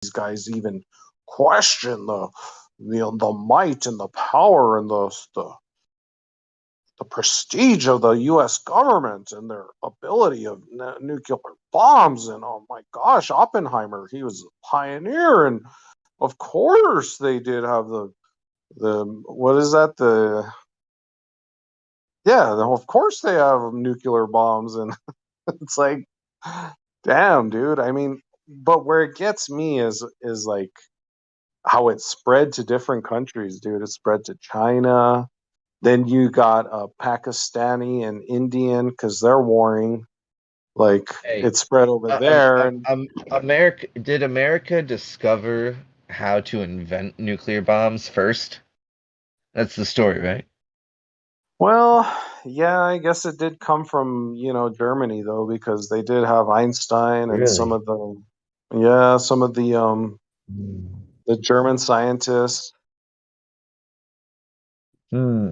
guys even question the might and the power and the prestige of the U.S. government and their ability of nuclear bombs. And oh my gosh, Oppenheimer, he was a pioneer, and of course they did have the what is that of course they have nuclear bombs. And it's like, damn, dude. I mean, but where it gets me is like how it spread to different countries, dude. It spread to China. Then you got Pakistani and Indian because they're warring. Like Hey, it spread over there, and America, did America discover how to invent nuclear bombs first? That's the story, right? well, yeah, I guess it did come from Germany though, because they did have Einstein and some Really? of the Hmm. the German scientists.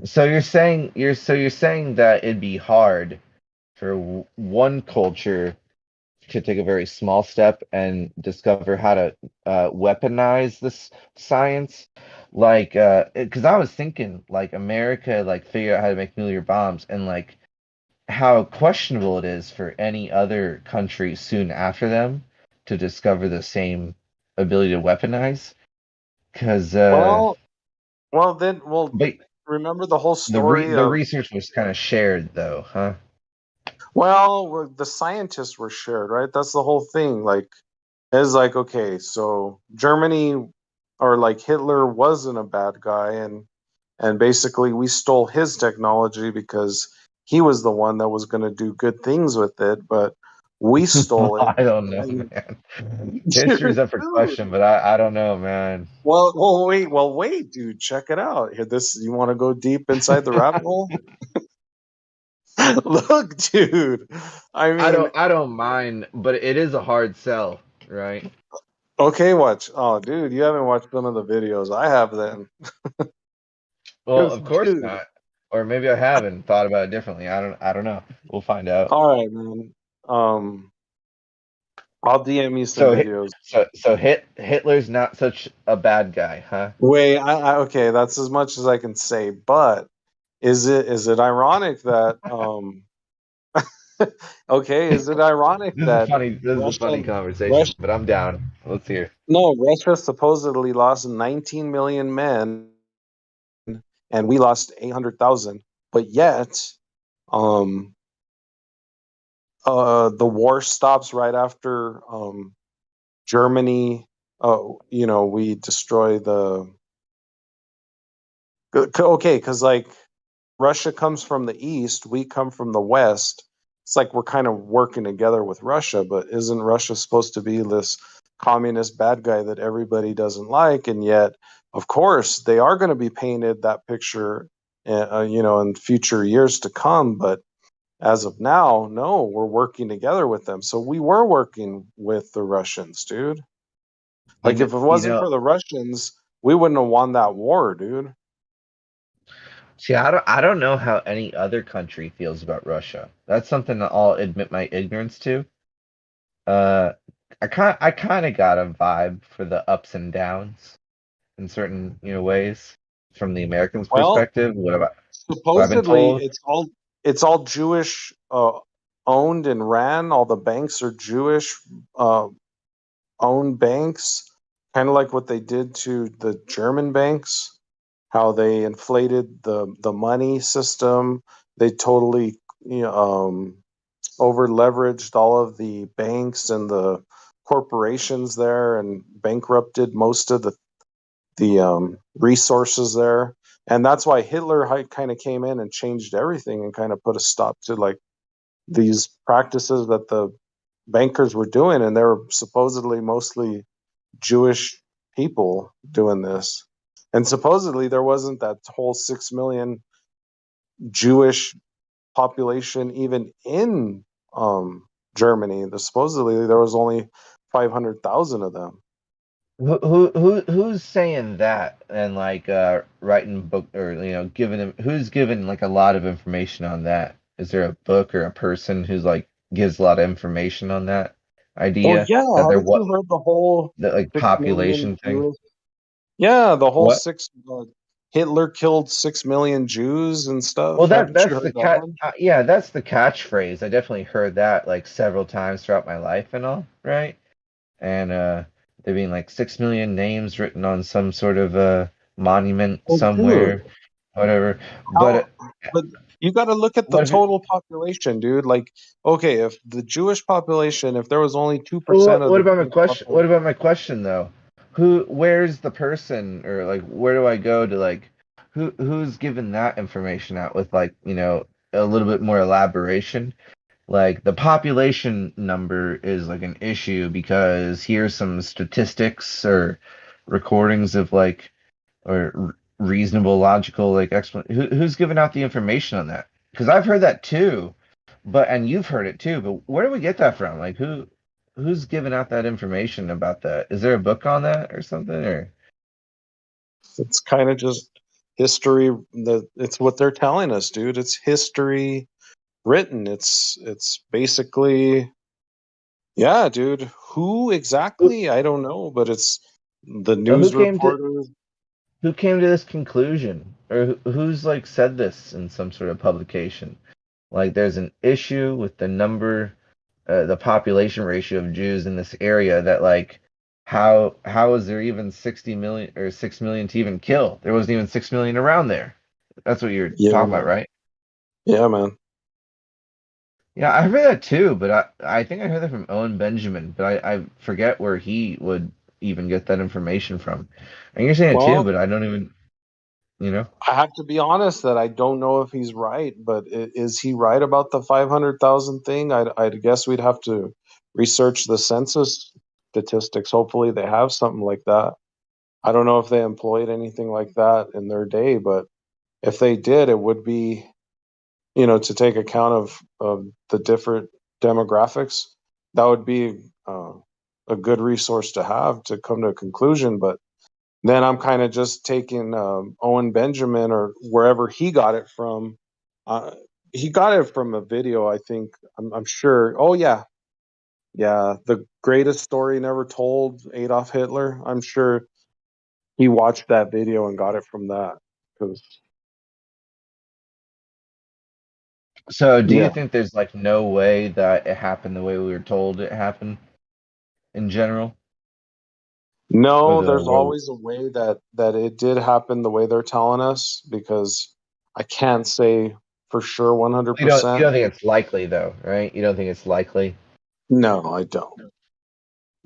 So you're saying that it'd be hard for one culture to take a very small step and discover how to weaponize this science, like because I was thinking like America like figure out how to make nuclear bombs and like how questionable it is for any other country soon after them to discover the same ability to weaponize. Because Well, well, but remember the whole story the of. research was kind of shared though, huh? Well, the scientists were shared, right? That's the whole thing. Like, it's like, okay, so Germany or like Hitler wasn't a bad guy, and basically we stole his technology because he was the one that was going to do good things with it, but we stole it. I don't know, And man. History's up for dude, question, but I don't know, man. well, wait, dude, check it out. Here, you want to go deep inside the rabbit hole? Look, dude. I mean, I don't mind, but it is a hard sell, right? okay, watch. Oh, dude, you haven't watched some of the videos. I have then. Well, Because, of course dude, not. Or maybe I haven't thought about it differently. I don't know. We'll find out. all right, man. Um, I'll DM you some So videos. Hitler's not such a bad guy, huh? Wait, okay, that's as much as I can say. But is it ironic that okay, is it ironic that This is a Russia funny conversation, Russia but I'm down. Let's hear. no Russia supposedly lost 19 million men and we lost 800,000, but yet um the war stops right after Germany. We destroy the. Okay, because like Russia comes from the east, we come from the west. It's like we're kind of working together with Russia, but isn't Russia supposed to be this communist bad guy that everybody doesn't like? And yet, of course, they are going to be painted that picture, in future years to come. But as of now, no, we're working together with them. So we were working with the Russians, dude. Like if it You wasn't know, for the Russians, we wouldn't have won that war, dude. see, I don't know how any other country feels about Russia. That's something that I'll admit my ignorance to. Uh, I kind of got a vibe for the ups and downs in certain, ways from the Americans' Well, perspective. What I've been supposedly told? it's all Jewish owned and ran. All the banks are Jewish uh, owned banks, kind of like what they did to the German banks. How they inflated the money system. They totally over leveraged all of the banks and the corporations there and bankrupted most of the resources there. And that's why Hitler kind of came in and changed everything and kind of put a stop to like these practices that the bankers were doing. And they were supposedly mostly Jewish people doing this. And supposedly there wasn't that whole 6 million Jewish population even in Germany. Supposedly there was only 500,000 of them. Who's saying that and like writing book or giving him who's given like a lot of information on that? Is there a book or a person who's like gives a lot of information on that? idea yeah, that there haven't was you heard the whole the like 6 million population thing? Jewish? Yeah, the whole What? six. Hitler killed 6 million Jews and Well, stuff. that Haven't you that's the heard that one? yeah, that's the catchphrase. I definitely heard that like several times throughout my life and all, right? And there being like 6 million names written on some sort of monument Oh, dude, somewhere, whatever. But how? But you got to look at the what if it? total population, dude. Like, okay, if the Jewish population, if there was only two What, percent of what the about my Jewish question? What population, about my question though? Where's the person, or like, where do I go to like, who's given that information out with like, a little bit more elaboration? Like the population number is like an issue because here's some statistics or recordings of like or reasonable logical like explanation. Who's given out the information on that? Because I've heard that too, and you've heard it too. But where do we get that from? Like who's given out that information about that? Is there a book on that or something? Or it's kind of just history. It's what they're telling us, dude. It's history written. It's basically, yeah, dude. Who who, exactly? I don't know, but it's the who news came to reporters. who came to this conclusion, or who's like said this in some sort of publication? Like there's an issue with the population ratio of Jews in this area that like how is there even 60 million or 6 million to even kill? There wasn't even 6 million around there. That's what you're Yeah, talking about, man. right? Yeah, man. Yeah, I heard that too, but I think I heard that from Owen Benjamin, but I forget where he would even get that information from. And you're saying it too, Well, but I don't even, you know. I have to be honest that I don't know if he's right, but is he right about the 500,000 thing? I'd guess we'd have to research the census statistics. Hopefully, they have something like that. I don't know if they employed anything like that in their day, but if they did, it would be, to take account of the different demographics. That would be a good resource to have to come to a conclusion. But then I'm kind of just taking Owen Benjamin or wherever he got it from. Uh, he got it from a video, I think. I'm sure. Oh yeah, yeah. The greatest story never told, Adolf Hitler. I'm sure he watched that video and got it from that. Because So, do you yeah, think there's like no way that it happened the way we were told it happened in general? Or no, the there's where always a way that it did happen the way they're telling us. Because I can't say for sure you don't 100%. think it's likely though, right? You don't think it's likely. No, I don't.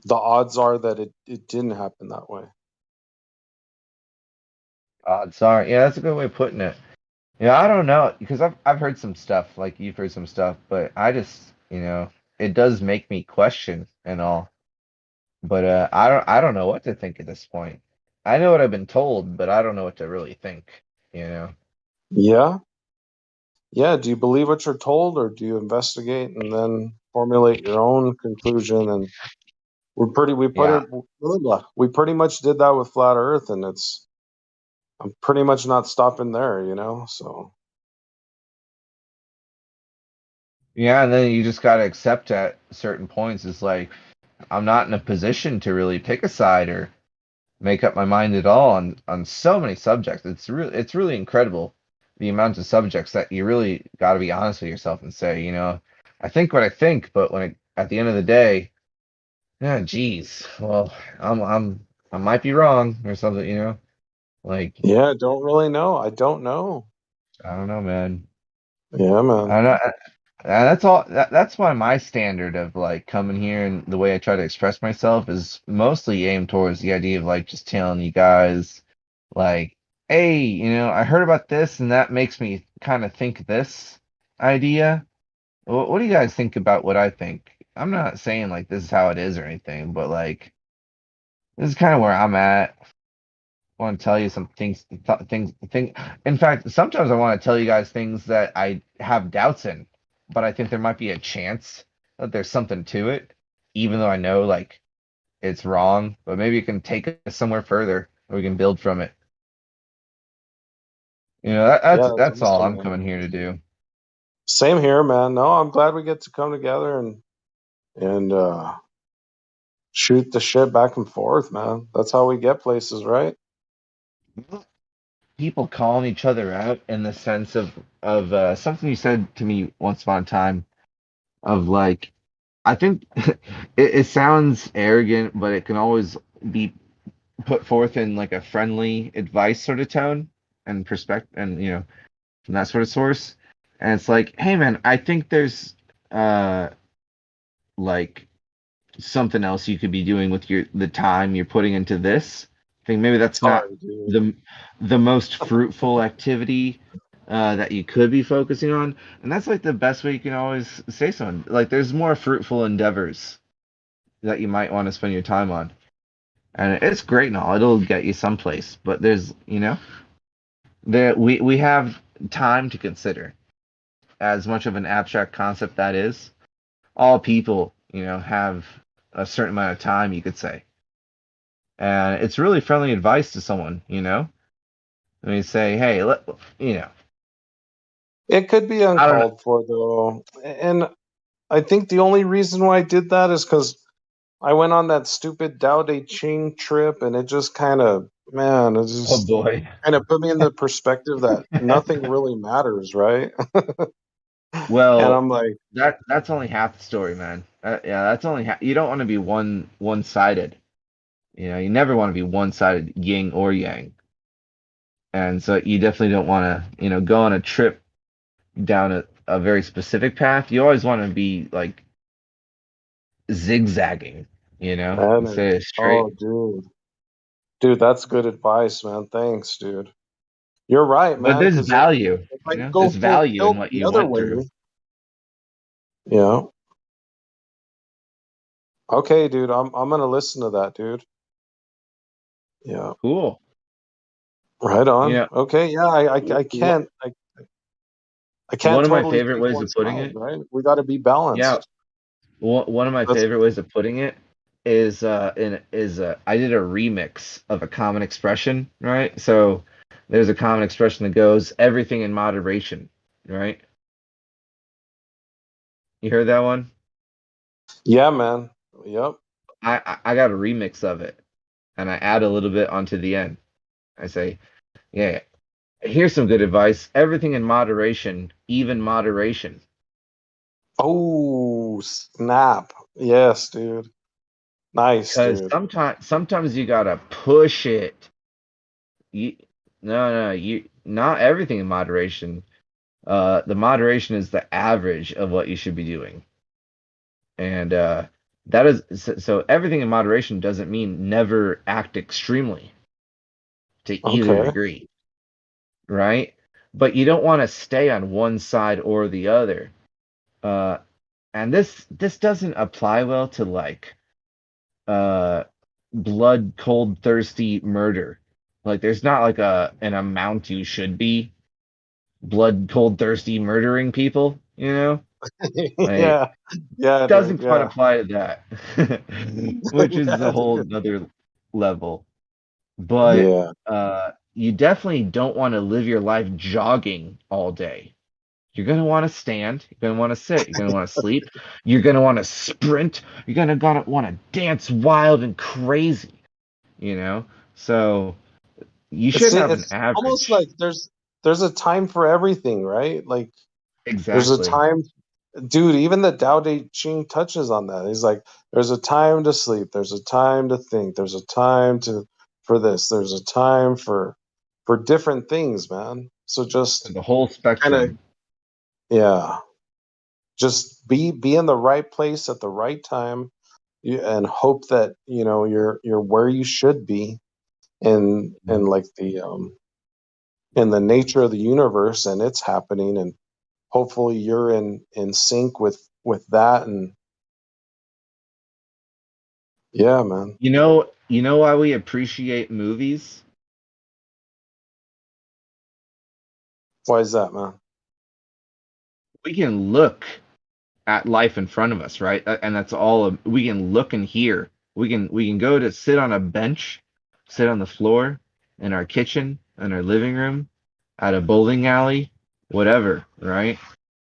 The odds are that it didn't happen that way. Odds are, yeah, that's a good way of putting it. Yeah, I don't know because I've heard some stuff like you've heard some stuff, but I just it does make me question and all. But I don't know what to think at this point. I know what I've been told, but I don't know what to really think. You know? Yeah. Yeah. Do you believe what you're told or do you investigate and then formulate your own conclusion? And Yeah, we pretty much did that with flat earth and I'm pretty much not stopping there, so yeah, and then you just gotta accept at certain points. It's like I'm not in a position to really pick a side or make up my mind at all on so many subjects. It's really incredible the amount of subjects that you really got to be honest with yourself and say, I think what I think, but at the end of the day, yeah, geez, well, I might be wrong or something, like yeah, don't really know. I don't know. I don't know, man. Yeah, I man. don't know. That's all. That's why my standard of like coming here and the way I try to express myself is mostly aimed towards the idea of like just telling you guys, like, hey, I heard about this and that makes me kind of think this idea. What do you guys think about what I think? I'm not saying like this is how it is or anything, but like this is kind of where I'm at. I want to tell you some things. In fact, sometimes I want to tell you guys things that I have doubts in, but I think there might be a chance that there's something to it, even though I know like it's wrong. But maybe it can take us somewhere further, or we can build from it. Yeah, That's that's that's all awesome, I'm man. coming here to do. Same here, man. No, I'm glad we get to come together and shoot the shit back and forth, man. That's how we get places, right? People calling each other out in the sense of something you said to me once upon a time of like I think it sounds arrogant, but it can always be put forth in like a friendly advice sort of tone and perspective, and from that sort of source. And it's like, hey man, I think there's uh like something else you could be doing with the time you're putting into this. I think maybe that's not Sorry, dude. the the most fruitful activity that you could be focusing on. And that's like the best way you can always say something. Like there's more fruitful endeavors that you might want to spend your time on. And it's great and all. It'll get you someplace. But there's, there we have time to consider. As much of an abstract concept that is, all people, have a certain amount of time, you could say. And it's really friendly advice to someone, I mean, say, hey, It could be I don't know. uncalled for though, and I think the only reason why I did that is because I went on that stupid Dao De Ching trip, and it just kind of, man, it Oh just boy. kind of put me in the perspective that nothing really matters, right? And Well, I'm like, that's only half the story, man. Yeah, that's only you don't want to be one-sided. You never want to be one-sided, yin or yang. And so you definitely don't want to, go on a trip down a very specific path. You always want to be like zigzagging, man, instead of straight. oh, dude, that's good advice, man. Thanks, dude. You're right, But man. there's Because if value, I go there's full value in tilt what the you other went through. way, yeah. Okay, dude, I'm gonna listen to that, dude. Yeah, Cool. right You on. know, Okay, yeah, I can't I can't one of my totally favorite take ways one of putting side, it, right? We got to be yeah, balanced. one of my That's favorite ways of putting it is I did a remix of a common expression, right? So there's a common expression that goes everything in moderation, right? You heard that one? yeah, man. Yep. I got a remix of it, and I add a little bit onto the end. I say, yeah, here's some good advice. Everything in moderation, even moderation. Oh, snap. Yes, dude. Nice, Because dude. sometimes you gotta push it. You no, you not everything in moderation. The moderation is the average of what you should be doing, and that is so everything in moderation doesn't mean never act extremely to either Okay. degree, right? But you don't want to stay on one side or the other. Uh, and this doesn't apply well to like uh blood cold thirsty murder. Like there's not like an amount you should be blood cold thirsty murdering people, Like Yeah. Yeah, dude. doesn't quite Yeah. apply to that. Which is a Yeah, whole dude. other level. But Yeah. you definitely don't want to live your life jogging all day. You're gonna want to stand. You're gonna want to sit. You're gonna want to sleep. You're gonna want to sprint. You're gonna want to dance wild and crazy. You know. So you should have an It's almost average. like there's a time for everything, right? Like there's a Exactly. time, dude, even the Tao Te Ching touches on that. He's like, there's a time to sleep, there's a time to think, there's a time to for this, there's a time for different things, man. So just The whole kind of, spectrum. yeah, just be in the right place at the right time, and hope that you're where you should be in like the in the nature of the universe, and it's happening, and hopefully you're in sync with that. And yeah, man. You know why we appreciate movies? Why is that, man? We can look at life in front of us, right? And that's all we can look and hear. We can go to sit on a bench, sit on the floor in our kitchen, in our living room, at a bowling alley, whatever, right?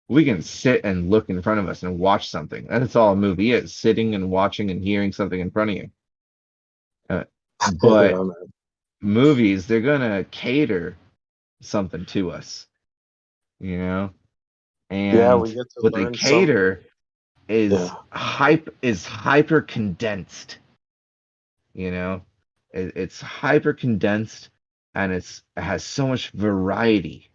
we can sit and look in front of us and watch something. That's all a movie is, sitting and watching and hearing something in front of you. Uh, but Yeah, man. movies, they're gonna cater something to us, you know? Yeah, And we get to what they learn something. cater is Yeah. hyper condensed, you know? It's hyper condensed and it has so much variety.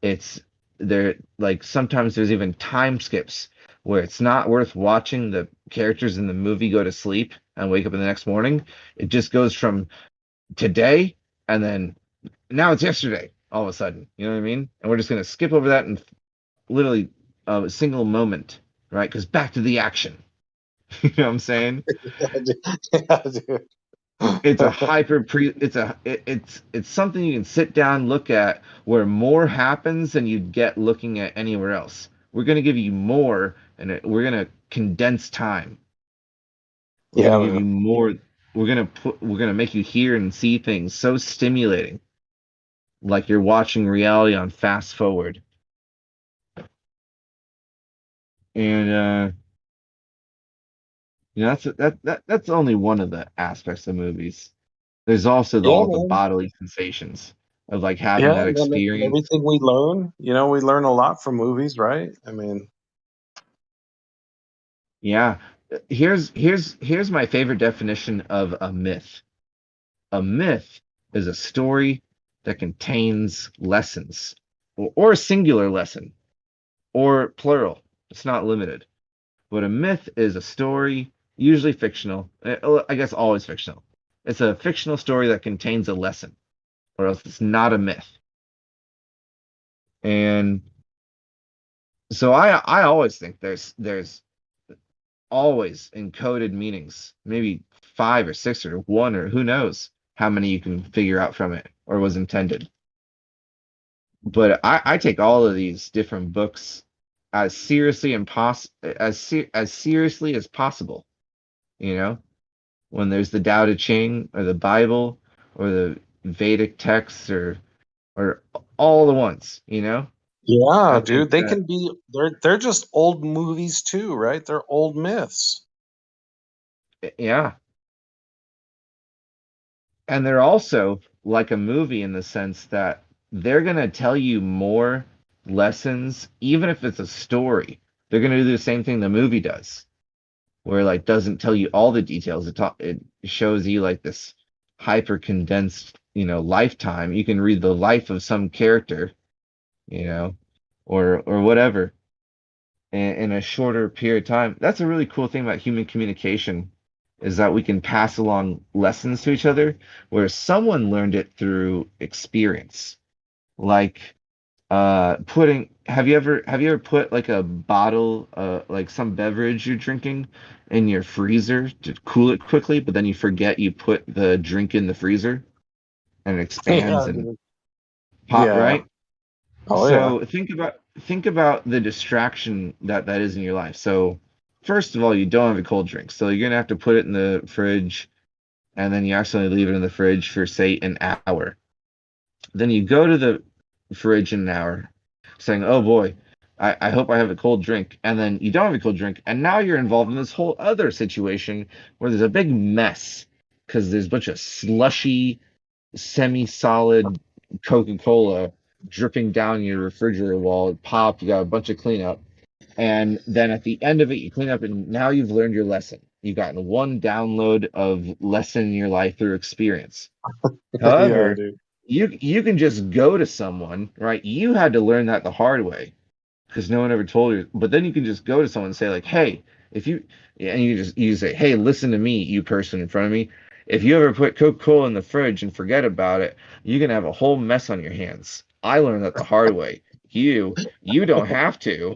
It's there like sometimes there's even time skips where it's not worth watching the characters in the movie go to sleep and wake up in the next morning. It just goes from today and then now it's yesterday all of a sudden. You know what I mean? And we're just gonna skip over that and literally a single moment, right? Because back to the action. You know what I'm saying? Yeah, dude. It's a hyper pre. It's something you can sit down, look at, where more happens than you'd get looking at anywhere else. We're gonna give you more, and we're gonna condense time. We're gonna Yeah, give man. you more. We're gonna make you hear and see things so stimulating, like you're watching reality on fast forward. And that's only one of the aspects of movies. There's also Yeah, all the man. bodily sensations of like having Yeah, that and then experience. everything we learn, we learn a lot from movies, right? I mean, Yeah. Here's my favorite definition of a myth. A myth is a story that contains lessons, or a singular lesson, or plural. It's not limited. But a myth is a story, usually fictional. I guess always fictional. It's a fictional story that contains a lesson, or else it's not a myth. And so I always think there's always encoded meanings, maybe five or six or one or who knows how many you can figure out from it or was intended. But I take all of these different books as seriously and as seriously as possible. You know, when there's the Tao Te Ching or the Bible or the Vedic texts or all the ones. You know, I yeah, think dude, they that can be they're just old movies too, right? They're old myths. yeah, and they're also like a movie in the sense that they're going to tell you more lessons, even if it's a story. They're going to do the same thing the movie does, where like doesn't tell you all the details. It shows you like this hyper condensed, lifetime. You can read the life of some character, you know, or whatever in a shorter period of time. That's a really cool thing about human communication is that we can pass along lessons to each other where someone learned it through experience. Like putting have you ever put like a bottle like some beverage you're drinking in your freezer to cool it quickly, but then you forget you put the drink in the freezer and it expands Yeah, and dude. pop, Yeah. right? Oh yeah. So think about the distraction that is in your life. So first of all, you don't have a cold drink, so you're gonna have to put it in the fridge, and then you accidentally leave it in the fridge for say an hour. Then you go to the fridge in an hour, saying, "Oh boy, I hope I have a cold drink," and then you don't have a cold drink, and now you're involved in this whole other situation where there's a big mess because there's a bunch of slushy semi-solid Coca-Cola dripping down your refrigerator wall. It popped. You got a bunch of cleanup, and then at the end of it, you clean up, and now you've learned your lesson. You've gotten one download of lesson in your life through experience. Yeah, However, dude. you can just go to someone, right? You had to learn that the hard way because no one ever told you. But then you can just go to someone and say like, "Hey, if you," yeah, and you say, "Hey, listen to me, you person in front of me. If you ever put Coca-Cola in the fridge and forget about it, you can have a whole mess on your hands. I learned that the hard way. You don't have to,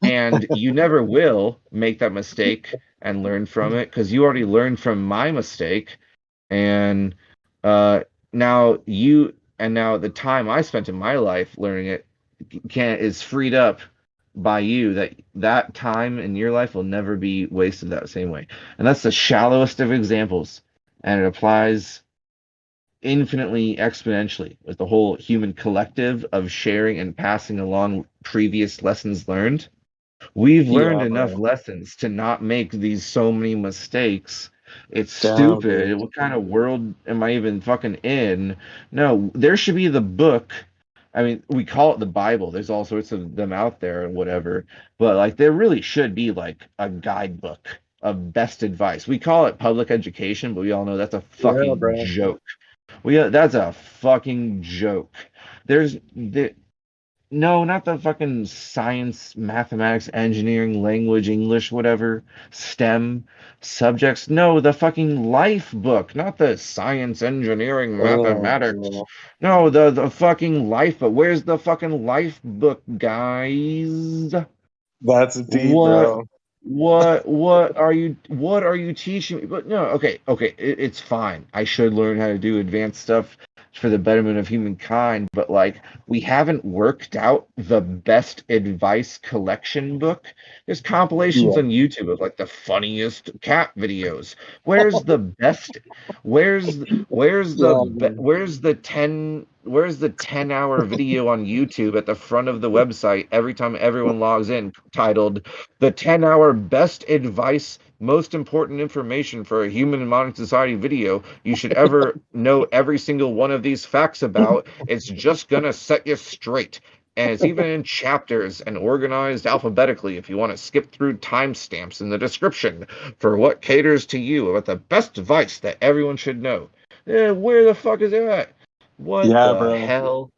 and you never will make that mistake and learn from it because you already learned from my mistake, and uh, now the time I spent in my life learning it can is freed up by you that time in your life will never be wasted that same way. And that's the shallowest of examples. And it applies infinitely exponentially with the whole human collective of sharing and passing along previous lessons learned. We've learned Yeah, enough bro. lessons to not make these so many mistakes. It's Damn, stupid. dude. What kind of world am I even fucking in? No, there should be the book. I mean, we call it the Bible. There's all sorts of them out there and whatever. But like there really should be like a guidebook of best advice. We call it public education, but we all know that's a Yeah, fucking bro. joke. That's a fucking joke. There, no, not the fucking science, mathematics, engineering, language, English, whatever, STEM subjects. No, the fucking life book, not the science, engineering, Oh, mathematics. bro. No, the fucking life book. Where's the fucking life book, guys? That's deep, What bro. what are you teaching me? But no, okay, it's fine. I should learn how to do advanced stuff for the betterment of humankind, but like we haven't worked out the best advice collection book. There's compilations Yeah. on YouTube of like the funniest cat videos. Where's the best Yeah, bro. where's the 10-hour video on YouTube at the front of the website every time everyone logs in titled the 10-hour best advice, most important information for a human in modern society video you should ever know every single one of these facts about. It's just gonna set you straight. And it's even in chapters and organized alphabetically if you want to skip through timestamps in the description for what caters to you about the best advice that everyone should know. Where the fuck is it at? What Yeah, the bro. hell?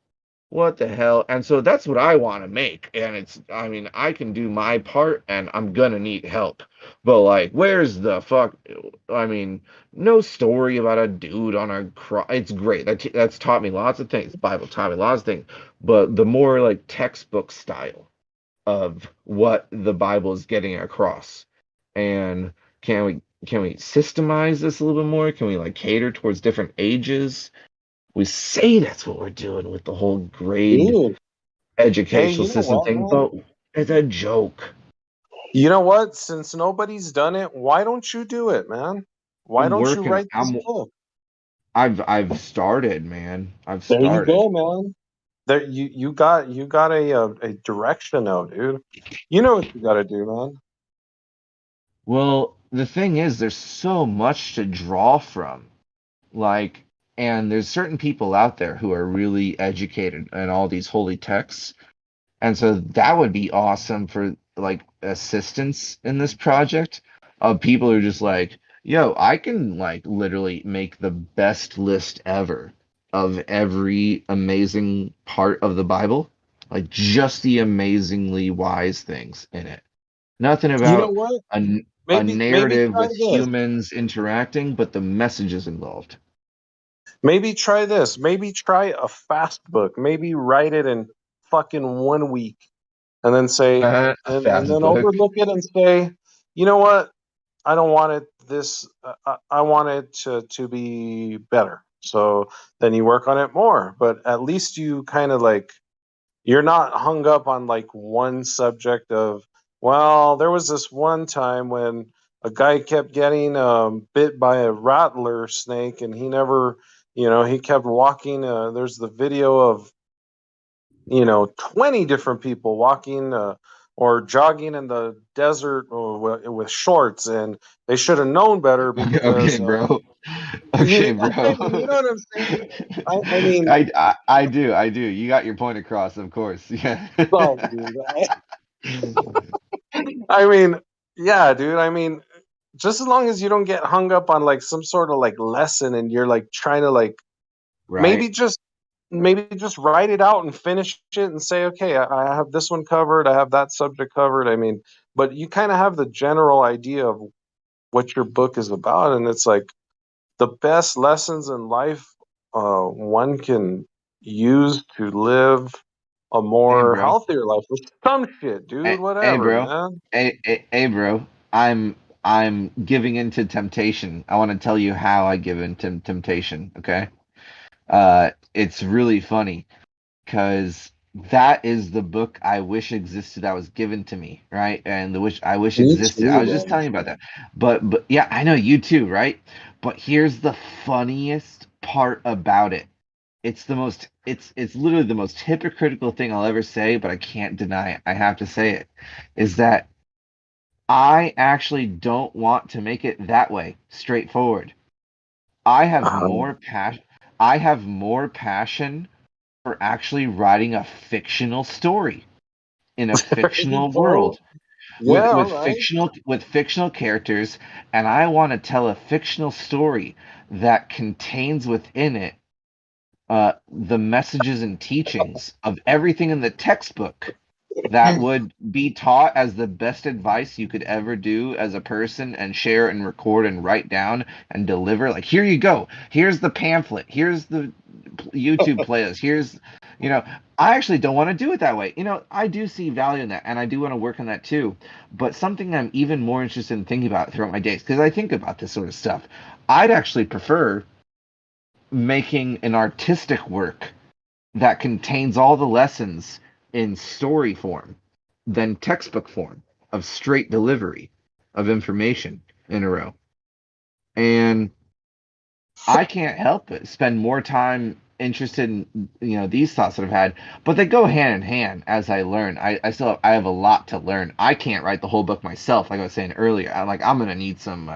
What the hell? And so that's what I want to make. And I mean, I can do my part and I'm gonna need help. But like, where's the fuck? I mean, no story about a dude on a cross. It's great. That's taught me lots of things. Bible taught me lots of things. But the more like textbook style of what the Bible is getting across. And can we systemize this a little bit more? Can we like cater towards different ages? We say that's what we're doing with the whole grade Dude. Hey, educational you know system what, thing, man? but it's a joke. You know what? Since nobody's done it, why don't you do it, man? Why I'm don't you working. write this book? I've started, man. I've There you started. go, man. There, you got a direction now, dude. You know what you got to do, man. Well, the thing is, there's so much to draw from. Like, and there's certain people out there who are really educated in all these holy texts. And so that would be awesome for like assistance in this project of people who are just like, yo, I can like literally make the best list ever of every amazing part of the Bible, like just the amazingly wise things in it. Nothing You know about what? a Maybe narrative try with this. humans interacting, but the messages involved. Maybe try this. Maybe try a fast book. Maybe write it in fucking 1 week, and then say, A and fast then book. overlook it and say, you know what? I don't want it this. I want it to be better. So then you work on it more. But at least you kind of like you're not hung up on like one subject of. Well, there was this one time when a guy kept getting bit by a rattler snake, and he never, he kept walking. There's the video of 20 different people walking or jogging in the desert with shorts, and they should have known better Okay, because bro. you, Okay, bro. I mean, you know what I'm saying. I mean, I do. You got your point across, of course. Yeah. fuck, dude. I mean, yeah, dude. I mean, just as long as you don't get hung up on like some sort of like lesson, and you're like trying to like Right. maybe just maybe just write it out and finish it and say, okay, I have this one covered, I have that subject covered. I mean, but you kind of have the general idea of what your book is about, and it's like the best lessons in life one can use to live a Hey, more bro. healthier life or some shit, dude. Hey, Whatever, bro. man. Hey, bro. I'm giving into temptation. I want to tell you how I give into temptation, okay? It's really funny because that is the book I wish existed that was given to me, right? And the wish I wish Me existed. I too, was just man. telling you about that. But yeah, I know you too, right? But here's the funniest part about it. It's literally the most hypocritical thing I'll ever say, but I can't deny it. I have to say it. Is that I actually don't want to make it that way, straightforward. I have Um, more passion. I have more passion for actually writing a fictional story in a there you fictional go. world Yeah, all right. with fictional characters, and I want to tell a fictional story that contains within it the messages and teachings of everything in the textbook that would be taught as the best advice you could ever do as a person and share and record and write down and deliver. Like, here you go. Here's the pamphlet. Here's the YouTube playlist. Here's, you know, I actually don't want to do it that way. I do see value in that and I do want to work on that too. But something I'm even more interested in thinking about throughout my days, because I think about this sort of stuff, I'd actually prefer making an artistic work that contains all the lessons in story form than textbook form of straight delivery of information in a row. And I can't help but spend more time interested in these thoughts that I've had, but they go hand in hand as I learn. I have a lot to learn. I can't write the whole book myself, like I was saying earlier. I'm gonna need some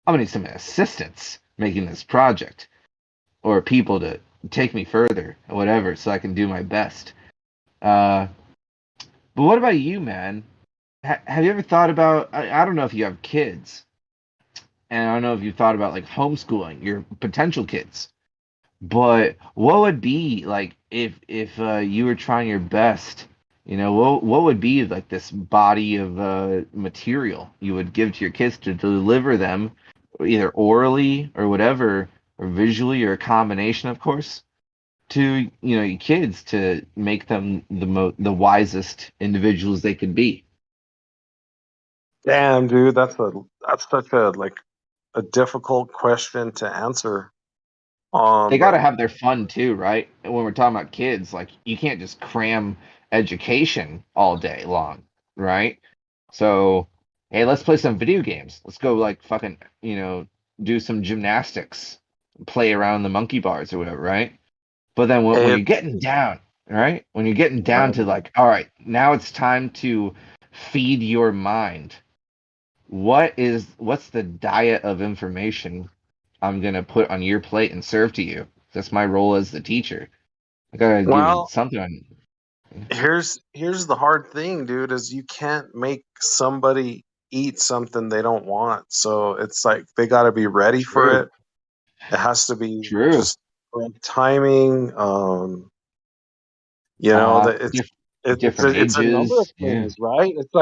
assistance making this project or people to take me further or whatever so I can do my best. Uh, but what about you, man? Have you ever thought about? I don't know if you have kids, and I don't know if you thought about like homeschooling your potential kids. But what would be like if you were trying your best? What would be like this body of material you would give to your kids to deliver them, either orally or whatever, or visually, or a combination, of course, to your kids to make them the wisest individuals they could be. Damn, dude, that's such a difficult question to answer. They got But to have their fun too, right? And when we're talking about kids, like you can't just cram education all day long, right? So, hey, let's play some video games. Let's go like fucking, do some gymnastics, play around the monkey bars or whatever, right? But then when it you're getting down, right? When you're getting down to like, all right, now it's time to feed your mind. What's the diet of information I'm gonna put on your plate and serve to you? That's my role as the teacher. I gotta give you well, something. here's the hard thing, dude, is you can't make somebody eat something they don't want. So it's like they got to be ready for True. it. It has to be True. just correct timing. That Diff- it's different it's a number of ages. Yeah. things, right? It's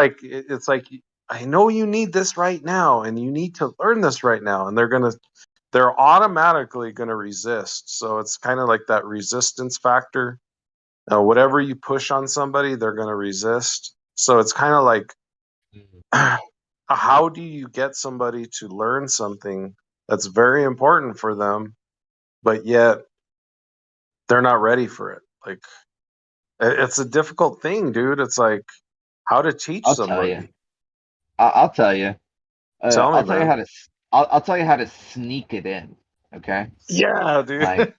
like I know you need this right now, and you need to learn this right now, and they're automatically gonna resist. So it's kind of like that resistance factor. Whatever you push on somebody, they're gonna resist. So it's kind of like how do you get somebody to learn something that's very important for them, but yet they're not ready for it? Like it's a difficult thing, dude. It's like how to teach I'll tell you. somebody. I'll tell you. Tell me, I'll tell you man. how to. I'll tell you how to sneak it in. Okay. Yeah, dude. Like,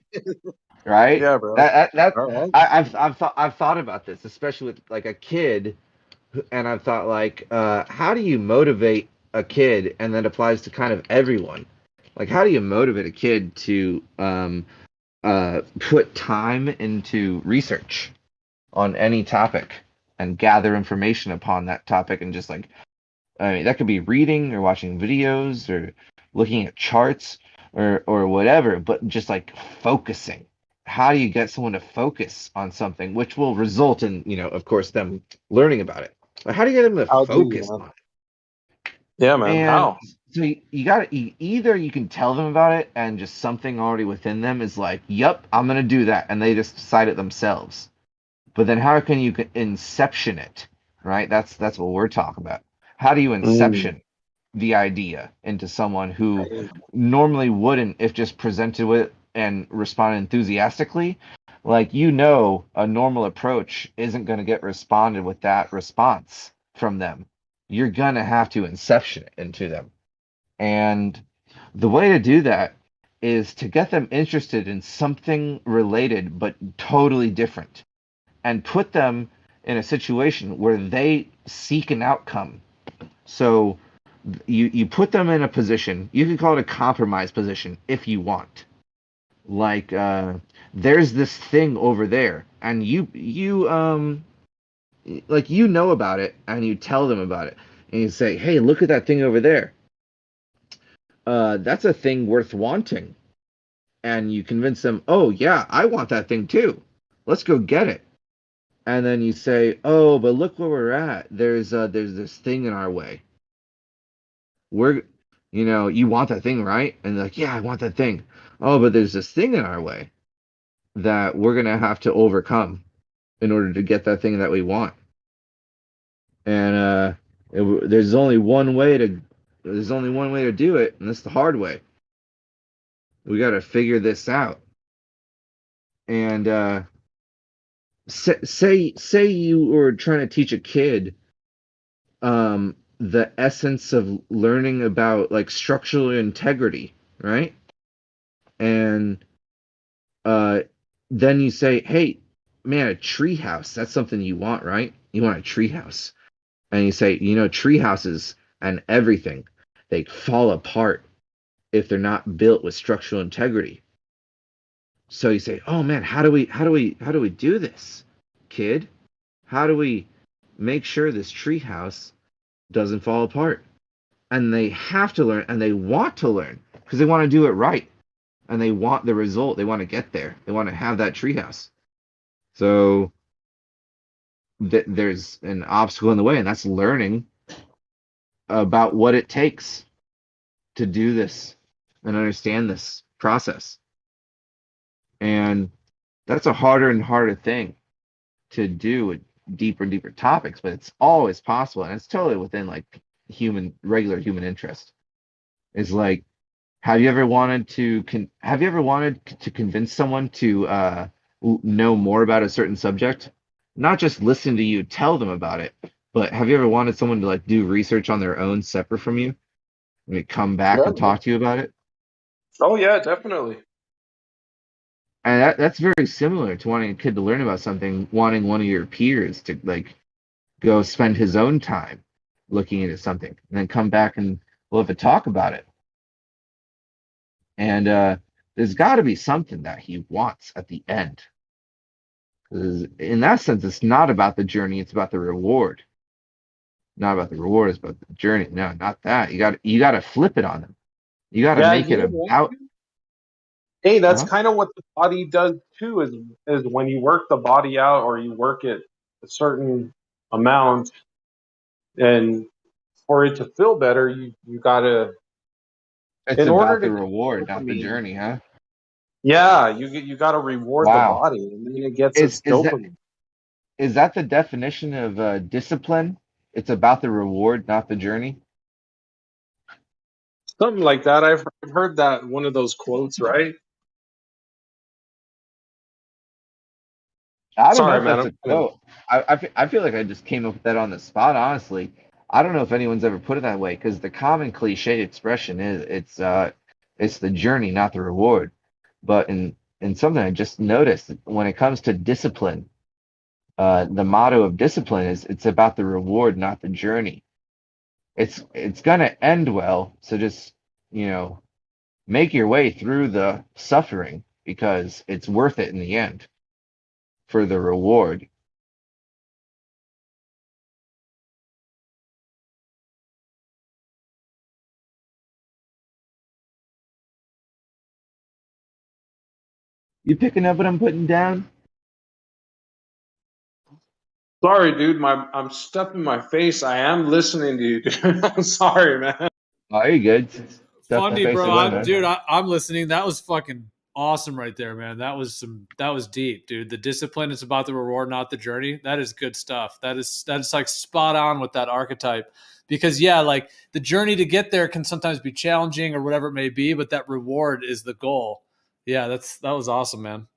right? Yeah, bro. That All right. I've thought about this, especially with like a kid, and I've thought like, how do you motivate a kid, and that applies to kind of everyone. Like, how do you motivate a kid to put time into research on any topic and gather information upon that topic and just like, I mean, that could be reading or watching videos or looking at charts or whatever, but just like focusing. How do you get someone to focus on something, which will result in, of course, them learning about it? But how do you get them to How do you, focus man? on it? Yeah, man. And How? so you got to either you can tell them about it and just something already within them is like, "Yep, I'm gonna do that," and they just decide it themselves. But then how can you inception it, right? That's what we're talking about. How do you Mm. inception the idea into someone who normally wouldn't if just presented with and responded enthusiastically? Like, a normal approach isn't going to get responded with that response from them. You're going to have to inception it into them. And the way to do that is to get them interested in something related but totally different, and put them in a situation where they seek an outcome. So you put them in a position, you can call it a compromise position if you want. Like there's this thing over there, and you like you know about it, and you tell them about it, and you say, hey, look at that thing over there. That's a thing worth wanting. And you convince them, oh yeah, I want that thing too. Let's go get it. And then you say, oh, but look where we're at. There's this thing in our way. We're you want that thing, right? And they're like, yeah, I want that thing. Oh, but there's this thing in our way that we're gonna have to overcome in order to get that thing that we want. And there's only one way to do it, and it's the hard way. We got to figure this out. And say you were trying to teach a kid the essence of learning about like structural integrity, right? And then you say, hey, man, a tree house, that's something you want, right? You want a tree house. And you say, tree houses and everything, they fall apart if they're not built with structural integrity. So you say, oh man, how do we do this, kid? How do we make sure this tree house doesn't fall apart? And they have to learn, and they want to learn because they want to do it right, and they want the result. They want to get there. They want to have that treehouse. So there's an obstacle in the way, and that's learning about what it takes to do this and understand this process. And that's a harder and harder thing to do with deeper and deeper topics, but it's always possible, and it's totally within like regular human interest. It's like, have you ever wanted to convince someone to know more about a certain subject? Not just listen to you tell them about it, but have you ever wanted someone to like do research on their own separate from you and they come back Yeah. and talk to you about it? Oh yeah, definitely. And that's very similar to wanting a kid to learn about something, wanting one of your peers to like go spend his own time looking into something and then come back and we'll have a talk about it. And there's got to be something that he wants at the end. 'Cause in that sense, it's not about the journey; it's about the reward. Not about the reward; it's about the journey. No, not that. You got to flip it on them. You got to Yeah, make you it know what? about. Hey, that's Huh? kind of what the body does too. Is when you work the body out or you work it a certain amount, and for it to feel better, you gotta, It's in order about to the get reward, not the dopamine. journey, huh? Yeah, you gotta reward the Wow. body, and then it gets Is its is that dopamine. is that the definition of discipline? It's about the reward, not the journey. Something like that. I've heard that one of those quotes, right? I don't know Sorry, if man. that's I'm a kind of quote. I feel like I just came up with that on the spot, honestly. I don't know if anyone's ever put it that way because the common cliche expression is it's the journey, not the reward. But in something I just noticed when it comes to discipline, the motto of discipline is it's about the reward, not the journey. It's gonna end well, so just make your way through the suffering because it's worth it in the end for the reward. You picking up what I'm putting down? sorry, dude. I'm stuffing my face. I am listening to you, dude. I'm sorry, man. Oh, you're good. Stuff the Funny, face bro. away, man. I'm listening. That was fucking awesome right there, man. That was deep, dude. The discipline is about the reward, not the journey. That is good stuff. That is like spot on with that archetype. Because yeah, like the journey to get there can sometimes be challenging or whatever it may be, but that reward is the goal. Yeah, that was awesome, man.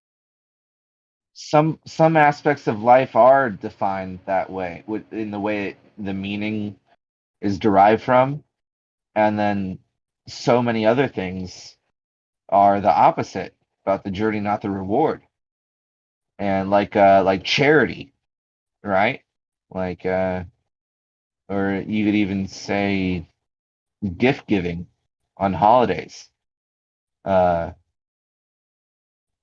Some aspects of life are defined that way, in the way the meaning is derived from, and then so many other things are the opposite, about the journey, not the reward. And like charity, right? Like or you could even say gift giving on holidays. Uh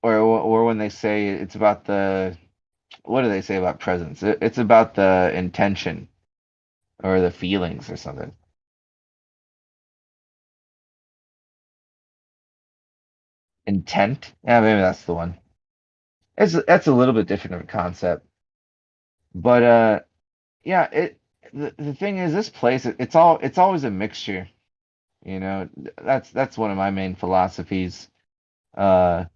or when they say it's about the, what do they say about presents? It's about the intention or the feelings or something. Intent? Yeah, maybe that's the one. That's a little bit different of a concept. But yeah, the thing is, this place, it's always a mixture, you know. That's one of my main philosophies. Uh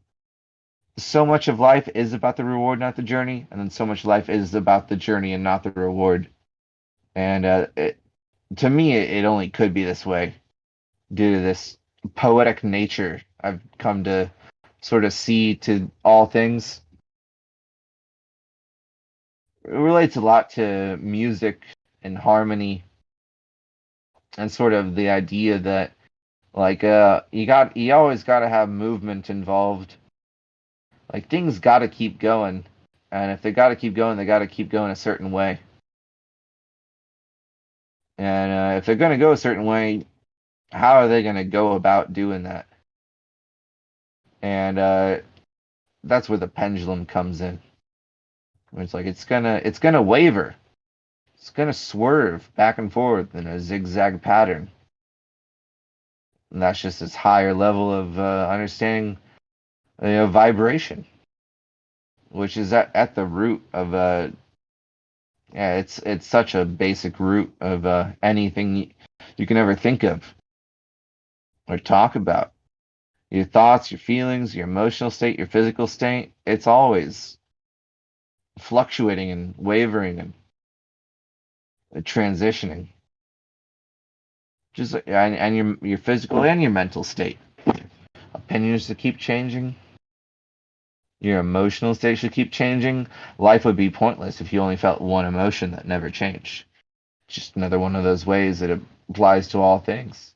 so much of life is about the reward, not the journey, and then so much life is about the journey and not the reward. And to me, it only could be this way due to this poetic nature I've come to sort of see to all things. It relates a lot to music and harmony, and sort of the idea that, like, you always got to have movement involved. Like, things got to keep going, and if they got to keep going, they got to keep going a certain way. And if they're going to go a certain way, how are they going to go about doing that? And that's where the pendulum comes in. Where it's like it's gonna waver, it's gonna swerve back and forth in a zigzag pattern. And that's just this higher level of understanding, vibration, which is at the root of yeah, it's such a basic root of anything you can ever think of or talk about. Your thoughts, your feelings, your emotional state, your physical state, it's always fluctuating and wavering and transitioning. Just and your physical and your mental state. Opinions to keep changing. Your emotional state should keep changing. Life would be pointless if you only felt one emotion that never changed. Just another one of those ways that it applies to all things.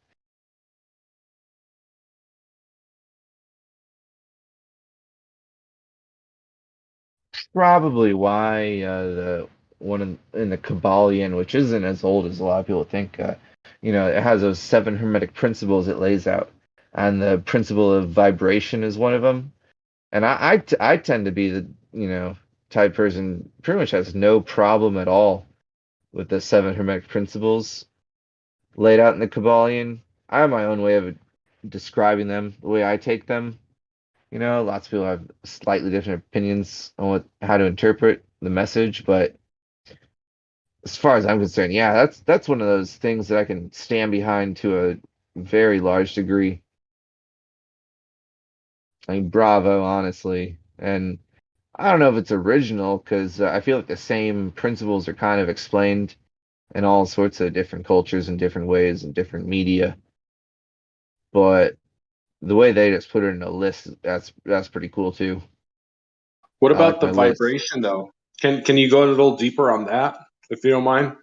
Probably why the one in the Kabbalion, which isn't as old as a lot of people think, it has those seven hermetic principles it lays out, and the principle of vibration is one of them. And I tend to be the type person pretty much has no problem at all with the seven hermetic principles laid out in the Kabbalion. I have my own way of describing them, the way I take them. Lots of people have slightly different opinions on how to interpret the message, but as far as I'm concerned, yeah, that's one of those things that I can stand behind to a very large degree. I mean, bravo, honestly. And I don't know if it's original because I feel like the same principles are kind of explained in all sorts of different cultures and different ways and different media. But the way they just put it in a list, that's pretty cool too. What I about like the my list. vibration though? Can you go a little deeper on that, if you don't mind?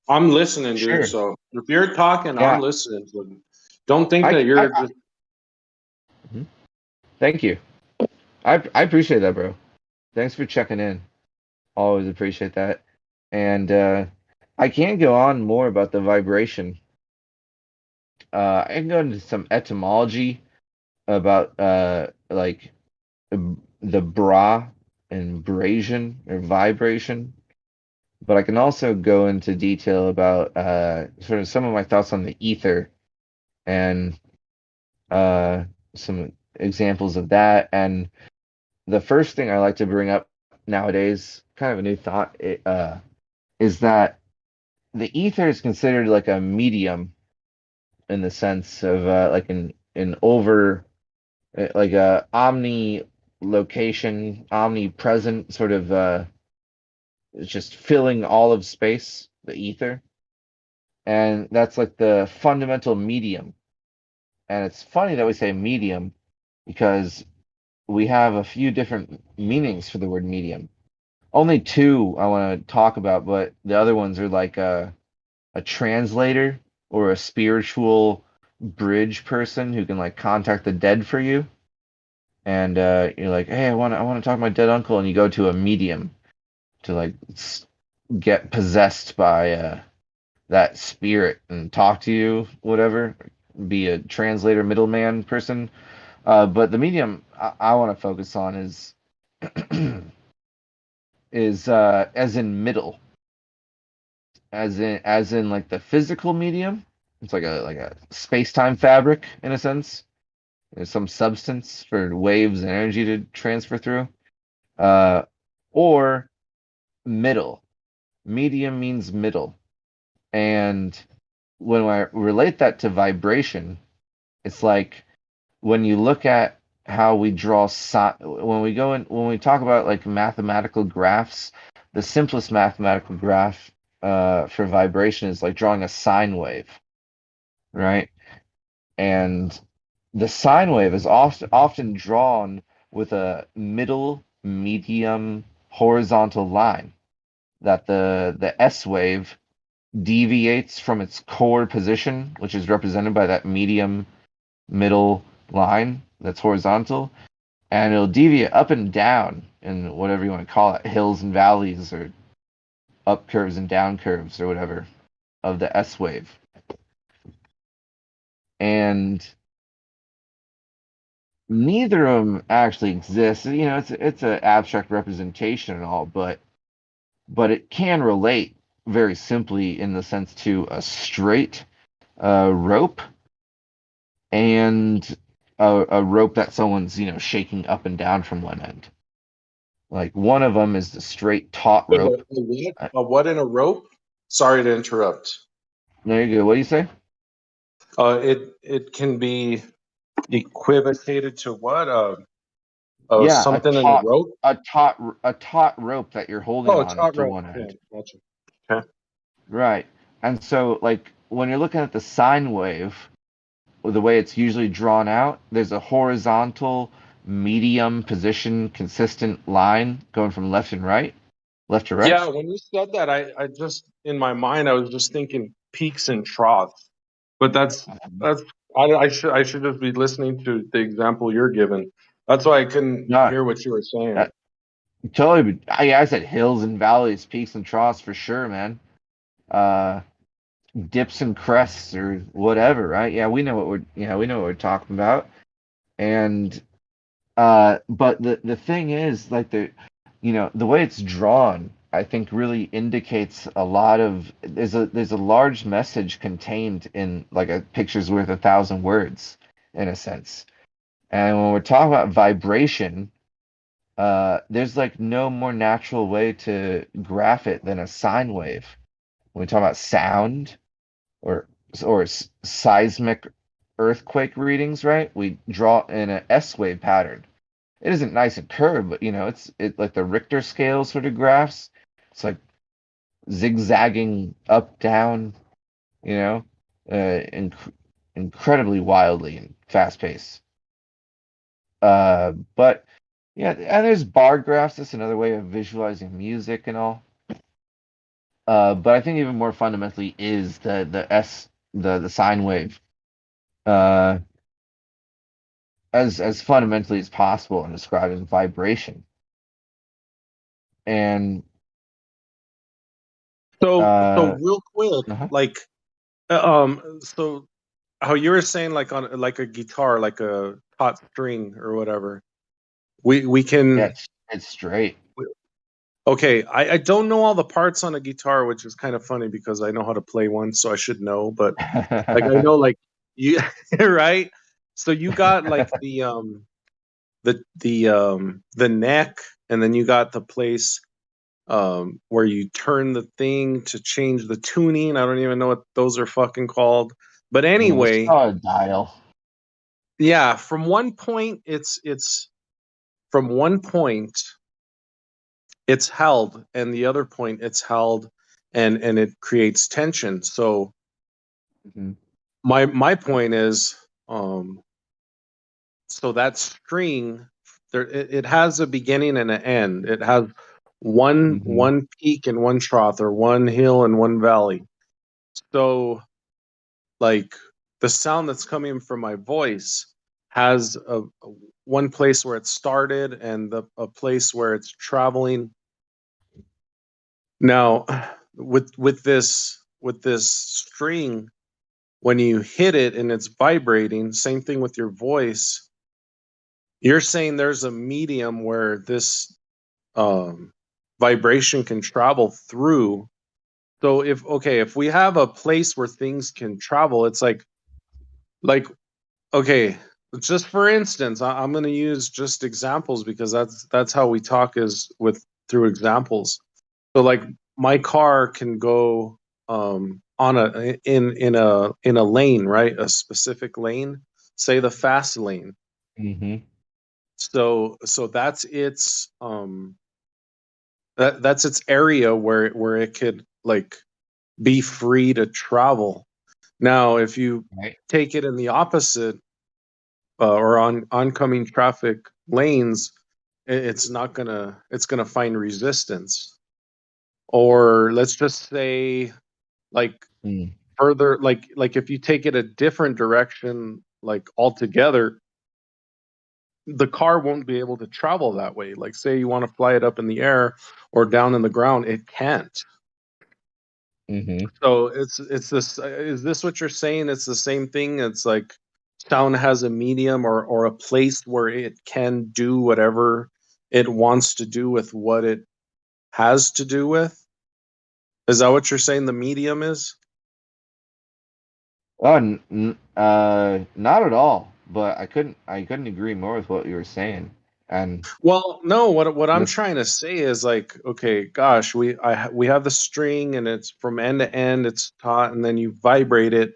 I'm listening, dude. Sure. So if you're talking, I'm Yeah. listening. Don't think I, that I, you're I just. Mhm. Thank you. I appreciate that, bro. Thanks for checking in. Always appreciate that. And I can go on more about the vibration. I can go into some etymology about like the bra and abrasion or vibration, but I can also go into detail about sort of some of my thoughts on the ether and uh, some examples of that. And the first thing I like to bring up nowadays, kind of a new thought, is that the ether is considered like a medium in the sense of like an over like a omni location, omnipresent sort of it's just filling all of space, the ether. And that's like the fundamental medium. And it's funny that we say medium because we have a few different meanings for the word medium. Only two I want to talk about, but the other ones are like a translator or a spiritual bridge person who can like contact the dead for you. and you're like, hey, I want to talk to my dead uncle, and you go to a medium to like get possessed by that spirit and talk to you, whatever, be a translator, middleman person. But the medium I want to focus on is as in middle, as in like the physical medium. It's like a space-time fabric in a sense. There's some substance for waves and energy to transfer through. Uh, or middle. Medium means middle. And when I relate that to vibration, it's like when you look at how we draw when we talk about like mathematical graphs, the simplest mathematical graph for vibration is like drawing a sine wave, right? And the sine wave is often drawn with a middle medium horizontal line that the S wave deviates from its core position, which is represented by that medium middle line that's horizontal, and it'll deviate up and down in whatever you want to call it, hills and valleys or up curves and down curves or whatever of the S wave. And neither of them actually exist. You know, it's an abstract representation and all, but it can relate very simply in the sense to a straight rope and a rope that someone's shaking up and down from one end. Like one of them is the straight taut rope. A what in a rope? Sorry to interrupt. There you go. What do you say? It can be equivocated to what? Yeah, Something in a rope. a taut rope that you're holding Oh, on taut to rope. one Yeah, end. gotcha. Okay. Right. And so like when you're looking at the sine wave, the way it's usually drawn out, there's a horizontal medium position consistent line going from left to right. Yeah, when you said that, I just in my mind I was just thinking peaks and troughs, but that's I should just be listening to the example you're giving. That's why I couldn't Not hear what you were saying. that, totally. I said hills and valleys, peaks and troughs for sure, man. Uh, Dips and crests or whatever, right? Yeah, we know what we're talking about. And but the thing is, like the way it's drawn, I think really indicates a lot of there's a large message contained in like a picture's worth 1,000 words in a sense. And when we're talking about vibration, there's like no more natural way to graph it than a sine wave. When we talk about sound or seismic earthquake readings, right? We draw in an S wave pattern. It isn't nice and curved, but it's like the Richter scale sort of graphs. It's like zigzagging up down, you know, incredibly wildly and fast paced. But yeah, and there's bar graphs. That's another way of visualizing music and all. But I think even more fundamentally is the sine wave, uh, as fundamentally as possible in describing vibration. And So real quick, uh-huh. like so how you were saying like on like a guitar, like a taut string or whatever. We Yeah, can it's straight. okay, I don't know all the parts on a guitar, which is kind of funny because I know how to play one, so I should know, but like I know like you right? So you got like the neck, and then you got the place where you turn the thing to change the tuning. I don't even know what those are fucking called. But It's anyway, called a dial. yeah, from one point it's from one point it's held, and the other point it's held, and it creates tension. So Mhm. my point is so that string there it has a beginning and an end. It has Mhm. one peak and one trough, or one hill and one valley. So like the sound that's coming from my voice has one place where it started and a place where it's traveling. Now, with this string, when you hit it and it's vibrating, same thing with your voice. You're saying there's a medium where this vibration can travel through. So if we have a place where things can travel, it's like okay, just for instance, I'm going to use just examples because that's how we talk is with through examples. So like my car can go on in a lane, right? A specific lane, say the fast lane. Mm-hmm. So that's its that's its area where it could like be free to travel. Now, if you Right. take it in the opposite or on oncoming traffic lanes, it's gonna find resistance. Or let's just say like Mm. further like if you take it a different direction like altogether, the car won't be able to travel that way. Like say you want to fly it up in the air or down in the ground, it can't. Mm-hmm. So it's this is this what you're saying? It's the same thing. It's like sound has a medium or a place where it can do whatever it wants to do with what it has to do with. Is that what you're saying the medium is? Oh, not at all. But I couldn't agree more with what you were saying. And Well, no, what I'm this, trying to say is like, okay, gosh, we have the string and it's from end to end, it's taut, and then you vibrate it,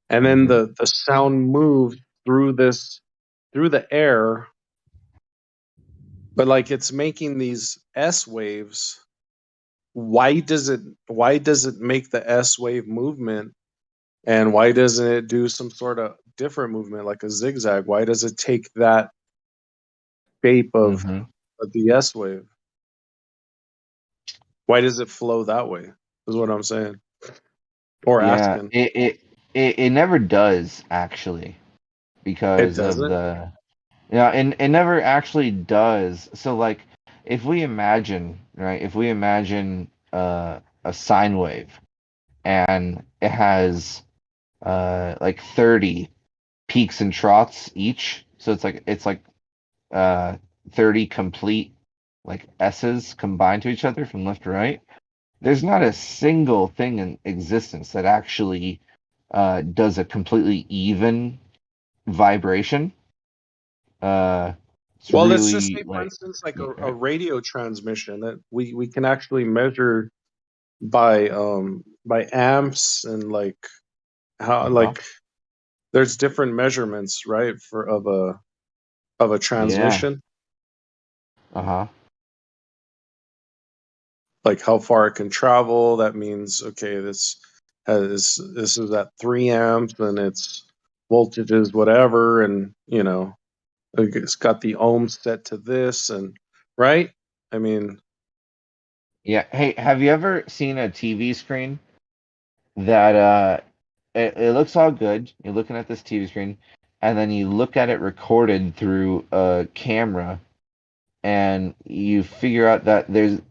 and then Mhm. the sound moves through through the air, but like it's making these S waves. Why does it make the S wave movement, and why doesn't it do some sort of different movement like a zigzag? Why does it take that shape Mhm. of the S wave? Why does it flow that way? Is what I'm saying or Yeah, asking. it never does actually It because of doesn't. the yeah, and it never actually does. So like if we imagine, right, if we imagine a sine wave and it has like 30 peaks and troughs each, so it's like uh 30 complete like S's combined to each other from left to right. There's not a single thing in existence that actually does a completely even vibration. Uh, it's Well, let's just say, really for like, instance, like yeah, a right? radio transmission that we can actually measure by amps and like how Uh-huh. like there's different measurements, right, for of a Yeah. transmission, Uh-huh. like how far it can travel. That means okay, this is at 3 amps and its voltage is whatever, and it's got the ohms set to this, and right. I mean, Yeah. Hey, have you ever seen a TV screen that it looks all good. You're looking at this TV screen, and then you look at it recorded through a camera, and you figure out that there's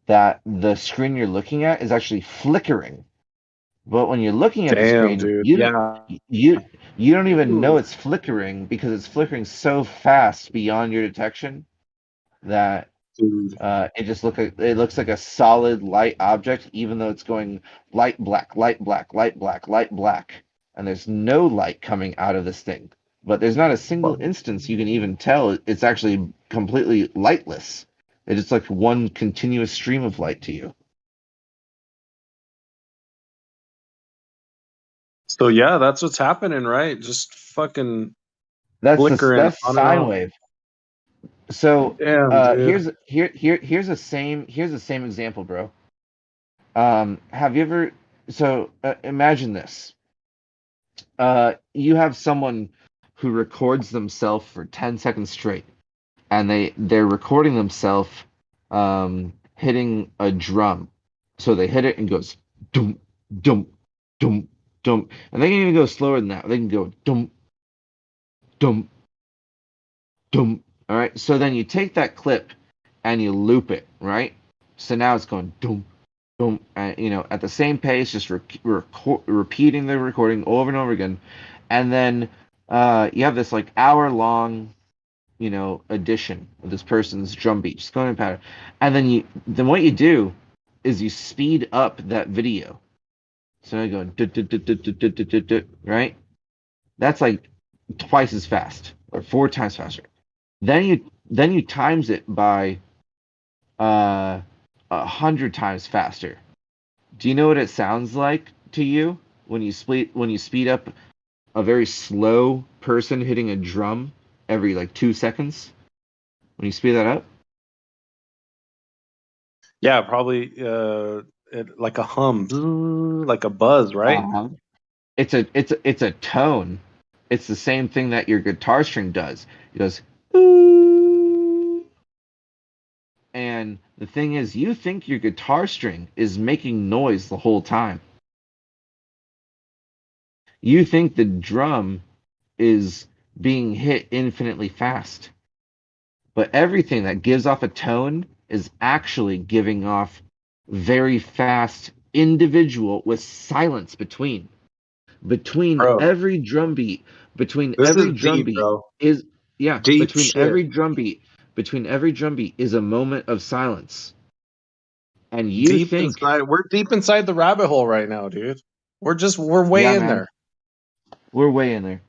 that the screen you're looking at is actually flickering. But when you're looking at the damn, screen, dude, you don't yeah, you you don't even know ooh, it's flickering because it's flickering so fast beyond your detection that dude. it looks like a solid light object, even though it's going light black, light black, light black, light black, and there's no light coming out of this thing. But there's not a single instance you can even tell it's actually completely lightless. It's just like one continuous stream of light to you. So yeah, that's what's happening, right? Just fucking flickering That's on and sine off. wave. So Damn, dude. here's the same example, bro. Have you ever imagine this. You have someone who records themselves for 10 seconds straight, and they're recording themselves hitting a drum. So they hit it and goes dum dum dum dum, and they can even go slower than that. They can go dum dum, dum. All right. So then you take that clip and you loop it, right? So now it's going dum, dum, at the same pace, just repeating the recording over and over again, and then you have this like hour-long, addition of this person's drum beat, just going in pattern, and then what you do is you speed up that video. So now you're going right? That's like twice as fast or 4 times faster. Then you times it by 100 times faster. Do you know what it sounds like to you when you speed up a very slow person hitting a drum every like 2 seconds? When you speed that up? Yeah, probably like a hum, like a buzz, right? Uh-huh. It's a tone. It's the same thing that your guitar string does. It goes ooh. And the thing is, you think your guitar string is making noise the whole time. You think the drum is being hit infinitely fast. But everything that gives off a tone is actually giving off very fast individual with silence between Bro, every drum beat this is deep, bro. is yeah Deep shit. between every drum beat is a moment of silence, and you Deep think, inside. We're deep inside the rabbit hole right now, dude. We're way yeah, in man, there. we're way in there.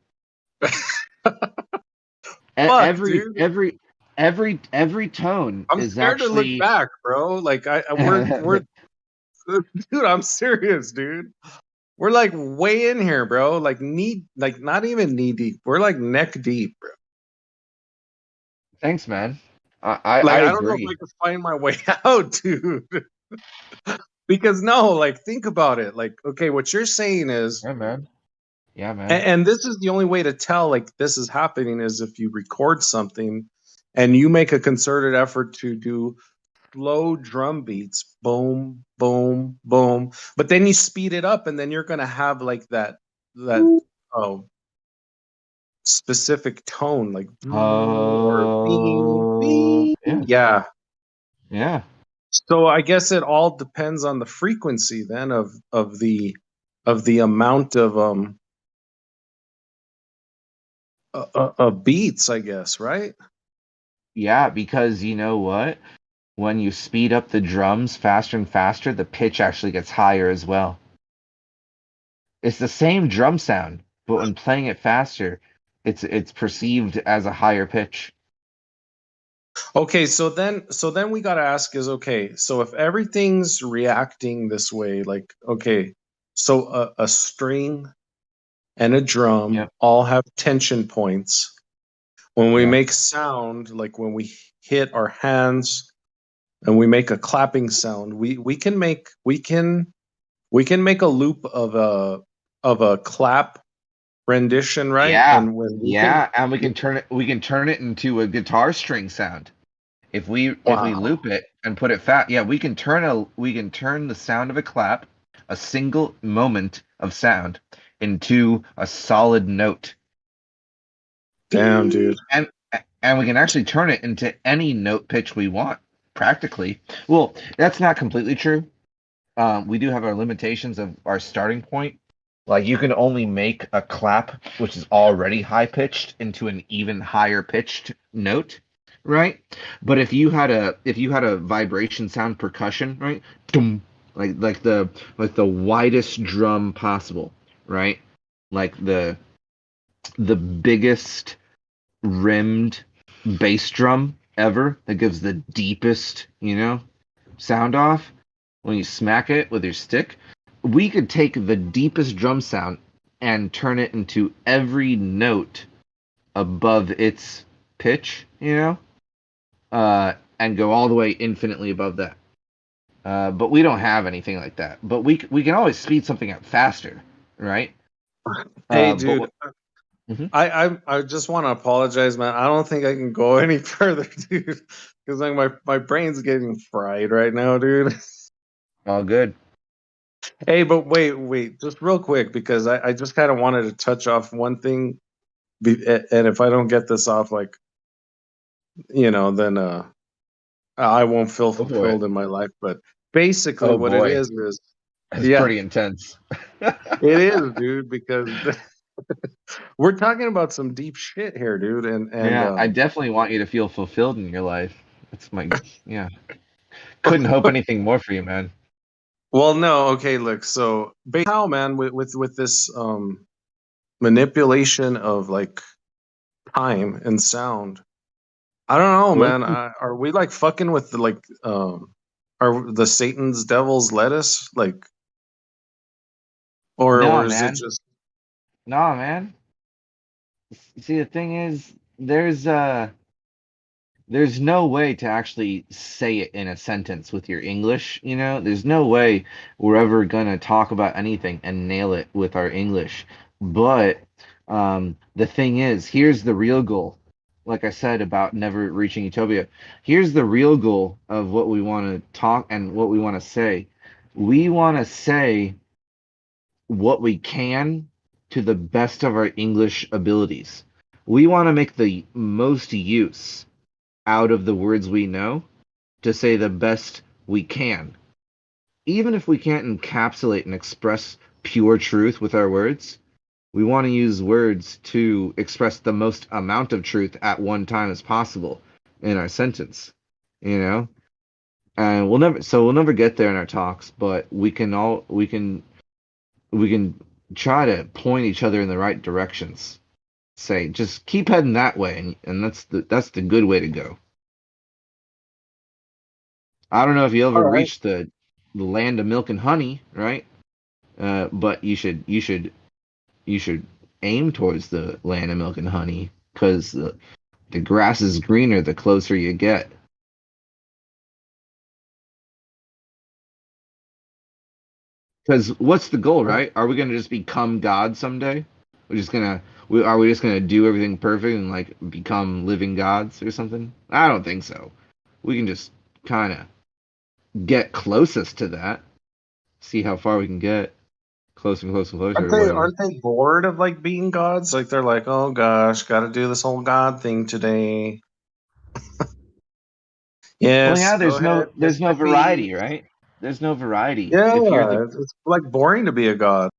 Fuck, every dude. every every tone I'm is scared to look actually back, bro. Like we're dude, I'm serious, dude. We're like way in here, bro. Like not even knee deep. We're like neck deep, bro. thanks, man. I Like I don't know if I agree. can find my way out, dude. Because no, like think about it. Like, okay, what you're saying is, Yeah, man. Yeah, man. and this is the only way to tell like this is happening is if you record something and you make a concerted effort to do slow drum beats, boom, boom, boom. But then you speed it up, and then you're gonna have like that oh specific tone, like or bing, Oh, bing. yeah, Yeah. yeah, So I guess it all depends on the frequency then of the amount of beats, I guess, right? yeah. Because you know what? When you speed up the drums faster and faster, the pitch actually gets higher as well. It's the same drum sound, but when playing it faster, it's perceived as a higher pitch. Okay, so then we got to ask is okay, so if everything's reacting this way, like okay, so a string and a drum Yep. all have tension points. When we Yeah. make sound, like when we hit our hands and we make a clapping sound, we can make a loop of a clap rendition, right? Yeah. And when we can, Yeah, and we can turn it into a guitar string sound. If we wow, loop it and put it fat, yeah, we can turn the sound of a clap, a single moment of sound, into a solid note. damn, dude. And we can actually turn it into any note pitch we want, practically. Well, that's not completely true. We do have our limitations of our starting point. Like you can only make a clap, which is already high pitched, into an even higher pitched note, right? But if you had a vibration sound percussion, right? Dum, like the widest drum possible, right? Like the biggest rimmed bass drum ever that gives the deepest, sound off when you smack it with your stick. We could take the deepest drum sound and turn it into every note above its pitch, and go all the way infinitely above that. But we don't have anything like that. But we can always speed something up faster, right? Hey, But dude, Mhm. I just want to apologize, man. I don't think I can go any further, dude, because like my brain's getting fried right now, dude. All good. Hey, but wait, just real quick, because I just kind of wanted to touch off one thing and if I don't get this off, like, then I won't feel Go for it. fulfilled in my life. But basically, Oh what it boy, is, that's yeah, pretty intense. it is, dude, because we're talking about some deep shit here, dude, and Yeah, I definitely want you to feel fulfilled in your life. That's yeah. Couldn't hope anything more for you, man. well, no, okay, look, so how, man, with this manipulation of like time and sound. I don't know, Well, man. Are we like fucking with the like are the Satan's devil's lettuce like, or no, is it man. just No, man. See, the thing is, there's no way to actually say it in a sentence with your English, you know? There's no way we're ever gonna talk about anything and nail it with our English. But the thing is, here's the real goal. Like I said about never reaching utopia, here's the real goal of what we want to talk and what we want to say. We want to say what we can to the best of our English abilities. We want to make the most use out of the words we know to say the best we can. Even if we can't encapsulate and express pure truth with our words, we want to use words to express the most amount of truth at one time as possible in our sentence, you know? And we'll never get there in our talks, but we can try to point each other in the right directions. Say, just keep heading that way, and that's the good way to go. I don't know if you all ever right? reached the land of milk and honey, right? But you should aim towards the land of milk and honey because the grass is greener the closer you get. Because what's the goal, right? Are we gonna just become God someday? We're just gonna are we just gonna do everything perfect and like become living gods or something? I don't think so. We can just kind of get closest to that, see how far we can get, closer and closer and closer, or whatever. Aren't they bored of like being gods? Like they're like, oh gosh, got to do this whole god thing today. Well, Yes, yeah, go ahead, kiss there's no my feet. variety, right? There's no variety. If you're the Yeah, it's like boring to be a god.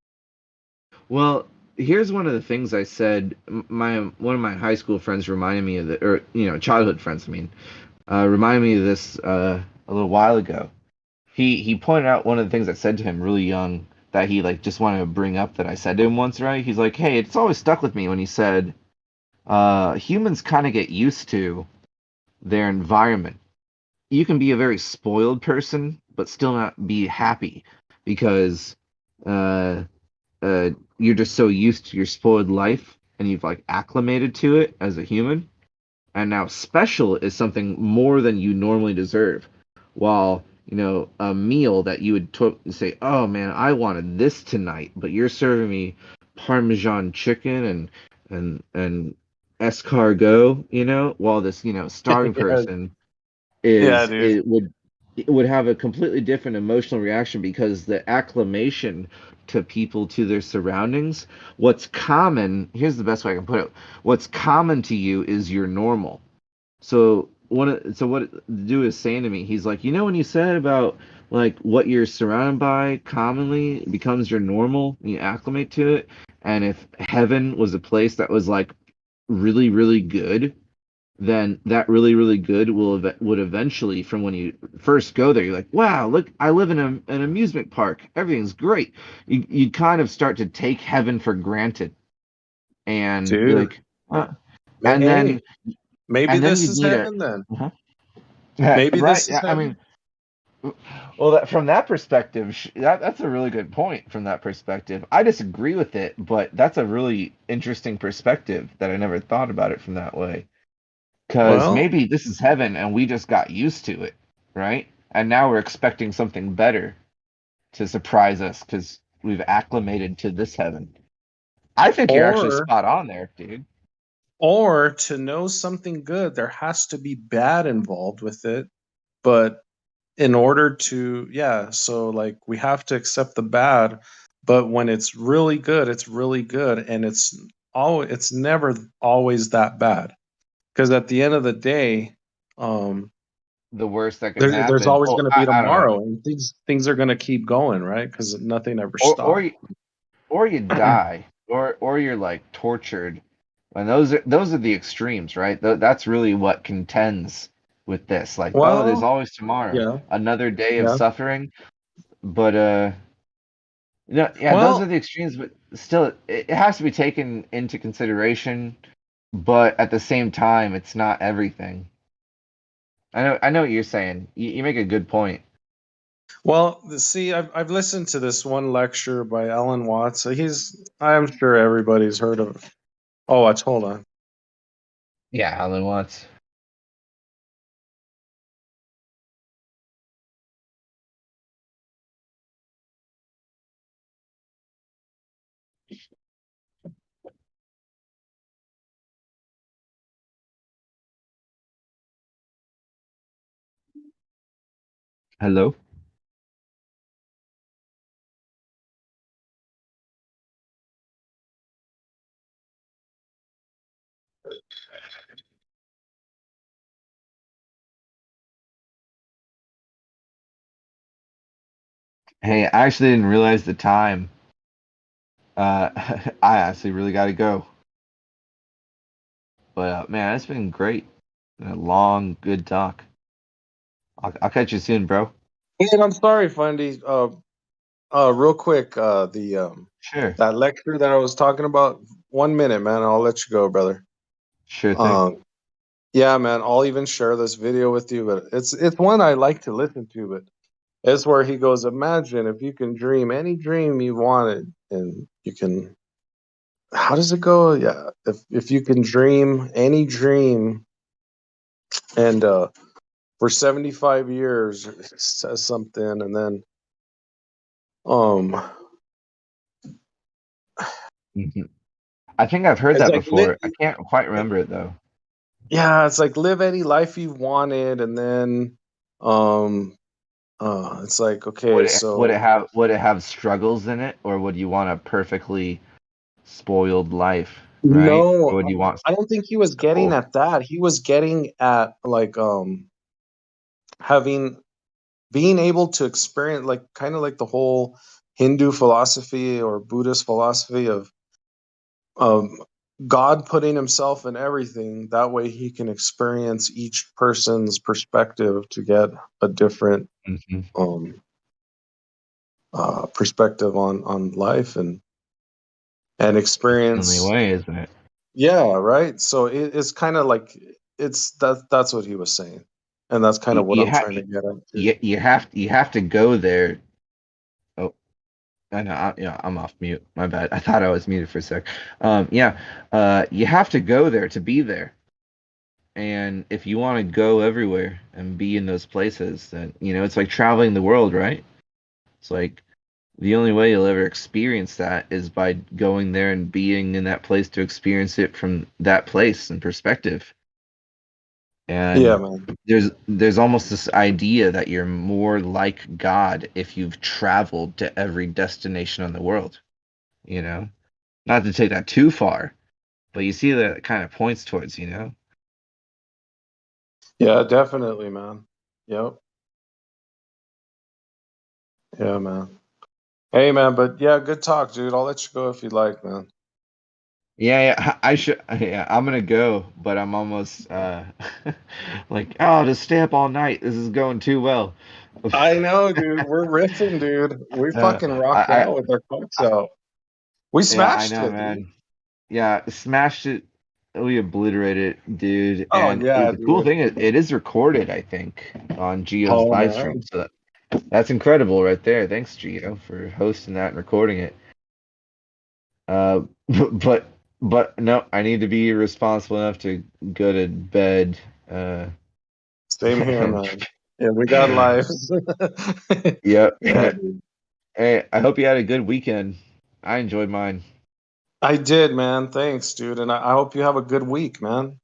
well, here's one of the things I said. My one of my high school friends reminded me of the, or childhood friends. I mean, reminded me of this a little while ago. He pointed out one of the things I said to him really young that he like just wanted to bring up that I said to him once, right? He's like, "Hey, it's always stuck with me when he said, humans kind of get used to their environment. You can be a very spoiled person, but still not be happy because uh, you're just so used to your spoiled life and you've like acclimated to it as a human. And now special is something more than you normally deserve. While a meal that you would say, "Oh man, I wanted this tonight," but you're serving me Parmesan chicken and escargot, while this starving Yeah, person yeah, dude. it would have a completely different emotional reaction because the acclimation to people, to their surroundings, what's common, here's the best way I can put it, what's common to you is your normal. So what the dude is saying to me, he's like, when you said about like what you're surrounded by commonly becomes your normal, you acclimate to it, and if heaven was a place that was like really, really good, then that really, really good would eventually, from when you first go there, you're like, wow, look, I live in an amusement park, everything's great. You kind of start to take heaven for granted, and you're Dude, like, and hey, then maybe and then this you'd is need a heaven then. uh Maybe right. this is Yeah, I heaven. mean, well, from that perspective, that's a really good point. From that perspective, I disagree with it, but that's a really interesting perspective that I never thought about it from that way. Because Well, maybe this is heaven and we just got used to it, right? And now we're expecting something better to surprise us because we've acclimated to this heaven. I think you're actually or spot on there, dude. or to know something good, there has to be bad involved with it. But in order to, yeah, so like we have to accept the bad, but when it's really good, and it's never always that bad, because at the end of the day, The worst that can there's happen. always Well, going to be I don't know. tomorrow, and things are going to keep going, right? Because nothing ever Or stops. or you die, or you're like tortured. And those are the extremes, right? That's really what contends with this. Like, oh, there's Well, always tomorrow, yeah, another day of yeah. suffering. But no, yeah, those are Well, the extremes. But still, it has to be taken into consideration. But at the same time, it's not everything. I know what you're saying. You make a good point. well, see, I've listened to this one lecture by Alan Watts. I'm sure everybody's heard of. Oh, watch, hold on. Yeah, Alan Watts. Hello. Hey, I actually didn't realize the time. I actually really got to go. But man, it's been great. A long, good talk. I'll catch you soon, bro. And I'm sorry, Fundy. Real quick, the Sure. that lecture that I was talking about. 1 minute, man. I'll let you go, brother. Sure thing. Um, yeah, man. I'll even share this video with you, but it's one I like to listen to. But it's where he goes, imagine if you can dream any dream you wanted, and you can. How does it go? Yeah, if you can dream any dream, and for 75 years, it says something, and then um, Mhm. I think I've heard it's that like before. I can't quite remember it though. yeah, it's like live any life you wanted, and then um, it's like okay, Would so it have struggles in it, or would you want a perfectly spoiled life, right? Or no, would you want I don't think he was getting simple? at that. He was getting at like having being able to experience like kind of like the whole Hindu philosophy or Buddhist philosophy of um, God putting himself in everything. That way he can experience each person's perspective to get a different Hmm. um, perspective on life and It's the only experience. way, isn't it? Yeah, right. So it's kind of like that's what he was saying, and that's kind You, of what you I'm have trying to get into. you have to go there. Oh, I know. I'm off mute. My bad. I thought I was muted for a sec. Yeah. You have to go there to be there. And if you want to go everywhere and be in those places, then it's like traveling the world, right? It's like the only way you'll ever experience that is by going there and being in that place to experience it from that place and perspective. Yeah, And man. there's almost this idea that you're more like God if you've traveled to every destination on the world, you know? Not to take that too far, but you see that it kind of points towards. Yeah, definitely, man. Yep. Yeah, man. Hey, man. But yeah, good talk, dude. I'll let you go if you like, man. Yeah, yeah, I should. Yeah, I'm gonna go, but I'm almost like, oh, to stay up all night. This is going too well. I know, dude. We're riffing, dude. We Uh, fucking rocked I, out with our cocks out. We yeah, I smashed know, it, dude. man. Yeah, smashed it. We obliterated it, dude. Oh And yeah, the cool dude. thing is, it is recorded, I think, on Geo's Oh live stream. man. So that's incredible, right there. Thanks, Geo, for hosting that and recording it. Uh, but but no, I need to be responsible enough to go to bed. Uh, Same here, man. Yeah, we got lives. yep. Yeah, dude. Hey, I hope you had a good weekend. I enjoyed mine. I did, man. Thanks, dude. And I hope you have a good week, man.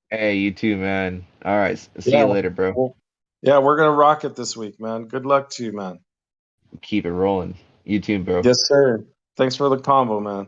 Hey, you too, man. All right, see Yeah. you later, bro. Well, yeah, we're gonna rock it this week, man. Good luck to you, man. Keep it rolling. You too, bro. Yes, sir. Thanks for the combo, man.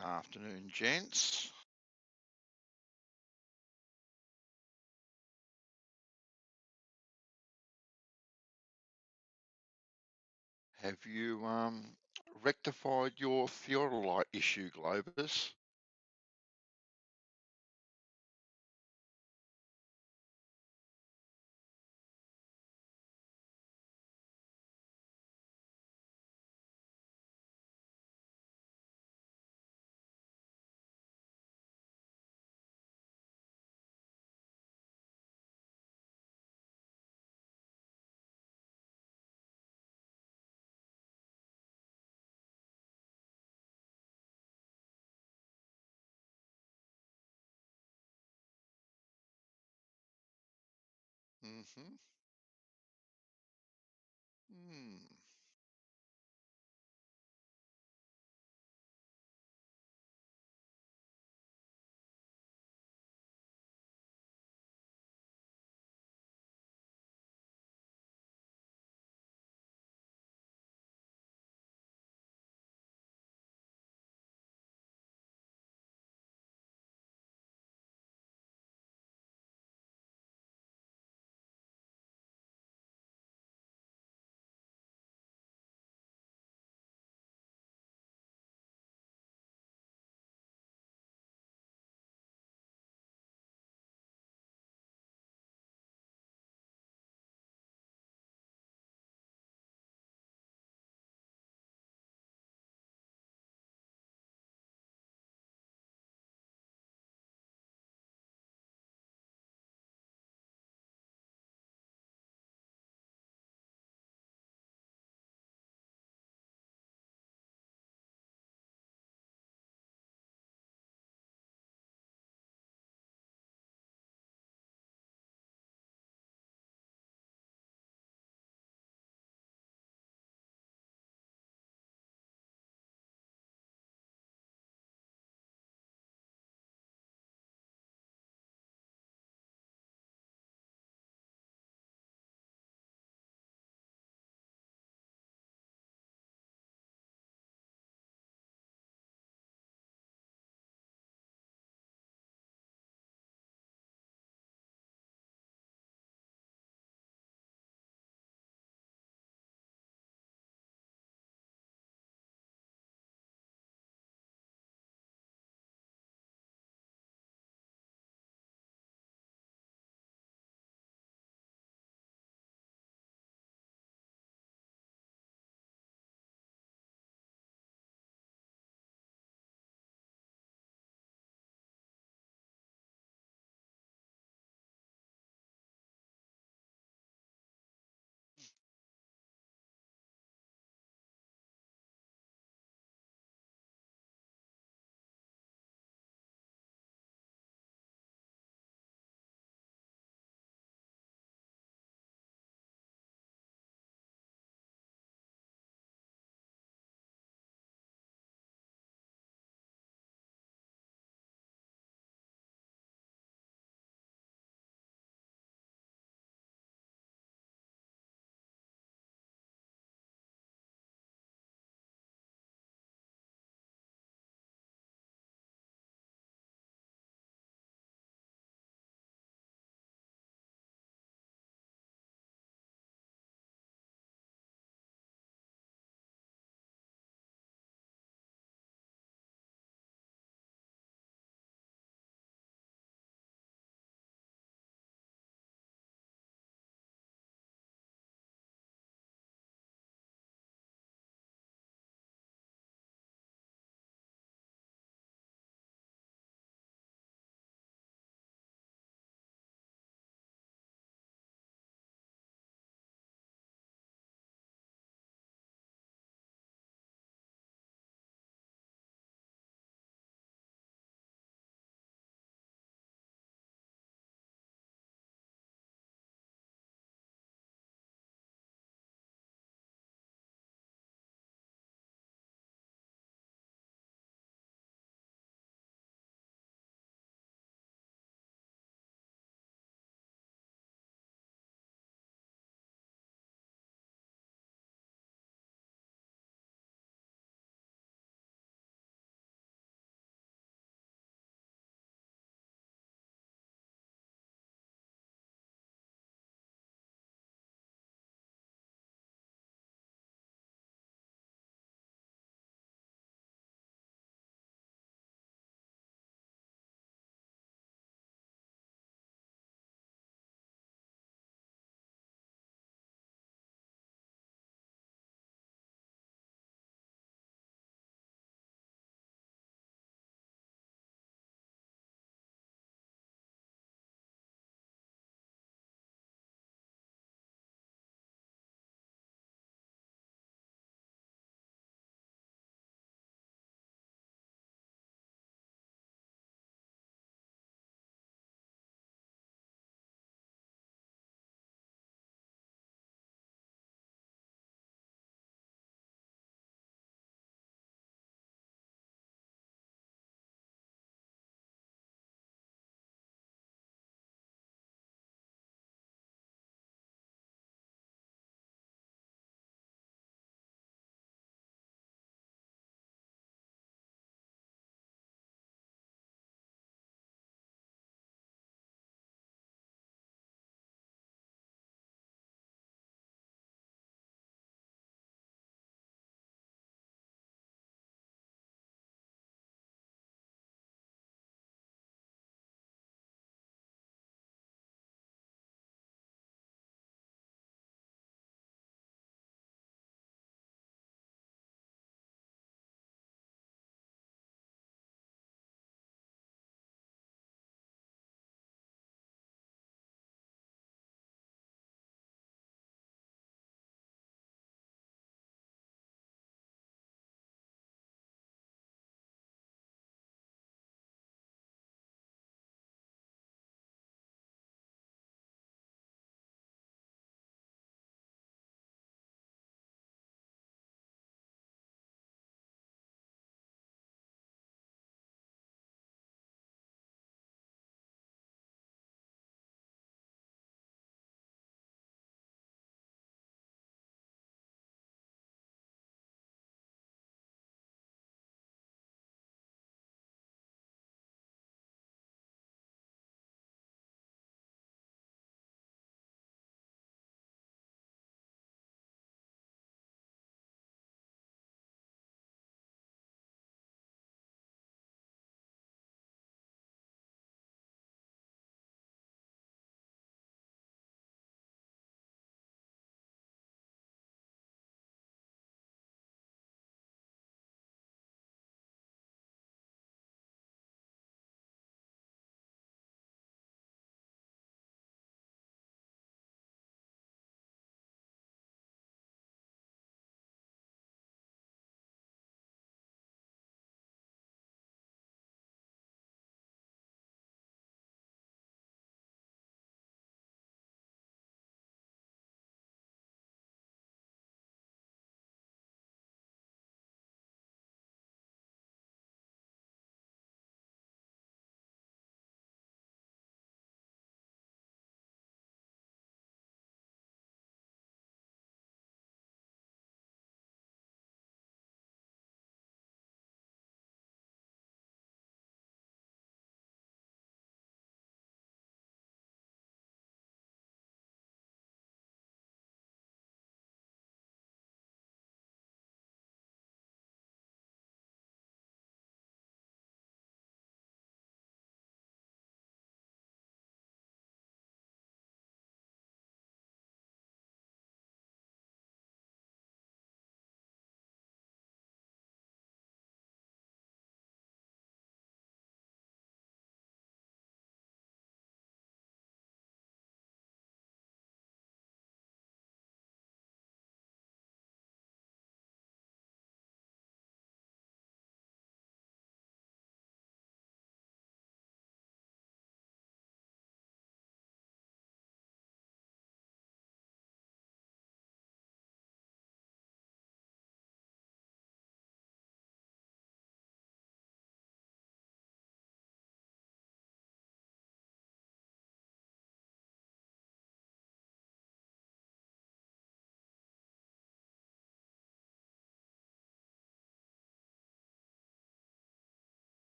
afternoon, gents. Have you rectified your theodolite issue, Globus? Mm-hmm. Hmm.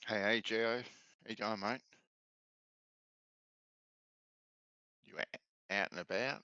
Hey, Geo. How you going, mate? You out and about?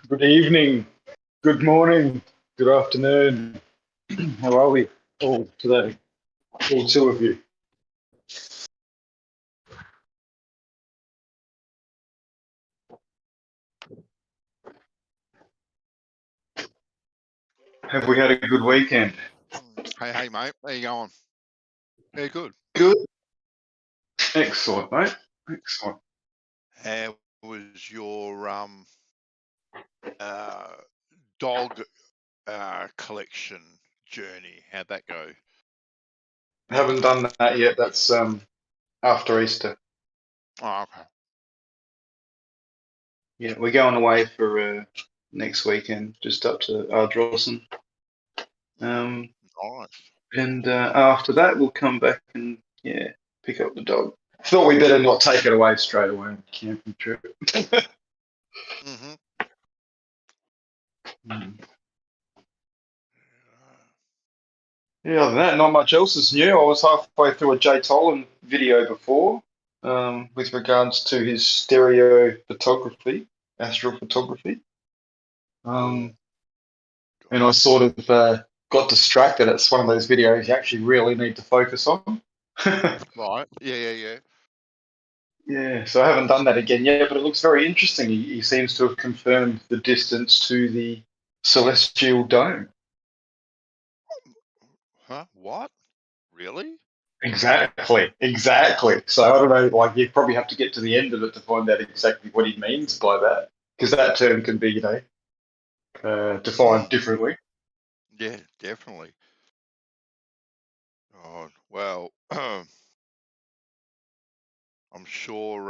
Good evening, good morning, good afternoon. How are we all today? All two of you. Have we had a good weekend? Hey, mate. How you going? Yeah, good. Good. Excellent, mate. Excellent. How was your uh dog collection journey? How'd that go? Haven't done that yet. That's after Easter. Oh, okay. Yeah, we're going away for next weekend, just up to Ardrossan. Nice. And after that, we'll come back and pick up the dog. Thought we better not take it away straight away on the camping trip. Mm-hmm. Yeah, other than that, not much else is new. I was halfway through a Jay Tolan video before, with regards to his stereo photography, astrophotography. And I sort of got distracted. It's one of those videos you actually really need to focus on. Right. Yeah. Yeah, so I haven't done that again yet, but it looks very interesting. He seems to have confirmed the distance to the celestial dome. Huh? What? Really? Exactly. So I don't know, like you probably have to get to the end of it to find out exactly what he means by that, because that term can be, defined differently. Yeah, definitely. Oh, well, I'm sure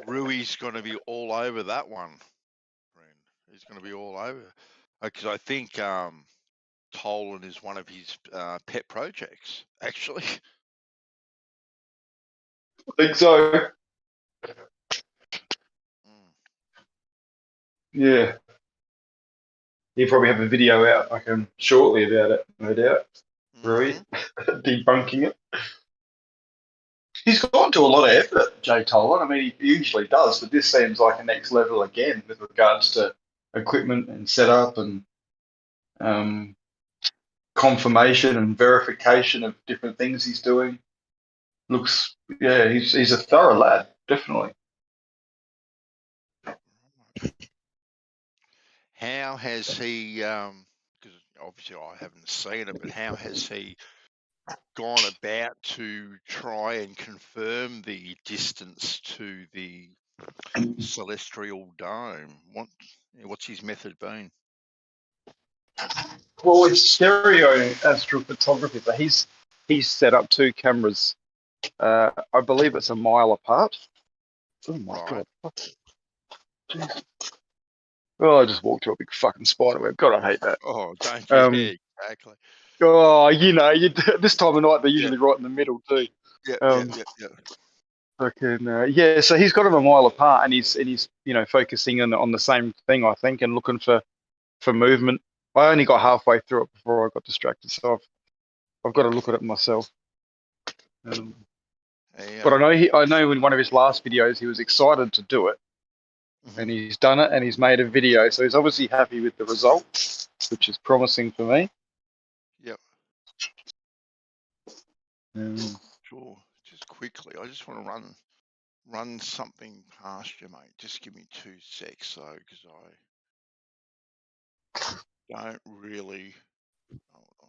Rui's gonna be all over that one, friend. He's gonna be all over. Because I think Tolan is one of his pet projects, actually. I think so. Yeah. He'll probably have a video out shortly about it, no doubt. Rui debunking it. He's gone to a lot of effort, Jay Tolan. I mean, he usually does, but this seems like a next level again with regards to equipment and setup and confirmation and verification of different things he's doing. Looks, he's a thorough lad, definitely. How has he? Because obviously I haven't seen it, but how has he gone about to try and confirm the distance to the celestial dome? What's his method been? Well, it's stereo astrophotography, but he's set up two cameras. I believe it's a mile apart. Oh my god! Jeez. Oh, I just walked to a big fucking spider web. God, I hate that. Oh, don't you? Exactly. Oh, this time of night they're usually right in the middle too. Yeah. So he's got them a mile apart, and he's focusing on the same thing, I think, and looking for movement. I only got halfway through it before I got distracted, so I've got to look at it myself. But I know in one of his last videos he was excited to do it, and he's done it, and he's made a video, so he's obviously happy with the result, which is promising for me. Yep. Sure. Just quickly, I just want to run something past you, mate. Just give me 2 secs, though, because I don't really. Hold on.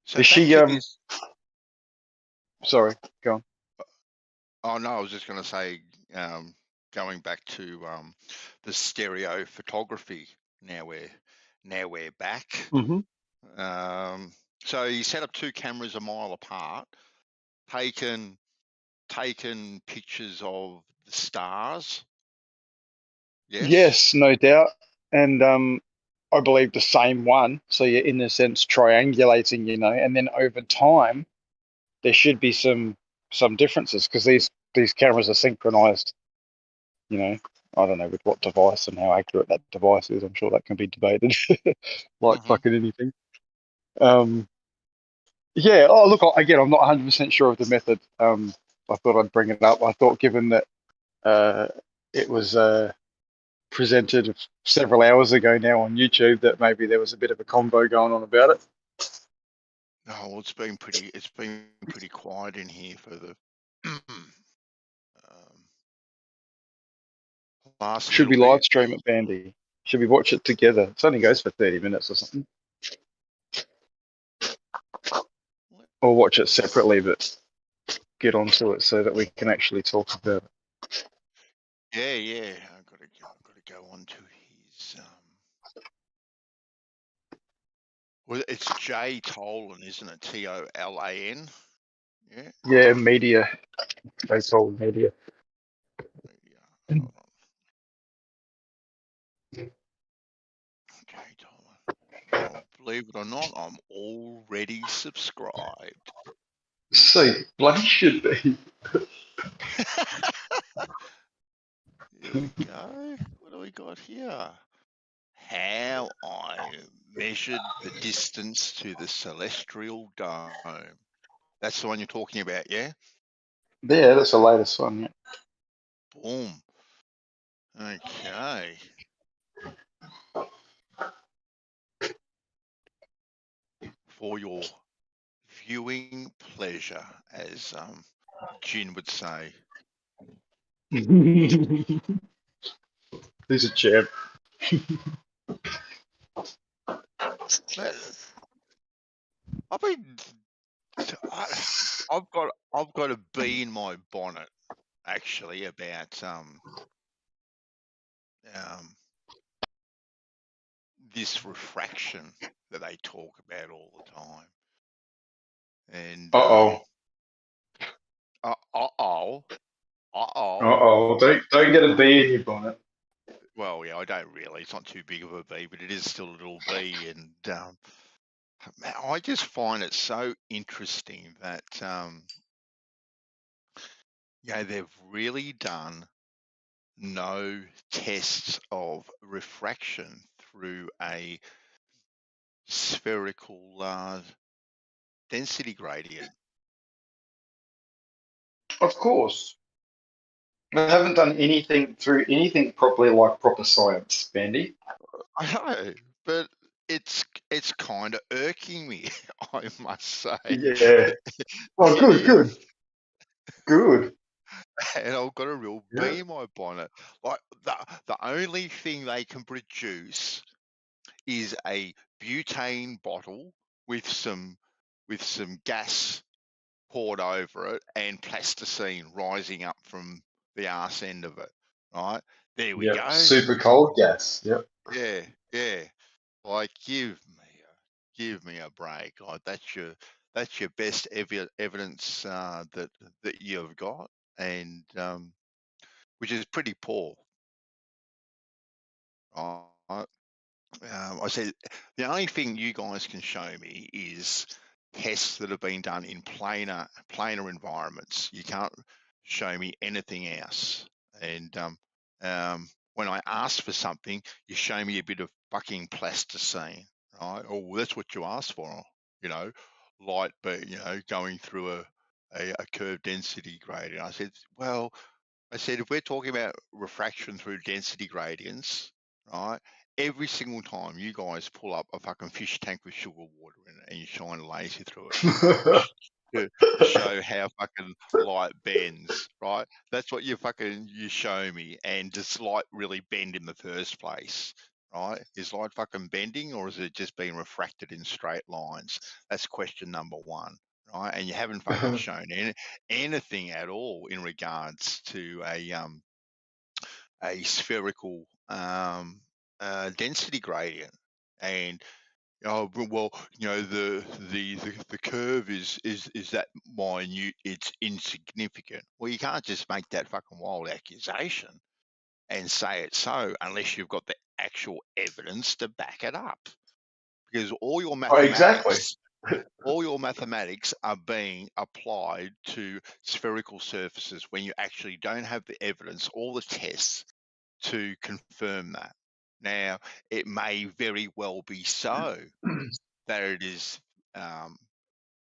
So Is back she to this. Sorry, go on. Oh no, I was just going to say, going back to the stereo photography. Now we're back. Mm-hmm. So he set up 2 cameras a mile apart, taken pictures of the stars. Yes, no doubt. And I believe the same one. So you're in a sense triangulating, you know, and then over time there should be some differences because these cameras are synchronized, you know. I don't know with what device and how accurate that device is. I'm sure that can be debated, like Mm-hmm. fucking anything. Yeah. Oh, look. Again, I'm not 100% sure of the method. I thought I'd bring it up. I thought, given that it was presented several hours ago now on YouTube, that maybe there was a bit of a convo going on about it. Oh, well, it's been pretty quiet in here for the last Should little we live bit. stream it, Bandy? Should we watch it together? It only goes for 30 minutes or something. Or watch it separately, but get onto it so that we can actually talk about it. Yeah. I've got to go on to his. Well, it's Jay Tolan, isn't it? Tolan. Yeah. Yeah, media. They call media. Yeah. Hold on. Jay Tolan. Oh, believe it or not, I'm already subscribed. So bloody should be. Here we go. What do we got here? How I measured the distance to the celestial dome. That's the one you're talking about, yeah? Yeah, that's the latest one. Yeah. Boom. Okay. For your viewing pleasure, as Jin would say. He's a champ. But I've got a bee in my bonnet actually about this refraction that they talk about all the time. And uh-oh. Don't get a bee in your bonnet. Well, yeah, I don't really. It's not too big of a bee, but it is still a little bee. And I just find it so interesting that, they've really done no tests of refraction through a spherical density gradient. Of course. I haven't done anything through anything properly like proper science, Bandy. I know, but it's kind of irking me, I must say. Yeah. Oh, It is. Good. And I've got a real bee in my bonnet. Like the only thing they can produce is a butane bottle with some gas poured over it and plasticine rising up from the arse end of it. Right? There we Yep. go. Super cold gas. Yep. Yeah. Like give me a break. Like that's your best evidence that you've got, and which is pretty poor. I said the only thing you guys can show me is tests that have been done in planar environments. You can't show me anything else. And when I ask for something, you show me a bit of fucking plasticine, right? Oh, that's what you asked for, light, but going through a curved density gradient. I said, well, if we're talking about refraction through density gradients, right? Every single time you guys pull up a fucking fish tank with sugar water in it and you shine a laser through it to show how fucking light bends, right? That's what you show me. And does light really bend in the first place? right? Is light fucking bending, or is it just being refracted in straight lines? That's question number one, right? And you haven't fucking shown anything at all in regards to a spherical density gradient. And oh well, the curve is that minute, it's insignificant. Well, you can't just make that fucking wild accusation and say it's so unless you've got the actual evidence to back it up. Because all your exactly. mathematics are being applied to spherical surfaces when you actually don't have the evidence or the tests to confirm that. Now, it may very well be so that it is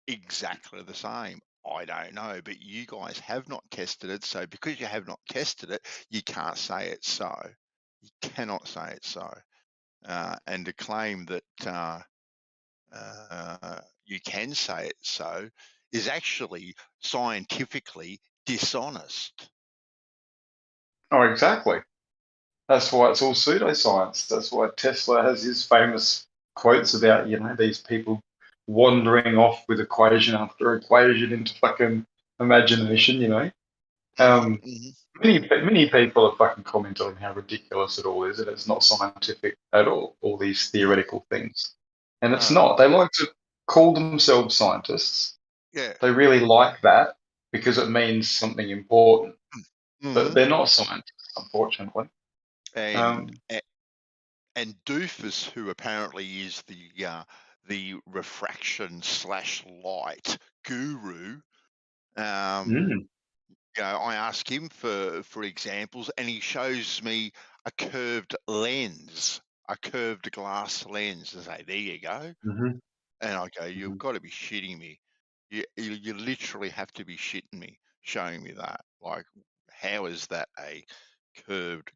exactly the same. I don't know, but you guys have not tested it. So because you have not tested it, you can't say it's so. You cannot say it's so. And to claim that you can say it's so is actually scientifically dishonest. Oh, exactly. That's why it's all pseudoscience. That's why Tesla has his famous quotes about, these people wandering off with equation after equation into fucking imagination, Many people have fucking commented on how ridiculous it all is, and it's not scientific at all these theoretical things. And it's not. They like to call themselves scientists. Yeah. They really like that because it means something important. But they're not scientists, unfortunately. And Doofus, who apparently is the refraction / light guru, I ask him for examples, and he shows me a curved lens, a curved glass lens, and say, "There you go." And I go, "You've got to be shitting me. You literally have to be shitting me, showing me that. Like, how is that a curved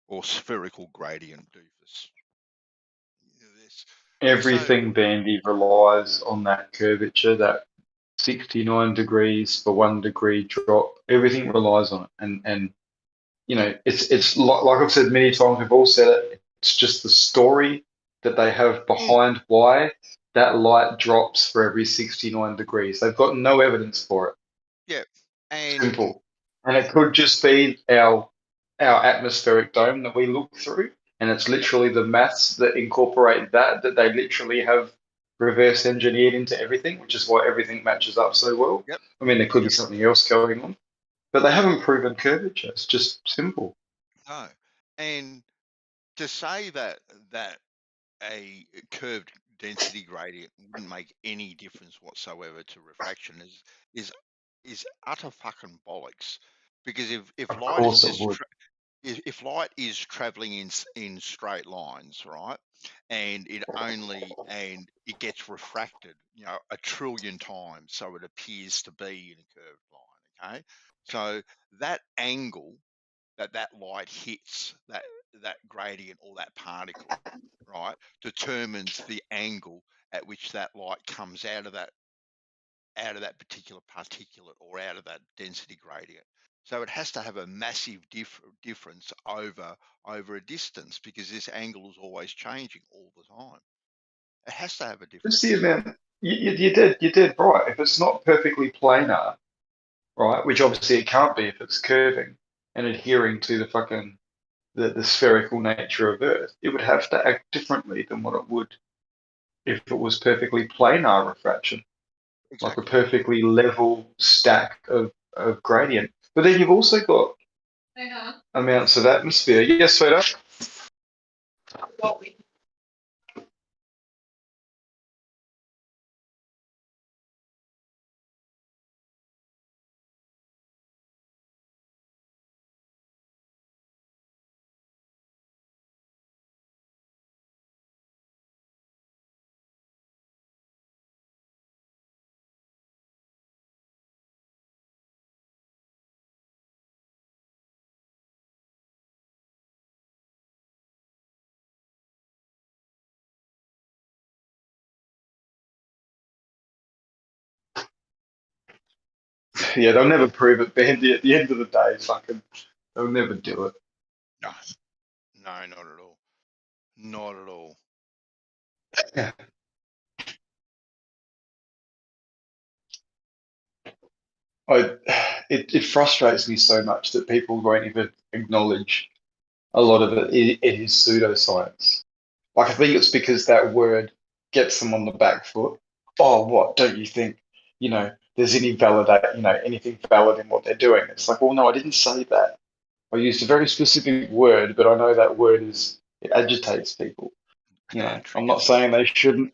or spherical gradient, Doofus?" Everything, Bandy, relies on that curvature, that 69 degrees for 1 degree drop. Everything relies on it. And it's like I've said many times, we've all said it, it's just the story that they have behind why that light drops for every 69 degrees. They've got no evidence for it. Yeah. And simple. And it could just be our atmospheric dome that we look through. And it's literally the maths that incorporate that they literally have reverse engineered into everything, which is why everything matches up so well. Yep. I mean, there could be something else going on, but they haven't proven curvature. It's just simple. No. And to say that a curved density gradient wouldn't make any difference whatsoever to refraction is utter fucking bollocks. Because if Of light is course it just would. if light is traveling in straight lines, right, and it gets refracted, 1 trillion times, so it appears to be in a curved line. Okay, so that angle that light hits that gradient or that particle, right, determines the angle at which that light comes out of that particular particulate or out of that density gradient. So it has to have a massive difference over a distance, because this angle is always changing all the time. It has to have a difference. Just the amount. You did right. If it's not perfectly planar, right, which obviously it can't be if it's curving and adhering to the spherical nature of Earth, it would have to act differently than what it would if it was perfectly planar refraction, Exactly. like a perfectly level stack of gradient. But then you've also got amounts of atmosphere. Yes, Sweta? Yeah, they'll never prove it, Bandy. At the end of the day, they'll never do it. No, not at all. Not at all. It frustrates me so much that people won't even acknowledge a lot of it is pseudoscience. Like, I think it's because that word gets them on the back foot. Oh, what? Don't you think, there's anything valid in what they're doing? It's like, well, no, I didn't say that. I used a very specific word, but I know that word it agitates people. I'm not Triggers them. saying they shouldn't.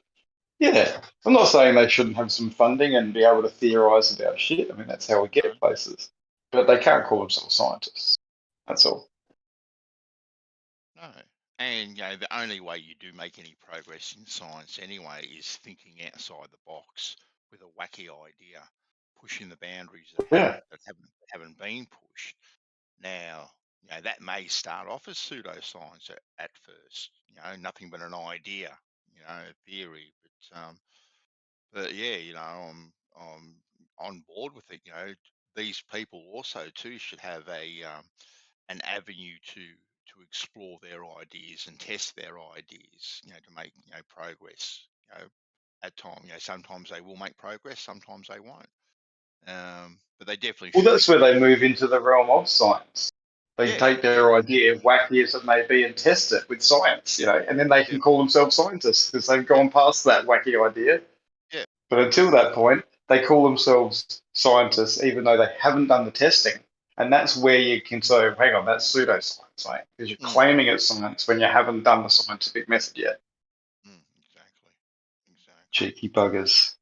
Yeah, I'm not saying they shouldn't have some funding and be able to theorize about shit. I mean, that's how we No, get places. But they can't call themselves scientists. That's all. no. And the only way you do make any progress in science anyway is thinking outside the box with a wacky idea, pushing the boundaries that Yeah. haven't been pushed. Now, that may start off as pseudoscience at first. Nothing but an idea, a theory. But yeah, I'm on board with it. These people also too should have an avenue to explore their ideas and test their ideas. To make progress. At times, sometimes they will make progress, sometimes they won't. But they definitely Well, should be that's where they pushing. move into the realm of science. They Yeah, take yeah, their idea, wacky as it may be, and test it with science, and then they yeah, can call themselves scientists because they've yeah, gone past that wacky idea. yeah. But until that point, they call themselves scientists, even though they haven't done the testing. And that's where you can say, hang on, that's pseudoscience, right? Because you're Mm, claiming it's science when you haven't done the scientific method yet. exactly, exactly. Cheeky buggers.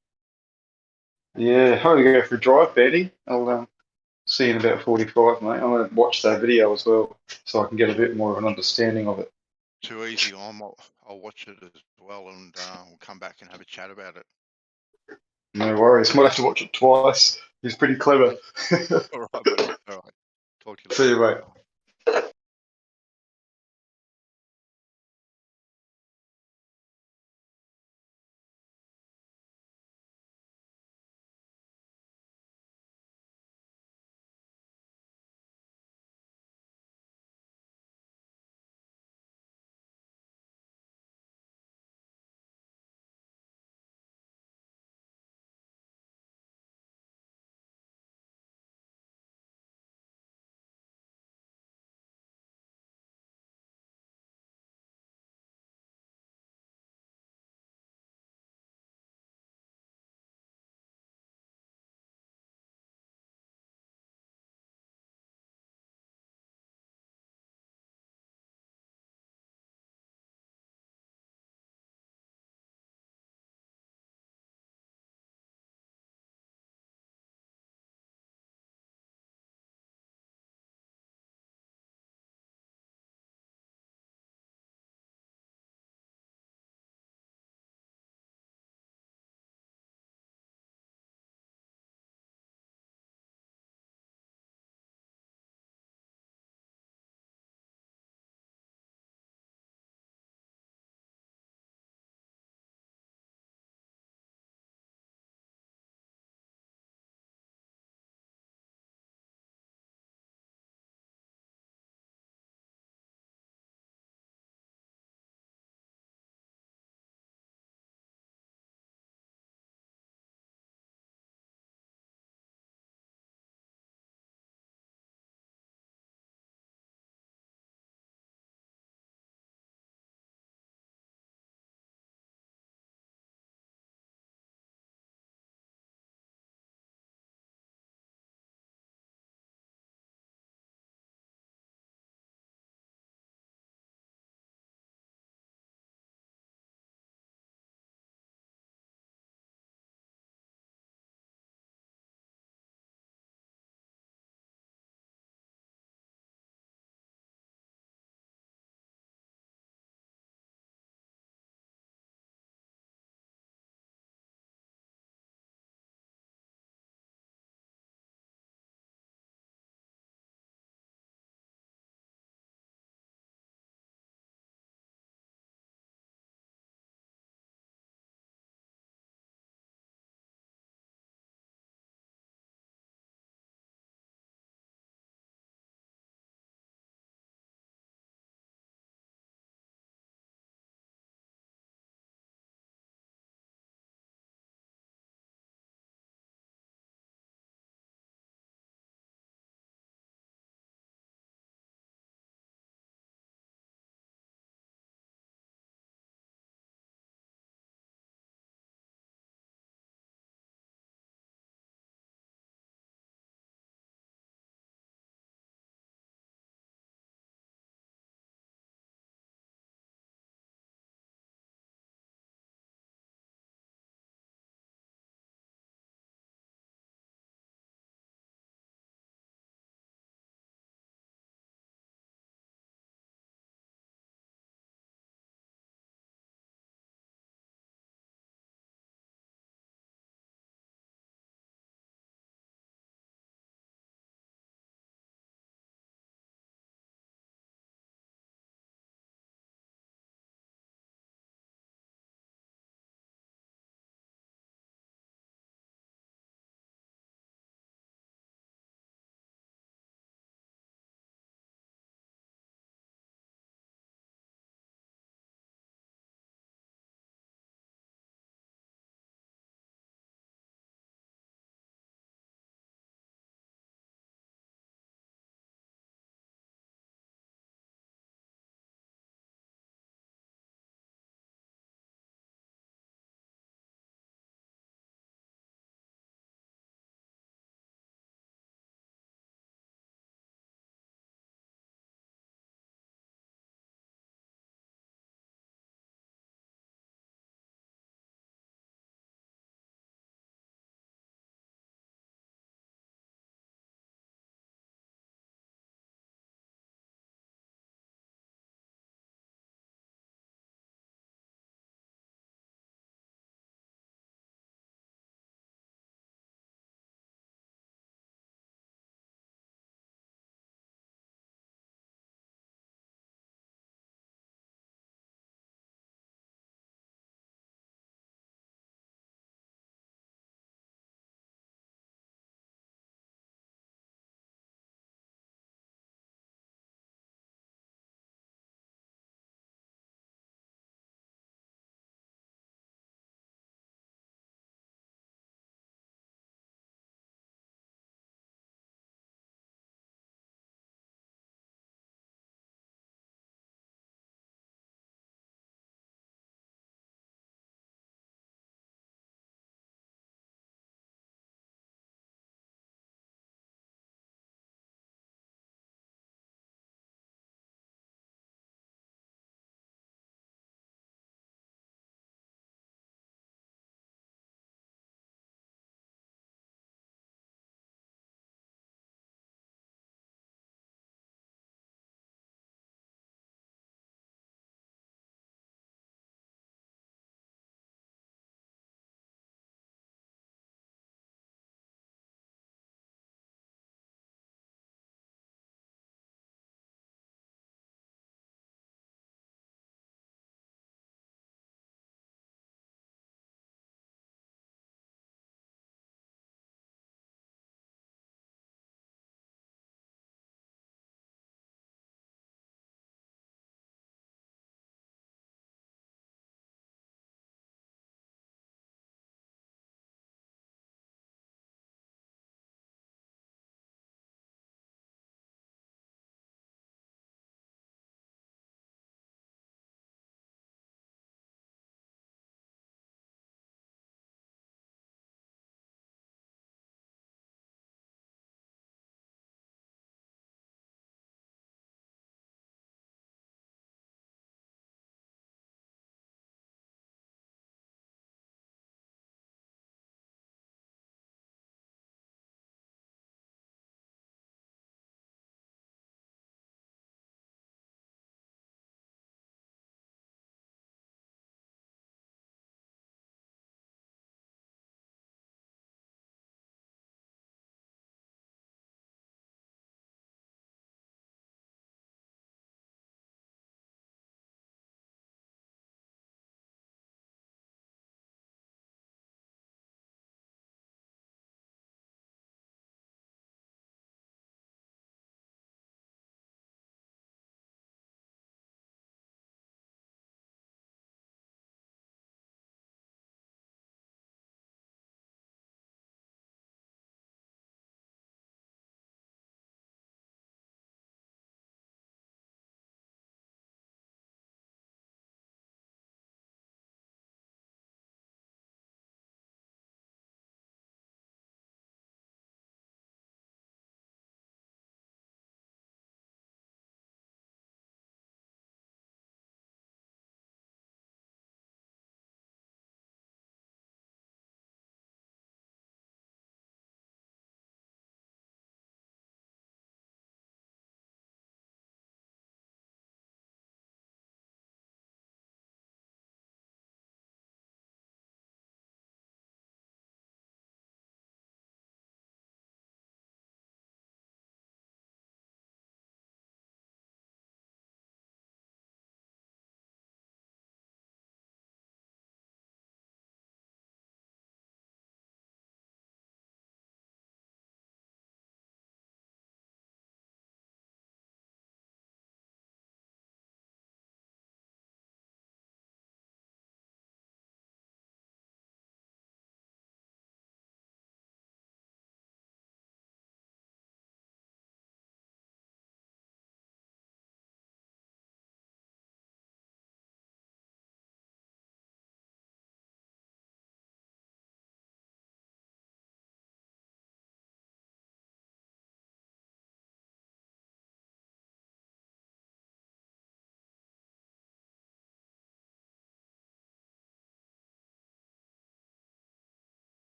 Yeah, how do we go for a drive, Betty? I'll see you in about 45, mate. I'm going to watch that video as well so I can get a bit more of an understanding of it. Too easy. I'll watch it as well, and we'll come back and have a chat about it. No worries. Might have to watch it twice. He's pretty clever. All right, buddy. All right. Talk to you See later. you, mate.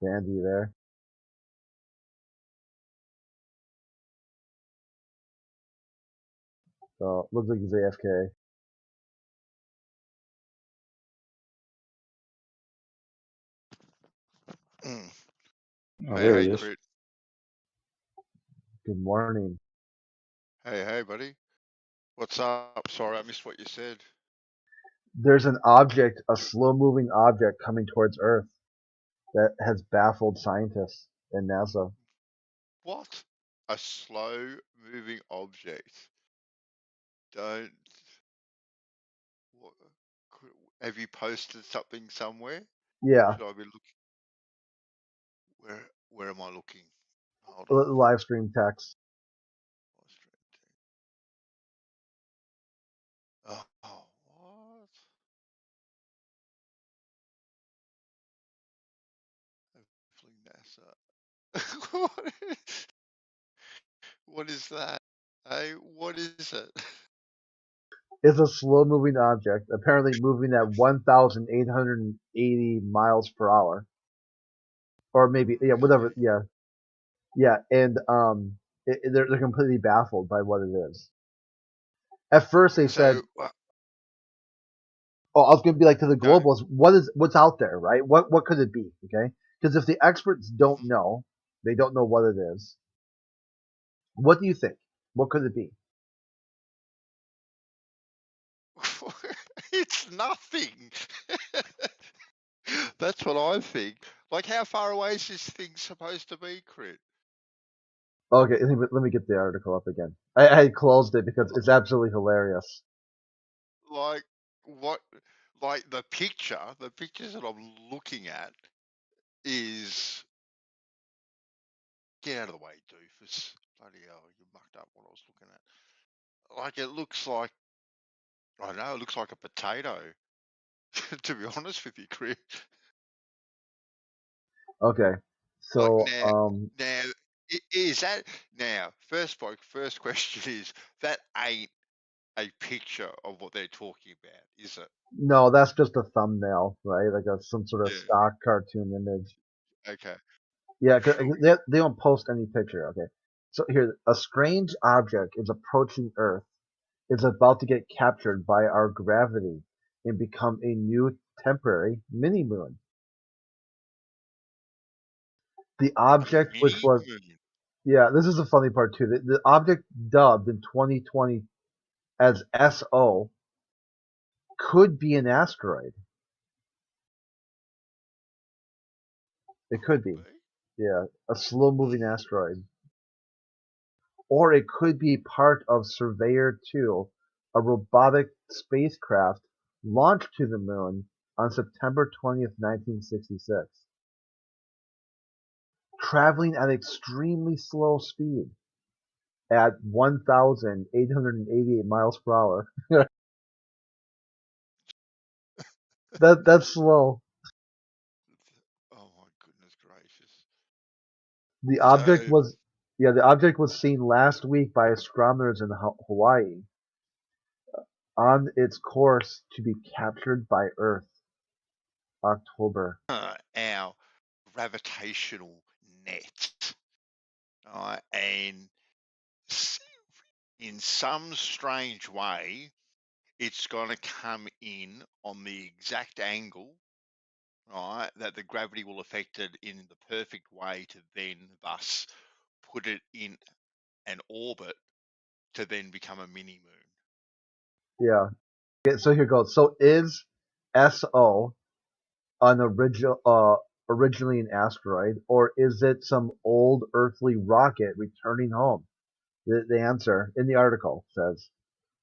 Dandy there. So looks like he's AFK. Mm. Oh, Hey, there hey, he is. Crit. Good morning. Hey, hey, buddy. What's up? Sorry, I missed what you said. There's an object, a slow-moving object coming towards Earth that has baffled scientists and NASA. What? A slow-moving object. Don't. What, have you posted something somewhere? Yeah, Should I be looking? Where am I looking? Hold on. live stream text. Oh, what? Hopefully NASA. What is that? Hey, what is it? It's a slow-moving object, apparently moving at 1,880 miles per hour, or maybe whatever. Really? Yeah, and they're completely baffled by what it is. At first, they said, So, "Oh, I was going to be like to the go. globalists, what's out there, right? What could it be?" Okay, because if the experts don't know, they don't know what it is. What do you think? What could it be? It's nothing. That's what I think. Like, how far away is this thing supposed to be, Crit? Okay, let me get the article up again. I closed it because it's absolutely hilarious. Like, what? Like, the pictures that I'm looking at is. Get out of the way, doofus. Bloody hell, you mucked up what I was looking at. Like, it looks like. I don't know, it looks like a potato. To be honest with you, Crit. Okay, Like, so now, is that now? First question is that ain't a picture of what they're talking about, is it? no, that's just a thumbnail, right? Like some sort of Yeah. stock cartoon image. Okay. Yeah, Sure. they don't post any picture. Okay, so here, a strange object is approaching Earth. It's about to get captured by our gravity and become a new temporary mini moon. The A object, which mini was moon. yeah, this is the funny part too. The object dubbed in 2020 as SO could be an asteroid. It could Could be. be. Yeah, a slow-moving asteroid. Or it could be part of Surveyor 2, a robotic spacecraft launched to the moon on September 20th, 1966, traveling at extremely slow speed at 1,888 miles per hour. That's slow. Oh my goodness gracious. The object So, was the object was seen last week by astronomers in Hawaii on its course to be captured by Earth. October. our gravitational net, right? And in some strange way, it's going to come in on the exact angle, right, that the gravity will affect it in the perfect way to then thus put it in an orbit to then become a mini moon. Yeah. Okay, so here goes. So is SO an originally an asteroid, or is it some old earthly rocket returning home? The answer in the article says,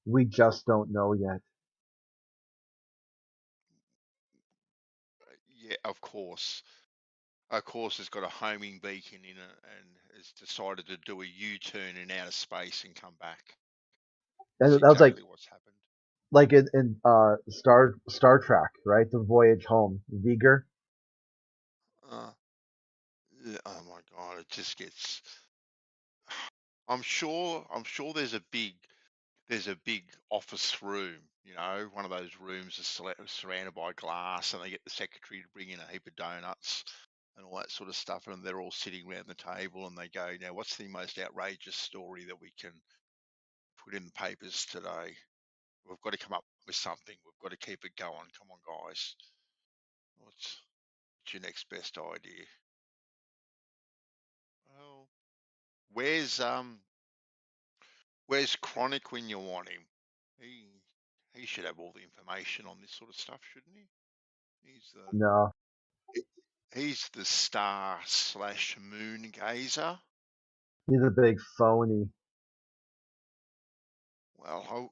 we just don't know yet. Yeah, of course. Of course, it's got a homing beacon in it and it's decided to do a U-turn in outer space and come back. And That's that was exactly what's happened. like in Star Trek, right? The voyage home, Viger. Yeah, oh my God, it just gets. I'm sure there's a big office room, one of those rooms is surrounded by glass, and they get the secretary to bring in a heap of donuts, and all that sort of stuff, and they're all sitting around the table and they go, now what's the most outrageous story that we can put in the papers today? We've got to come up with something. We've got to keep it going. Come on, guys. What's your next best idea? Well, where's Chronic when you want him? He should have all the information on this sort of stuff, shouldn't he? No. He's the star/moon gazer. He's a big phony. Well, I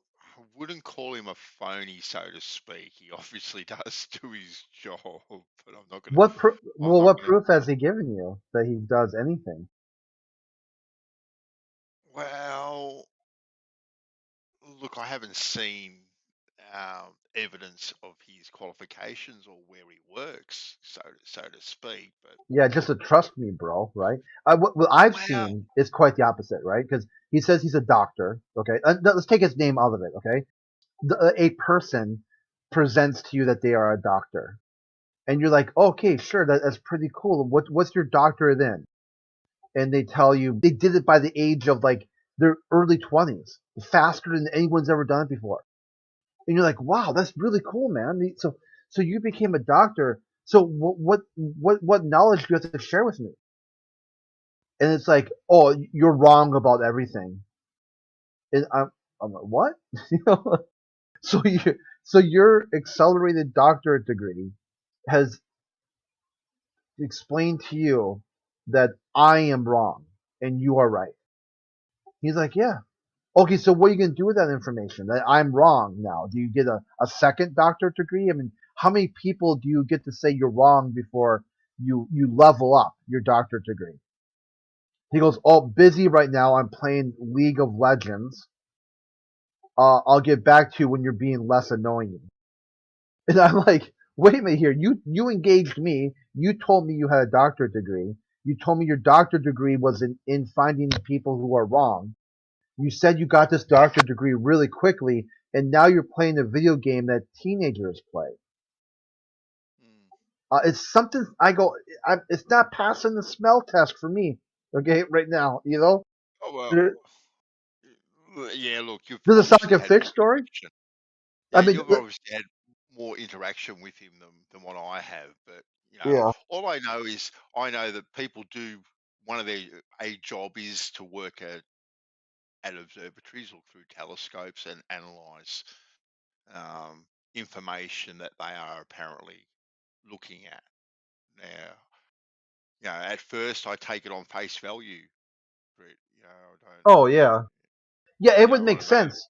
wouldn't call him a phony, so to speak. He obviously does do his job, but I'm not going to. What proof has he given you that he does anything? Well, look, I haven't seen evidence of his qualifications or where he works, so to speak. But Yeah, just to trust me, bro, right? What I've Well- seen is quite the opposite, right? Because he says he's a doctor, okay? Let's take his name out of it, okay? A person presents to you that they are a doctor. And you're like, okay, sure, that's pretty cool. What's your doctorate in? And they tell you they did it by the age of like their early 20s, faster than anyone's ever done it before. And you're like, wow, that's really cool, man. So you became a doctor. So what knowledge do you have to share with me? And it's like, oh, you're wrong about everything. And I'm like, what? So your accelerated doctorate degree has explained to you that I am wrong and you are right. He's like, yeah. Okay, so what are you going to do with that information? That I'm wrong now. Do you get a second doctorate degree? I mean, how many people do you get to say you're wrong before you level up your doctorate degree? He goes, oh, busy right now. I'm playing League of Legends. I'll get back to you when you're being less annoying. And I'm like, wait a minute here. You engaged me. You told me you had a doctorate degree. You told me your doctorate degree was in finding people who are wrong. You said you got this doctorate degree really quickly, and now you're playing a video game that teenagers play. It's something it's not passing the smell test for me. Okay, right now, you know. Oh, well, yeah. Look, you've Does it sound obviously like a had fake more story? interaction. I Yeah, mean, you've obviously had more interaction with him than what I have. But yeah. all I know is I know that people do. One of their a job is to work at observatories, look through telescopes, and analyze information that they are apparently looking at. Now, at first I take it on face value, but I don't. Oh yeah. Yeah, it would What make I mean? sense.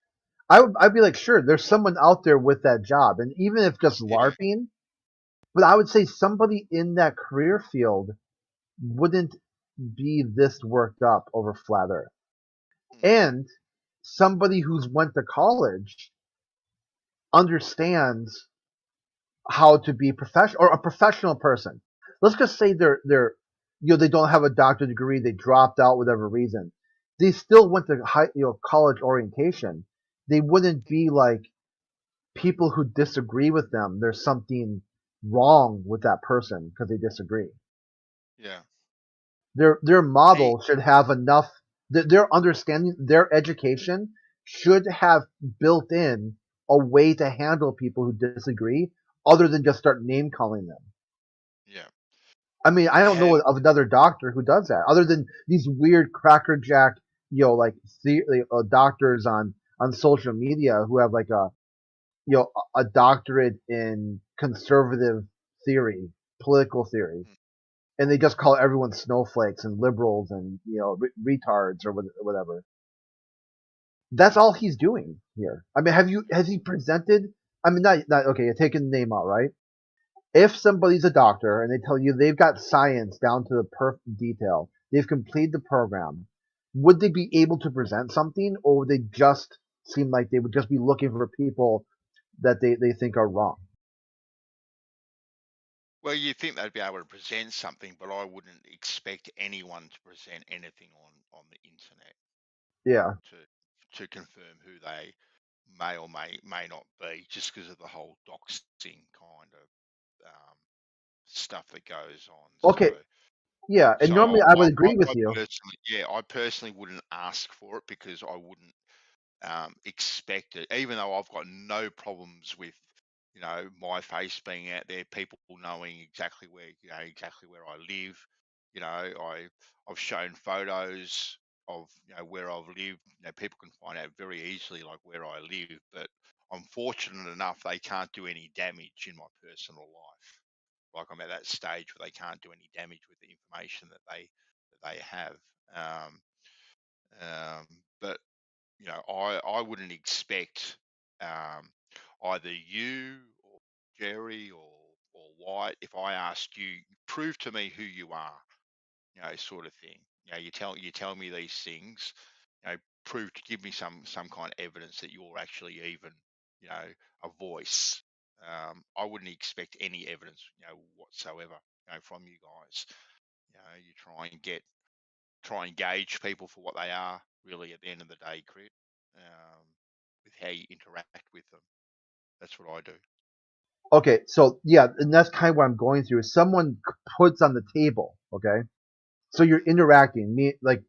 I'd be like, sure, there's someone out there with that job, and even if just Yeah. LARPing, but I would say somebody in that career field wouldn't be this worked up over flat Earth. And somebody who's went to college understands how to be professional or a professional person. Let's just say they're they don't have a doctorate degree, they dropped out whatever reason. They still went to college orientation. They wouldn't be like people who disagree with them. There's something wrong with that person because they disagree. Yeah. Their model should have enough. Their understanding, their education should have built in a way to handle people who disagree, other than just start name calling them. Yeah. I mean, I don't know of another doctor who does that, other than these weird crackerjack, doctors on social media who have like a doctorate in conservative theory, political theory, and they just call everyone snowflakes and liberals and retards or whatever. That's all he's doing here. I mean, has he presented? I mean, not okay. You're taking the name out, right? If somebody's a doctor and they tell you they've got science down to the perfect detail, they've completed the program, would they be able to present something, or would they just seem like they would just be looking for people that they think are wrong? Well, you think they'd be able to present something, but I wouldn't expect anyone to present anything on the internet. Yeah. To confirm who they may or may not be, just because of the whole doxing kind of stuff that goes on. Okay, So, yeah, and so normally I would agree with I you. personally, yeah, I personally wouldn't ask for it because I wouldn't expect it, even though I've got no problems with, you know, my face being out there, people knowing exactly where, you know, exactly where I live. You know, I've shown photos of, you know, where I've lived. You know, people can find out very easily like where I live, but I'm fortunate enough they can't do any damage in my personal life. Like I'm at that stage where they can't do any damage with the information that they have. But you know, I wouldn't expect um, either you or Jerry or White, if I asked you, prove to me who you are, you know, sort of thing. You know, you tell me these things, you know, give me some kind of evidence that you're actually even, you know, a voice. I wouldn't expect any evidence, you know, whatsoever, you know, from you guys. You know, you try and gauge people for what they are, really, at the end of the day, Crit, with how you interact with them. That's what I do. Okay, so yeah, and that's kind of what I'm going through. Someone puts on the table, okay? So you're interacting. Me, like,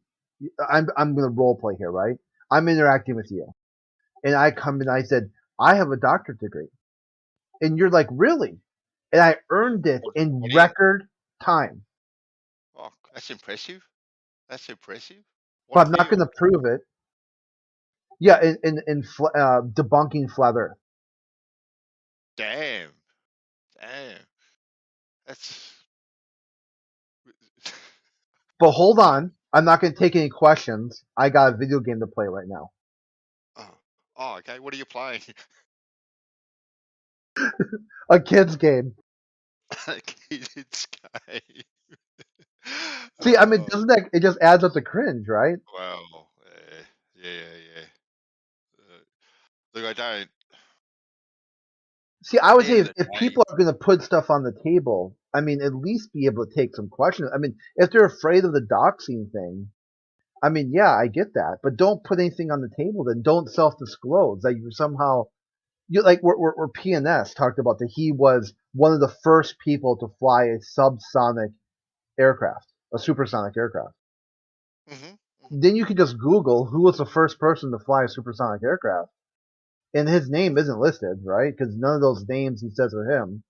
I'm gonna role play here, right? I'm interacting with you, and I come and I said I have a doctorate degree, and you're like, really? And I earned it in What do you? record time, Oh, that's impressive. That's impressive. but What I'm not field? gonna prove it. Yeah, debunking flat Earth. Damn, damn. That's. But hold on, I'm not gonna take any questions. I got a video game to play right now. Oh, okay. What are you playing? A kid's game. Kids game. See, I mean, doesn't that it just adds up to cringe, right? Well, yeah. Look, I don't. See, I At would the say end of the if day, people are going to put stuff on the table, I mean, at least be able to take some questions. I mean, if they're afraid of the doxing thing, I mean, yeah, I get that, but don't put anything on the table. Then don't self-disclose that you somehow you like where PNS talked about that he was one of the first people to fly a subsonic aircraft, a supersonic aircraft. hmm Then you could just Google who was the first person to fly a supersonic aircraft, and his name isn't listed, right? Because none of those names he says are him.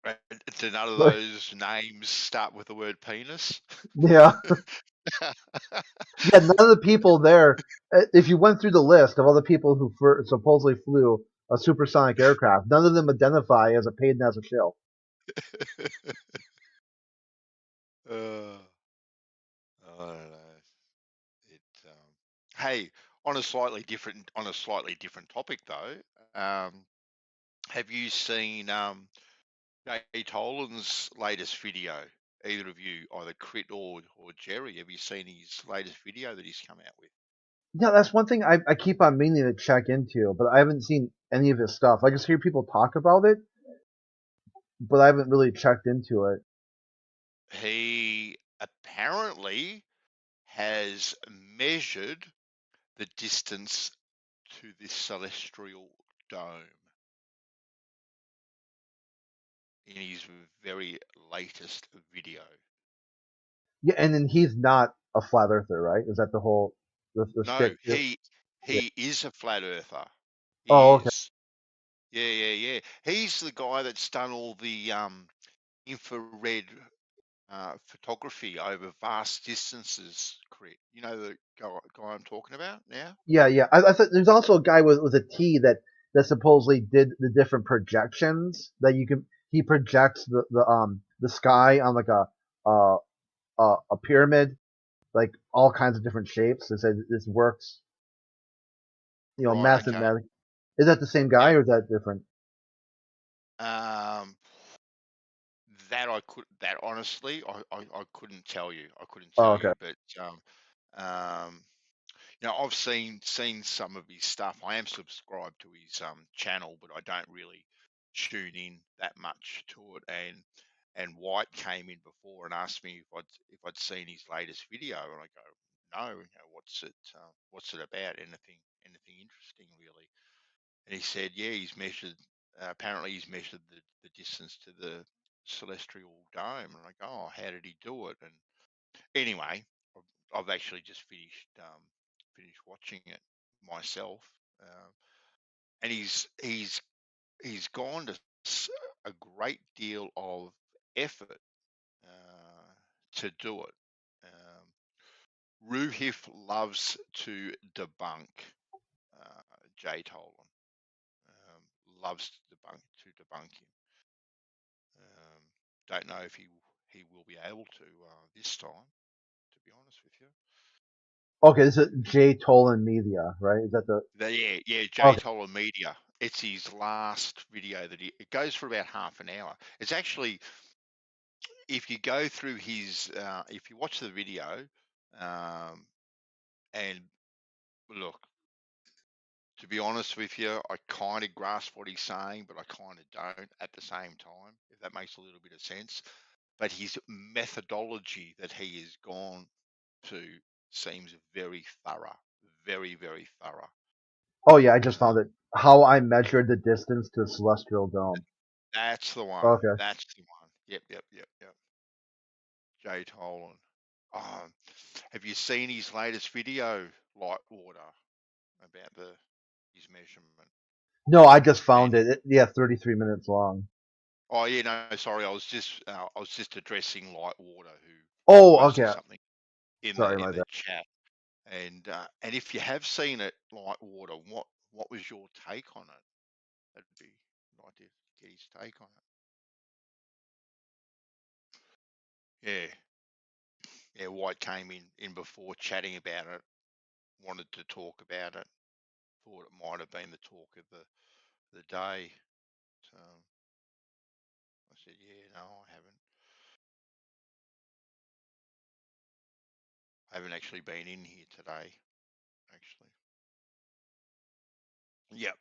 Right. Do none of those names start with the word penis? Yeah. Yeah, none of the people there. If you went through the list of all the people who supposedly flew a supersonic aircraft, none of them identify as a paid as a shill. uh, I don't know. It. Hey, on a slightly different topic though. Have you seen Jay Tolan's latest video? Either of you, either Crit or Jerry, have you seen his latest video that he's come out with? Yeah, that's one thing I keep on meaning to check into, but I haven't seen any of his stuff. I just hear people talk about it, but I haven't really checked into it. He apparently has measured the distance to this celestial dome in his very latest video. Yeah, and then he's not a flat earther, right? Is that the whole the No, shtick here? he is a flat earther. Oh, He okay. is. Yeah. He's the guy that's done all the infrared photography over vast distances. Crit. You know the guy I'm talking about now? Yeah. I thought there's also a guy with a T that supposedly did the different projections that you can. He projects the sky on like a a pyramid, like all kinds of different shapes. They said this works. You know, Right. Okay. mathematic. Is that the same guy Yep. or is that different? Um, that honestly I couldn't tell you. I couldn't Oh, tell okay. you, but um, you know, I've seen some of his stuff. I am subscribed to his channel, but I don't really tune in that much to it. And White came in before and asked me if I'd seen his latest video, and I go, no. You know, what's it about? Anything interesting really? And he said, yeah, he's measured. Apparently, he's measured the distance to the celestial dome, and I go, oh, how did he do it? And anyway, I've actually just finished watching it myself, and he's gone to a great deal of effort to do it. Ruhif loves to debunk Jay Tolan. Loves to debunk him. Don't know if he will be able to this time, to be honest with you. Okay, this is Jay Tolan Media, right? Is that the? Yeah, Jay Okay. Tolan Media. It's his last video it goes for about half an hour. It's actually, if you go through his, if you watch the video, and look, to be honest with you, I kind of grasp what he's saying, but I kind of don't at the same time, if that makes a little bit of sense. But his methodology that he has gone to seems very thorough, very, very thorough. Oh yeah, I just found it. How I measured the distance to the celestial dome. That's the one. Okay. That's the one. Yep. Jay Tolan. Have you seen his latest video, Light Water, about his measurement? No, I just found it. Yeah, 33 minutes long. Oh yeah, no, sorry, I was just addressing Light Water, who Oh, posted okay. something in Sorry, the my bad. chat, and if you have seen it, Light Water, what was your take on it? That'd be like to get his take on it. Yeah, White came in before chatting about it, wanted to talk about it, thought it might have been the talk of the day. So I said, yeah, no, I haven't. I haven't actually been in here today, actually. Yep,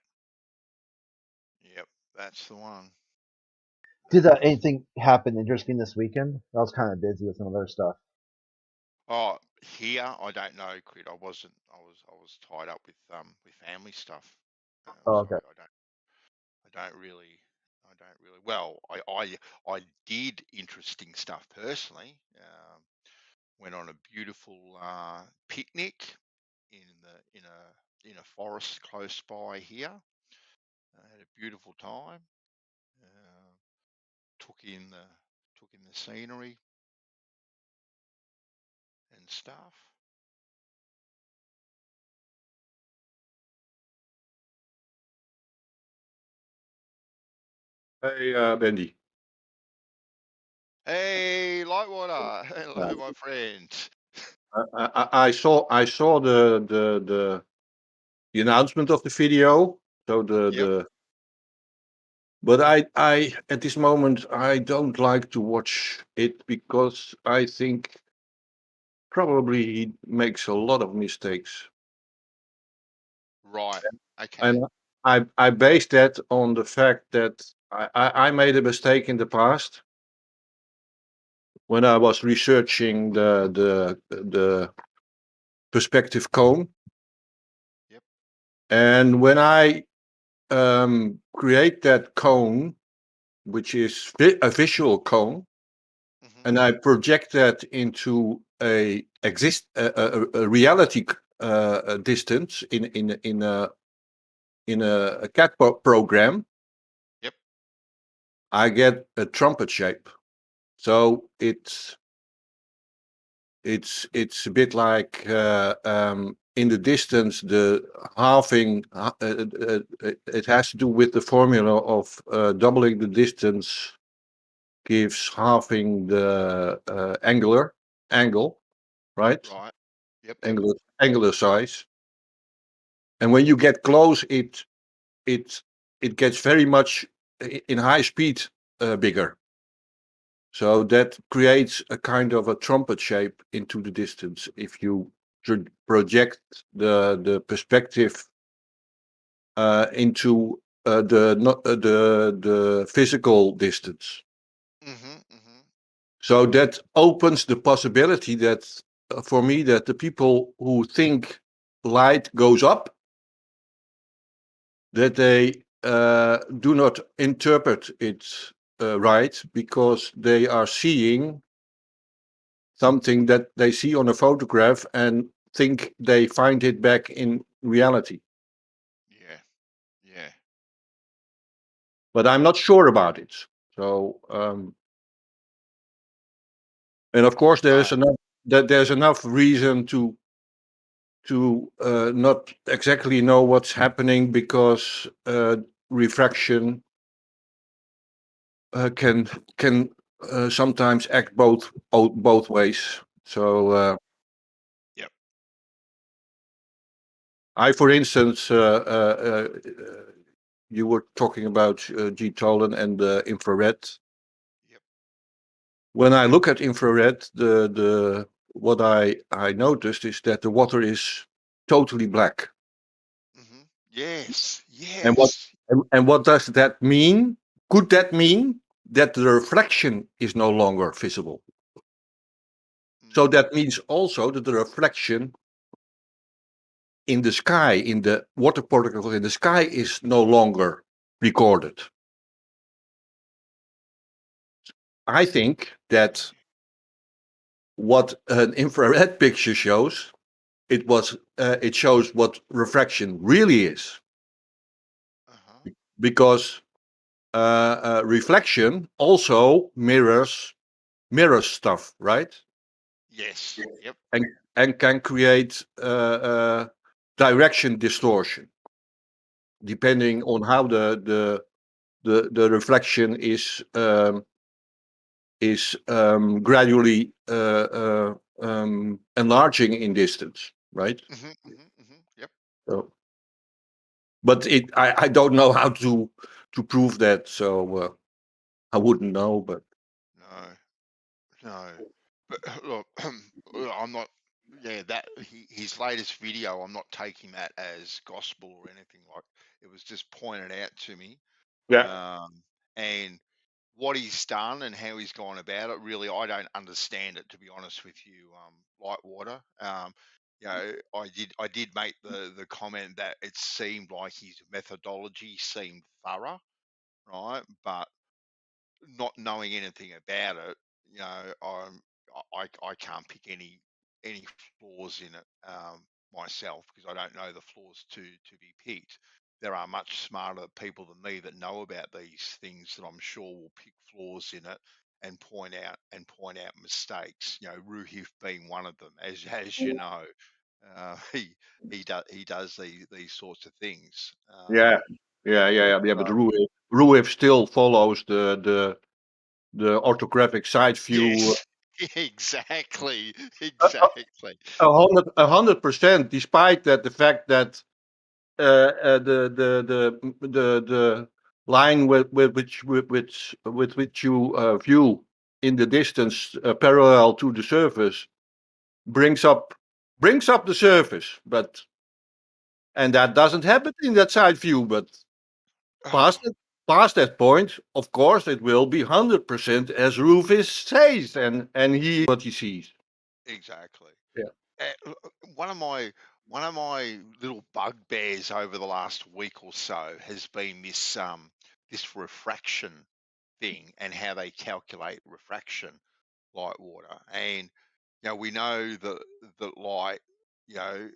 that's the one. Did anything happen interesting this weekend? I was kind of busy with some other stuff. Oh, here I don't know, Crit. I was tied up with family stuff. Oh, So okay. I don't really. Well, I did interesting stuff personally. Went on a beautiful picnic in a forest close by here. Had a beautiful time. Took in the scenery and stuff. Hey, Bendy. Hey, Lightwater. Hello, my friend. I saw the announcement of the video. So but I at this moment I don't like to watch it because I think probably he makes a lot of mistakes. Right. Okay. And I base that on the fact that I made a mistake in the past when I was researching the perspective cone. Yep. And when I create that cone, which is a visual cone, and I project that into a reality distance in a CAD program. Yep. I get a trumpet shape. So it's a bit like in the distance, the halving. It has to do with the formula of doubling the distance gives halving the angle, right? Right. Yep. Angular size. And when you get close, it gets very much in high speed bigger. So that creates a kind of a trumpet shape into the distance if you project the perspective into the physical distance. So that opens the possibility that for me that the people who think light goes up, that they do not interpret it right, because they are seeing something that they see on a photograph and think they find it back in reality. Yeah. Yeah. But I'm not sure about it. So, and of course, there's enough reason to not exactly know what's happening, because refraction can sometimes act both ways. So Yep. for instance, you were talking about G. Tolan and the infrared. Yep. When I look at infrared, what I noticed is that the water is totally black. Mm-hmm. Yes. And Yes. what does that mean? Could that mean that the reflection is no longer visible? So Mm. that means also that the reflection in the sky, in the water particles in the sky, is no longer recorded. I think that what an infrared picture shows, it shows what refraction really is, Uh-huh. because reflection also mirrors stuff, right? Yes. Yep. And can create direction distortion, depending on how the reflection is gradually enlarging in distance, right? Mm-hmm. Mm-hmm. Mm-hmm. Yep. So, but I don't know how to prove that, so I wouldn't know. But No. No. But look, I'm not. Yeah, his latest video, I'm not taking that as gospel or anything like. It was just pointed out to me, and what he's done and how he's gone about it. Really, I don't understand it, to be honest with you, Lightwater. I did make the comment that it seemed like his methodology seemed thorough, right? But not knowing anything about it, I can't pick any flaws in it myself, because I don't know the flaws to be picked. There are much smarter people than me that know about these things that I'm sure will pick flaws in it and point out mistakes. Ruhif being one of them, as you know, he does these sorts of things. yeah, but Ruif still follows the orthographic side view Yes, exactly, uh, exactly. 100%, despite that the fact that the line with which you view in the distance, parallel to the surface, brings up the surface, and that doesn't happen in that side view. But past that point, of course, it will be 100% as Rufus says, and he what he sees. Exactly. Yeah. One of my little bugbears over the last week or so has been this refraction thing and how they calculate refraction, light water. And we know that light, you know,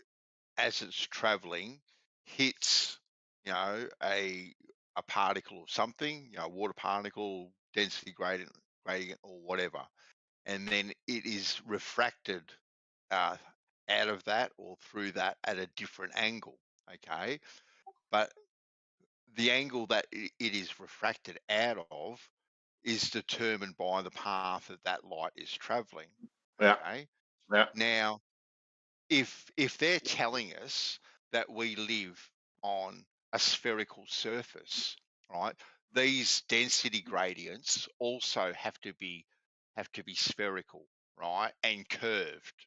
as it's traveling, hits a particle of something, water particle, density gradient or whatever, and then it is refracted uh, out of that or through that at a different angle. Okay, but the angle that it is refracted out of is determined by the path that light is traveling. Yeah. Okay, Yeah. now if they're telling us that we live on a spherical surface, right? These density gradients also have to be spherical, right? And curved,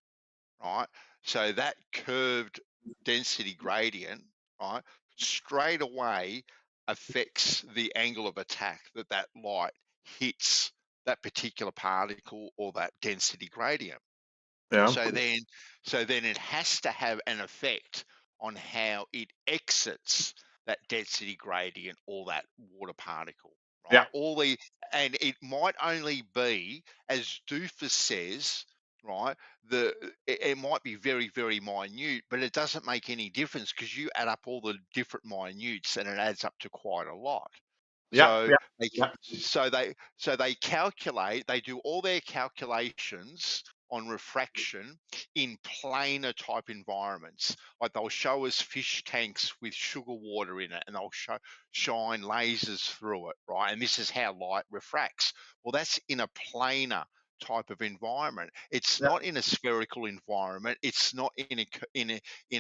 right? So that curved density gradient, right, straight away affects the angle of attack that light hits that particular particle or that density gradient. Yeah. So then it has to have an effect on how it exits that density gradient or that water particle, right? Yeah. And it might only be, as Doofus says, right? It might be very, very minute, but it doesn't make any difference because you add up all the different minutes and it adds up to quite a lot. Yeah. So Yeah. they Yeah. they do all their calculations on refraction in planar type environments. Like they'll show us fish tanks with sugar water in it and they'll shine lasers through it, right? And this is how light refracts. Well, that's in a planar type of environment. It's Yeah. not in a spherical environment. It's not in a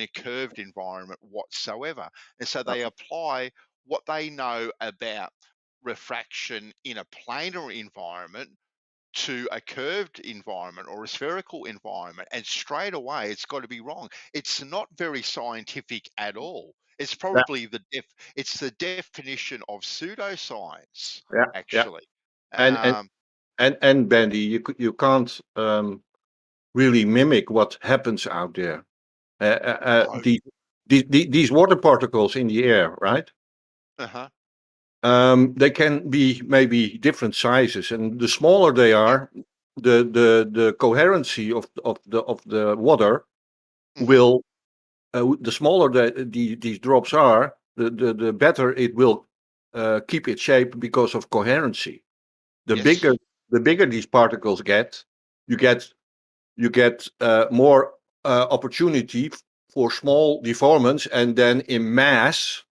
curved environment whatsoever. And so they apply what they know about refraction in a planar environment to a curved environment or a spherical environment, and straight away it's got to be wrong. It's not very scientific at all. It's Yeah. probably it's the definition of pseudoscience, Yeah. Yeah. actually. And Um, Bandy, you can't really mimic what happens out there. no. These water particles in the air, right? Uh-huh. They can be maybe different sizes, and the smaller they are, the coherency of the water will the smaller these drops are, the better it will keep its shape because of coherency. The Yes. bigger these particles get, you get more opportunity for small deformants, and then in mass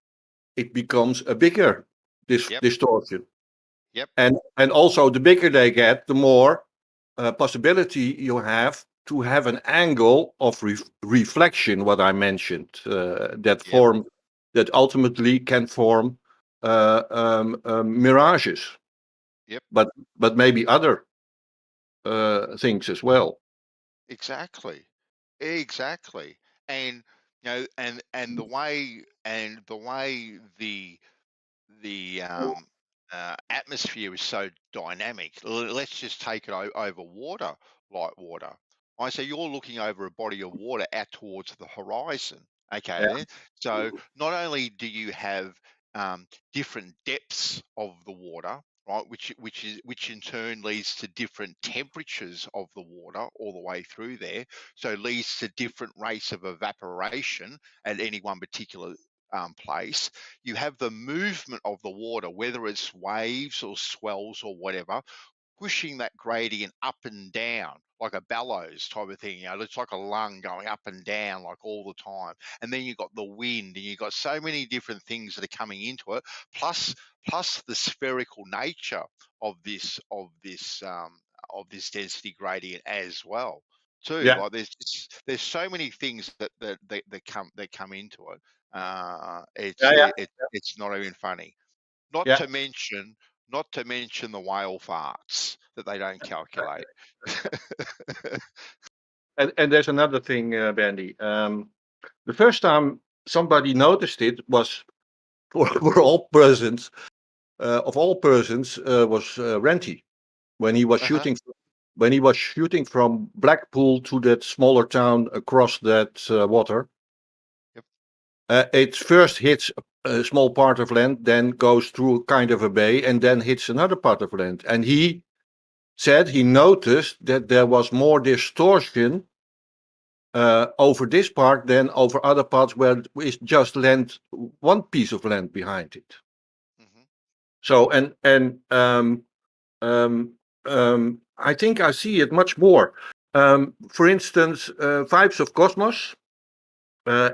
it becomes a bigger Yep. distortion. Yep. And also the bigger they get, the more possibility you have to have an angle of reflection, what I mentioned, that ultimately can form mirages. Yep. But maybe other things as well. Exactly. And and the way the atmosphere is so dynamic. Let's just take it over water, light water. I say you're looking over a body of water out towards the horizon. Okay, Yeah. then. So not only do you have different depths of the water, right, which in turn leads to different temperatures of the water all the way through there. So leads to different rates of evaporation at any one particular place. You have the movement of the water, whether it's waves or swells or whatever, pushing that gradient up and down like a bellows type of thing. It's like a lung going up and down like all the time. And then you've got the wind, and you've got so many different things that are coming into it, plus the spherical nature of this density gradient as well. Too, Yeah. like there's so many things that come into it. It's not even funny. Not Yeah. to mention the whale farts that they don't calculate. And there's another thing, Bandy. The first time somebody noticed it was for all persons, of all persons, was Renty when he was Uh-huh. shooting from Blackpool to that smaller town across that water. Yep. It first hits a small part of land, then goes through kind of a bay, and then hits another part of land. And he said he noticed that there was more distortion over this part than over other parts where it's just land, one piece of land behind it. So I think I see it much more. For instance, Vibes of Cosmos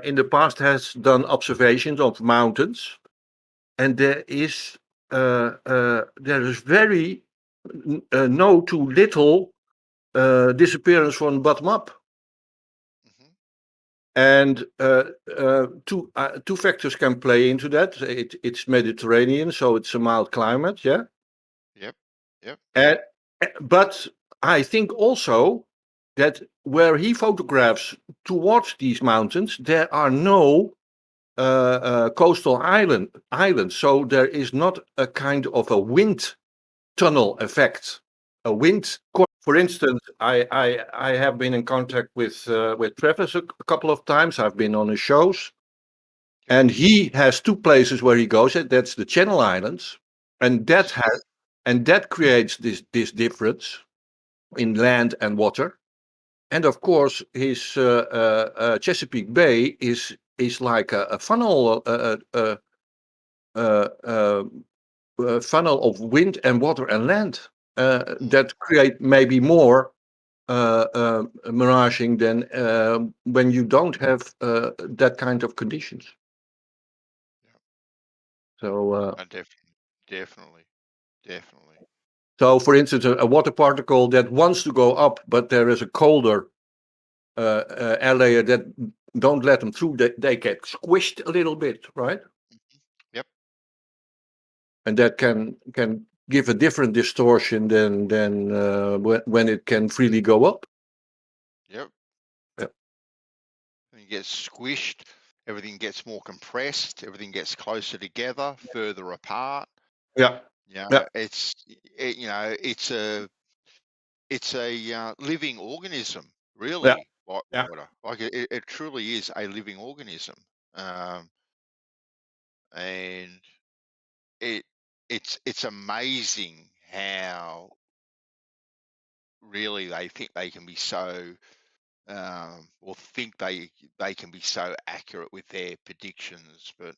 in the past has done observations of mountains, and there is very no to little disappearance from bottom up. And two factors can play into that. It's Mediterranean, so it's a mild climate, yeah. Yep. But I think also that where he photographs towards these mountains, there are no coastal islands, so there is not a kind of a wind tunnel effect. A wind, for instance, I have been in contact with Travis a couple of times. I've been on his shows, and he has two places where he goes. That's the Channel Islands, and that creates this difference in land and water. And of course, his Chesapeake Bay is like a funnel, funnel of wind and water and land that create maybe more miraging than when you don't have that kind of conditions. So, Definitely. so for instance, a water particle that wants to go up, but there is a colder air layer that don't let them through. They get squished a little bit, right? Yep. And that can give a different distortion than when it can freely go up. Yep. Yep. You get squished. Everything gets more compressed. Everything gets closer together, further apart. Yeah. Yeah. It's a living organism, really. Like Yeah. water. Like it truly is a living organism. And it's amazing how really they think they can be so or think they can be so accurate with their predictions, but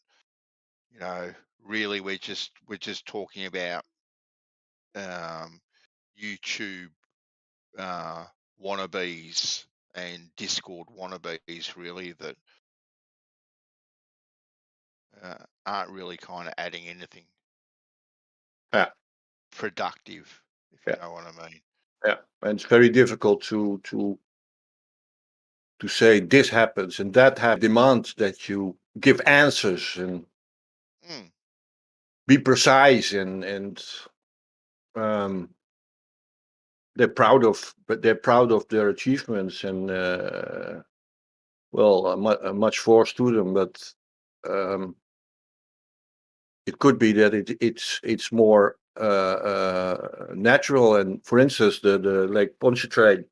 really we're just talking about YouTube wannabes and Discord wannabes, really, that aren't really kind of adding anything productive, if you know what I mean. Yeah, and it's very difficult to say this happens and that demands that you give answers and be precise and they're proud of their achievements and much force to them, but it could be that it's more natural. And for instance, the Lake Pontchartrain,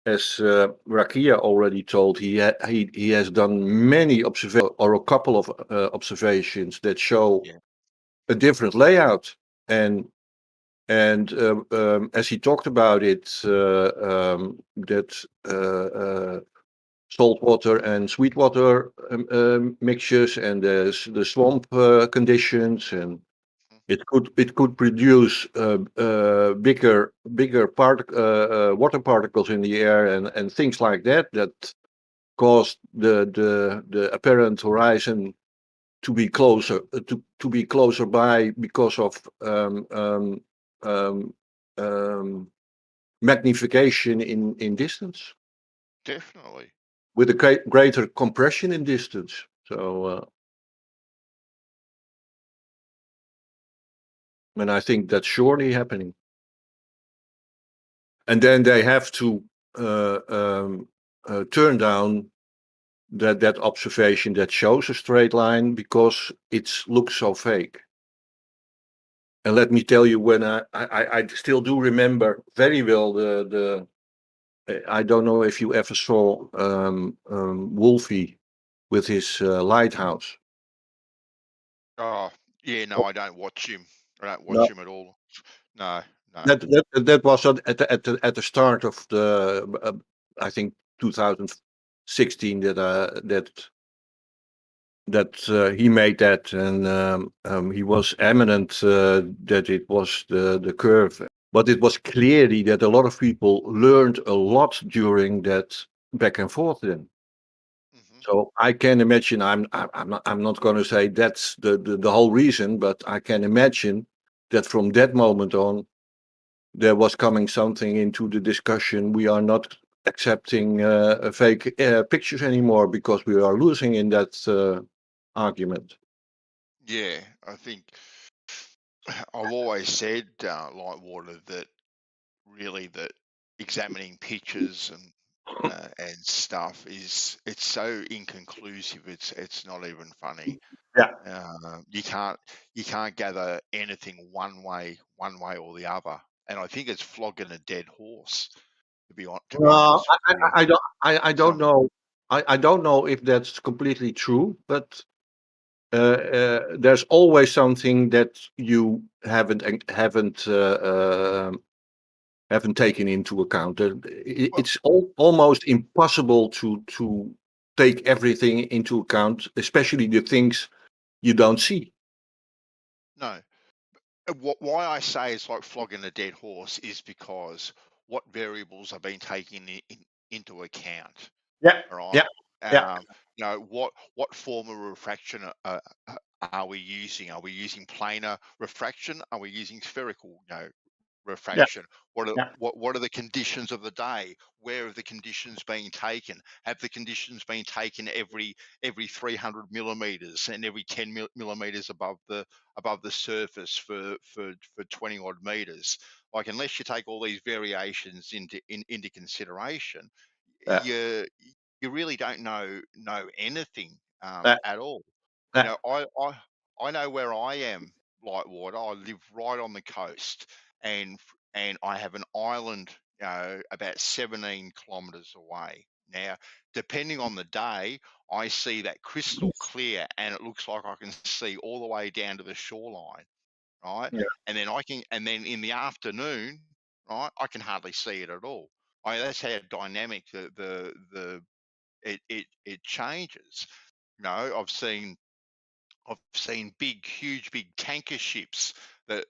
as Rakia already told, he has done many observations or a couple of observations that show a different layout. And as he talked about it, that saltwater and sweetwater mixtures and the swamp conditions, and it could produce bigger water particles in the air and things like that caused the apparent horizon to be closer to be closer by because of magnification in distance. Definitely. With a greater compression in distance. So, and I think that's surely happening. And then they have to turn down that observation that shows a straight line because it looks so fake. And let me tell you, when I still do remember very well the I don't know if you ever saw Wolfie with his lighthouse. Oh yeah, no, I don't watch him. I don't watch No. him at all. No. That was at the start of the I think 2016 that he made that, and he was eminent that it was the curve, but it was clearly that a lot of people learned a lot during that back and forth then. So I can imagine. I'm not going to say that's the whole reason, but I can imagine that from that moment on, there was coming something into the discussion. We are not accepting fake pictures anymore because we are losing in that argument. Yeah, I think I've always said, like water, that really that examining pictures and stuff it's so inconclusive. It's not even funny. Yeah. You can't gather anything one way or the other. And I think it's flogging a dead horse. To be honest with you. I don't know. I don't know if that's completely true, but there's always something that you haven't taken into account. It's almost impossible to take everything into account, especially the things you don't see. No. Why I say it's like flogging a dead horse is because what variables are being taken into account. Yeah, All right. yeah, yeah. You know, what form of refraction are we using? Are we using planar refraction? Are we using spherical, refraction? Yeah. What are the conditions of the day? Where are the conditions being taken? Have the conditions been taken every 300 millimeters and every 10 millimeters above the surface for 20 odd meters? Like, unless you take all these variations into consideration, Yeah. you really don't know anything Yeah. at all. You Yeah. know, I know where I am, Lightwater. I live right on the coast, and I have an island, about 17 kilometres away. Now, depending on the day, I see that crystal clear, and it looks like I can see all the way down to the shoreline, right? Yeah. And then in the afternoon, right, I can hardly see it at all. That's how dynamic it changes. You know, I've seen huge, big tanker ships that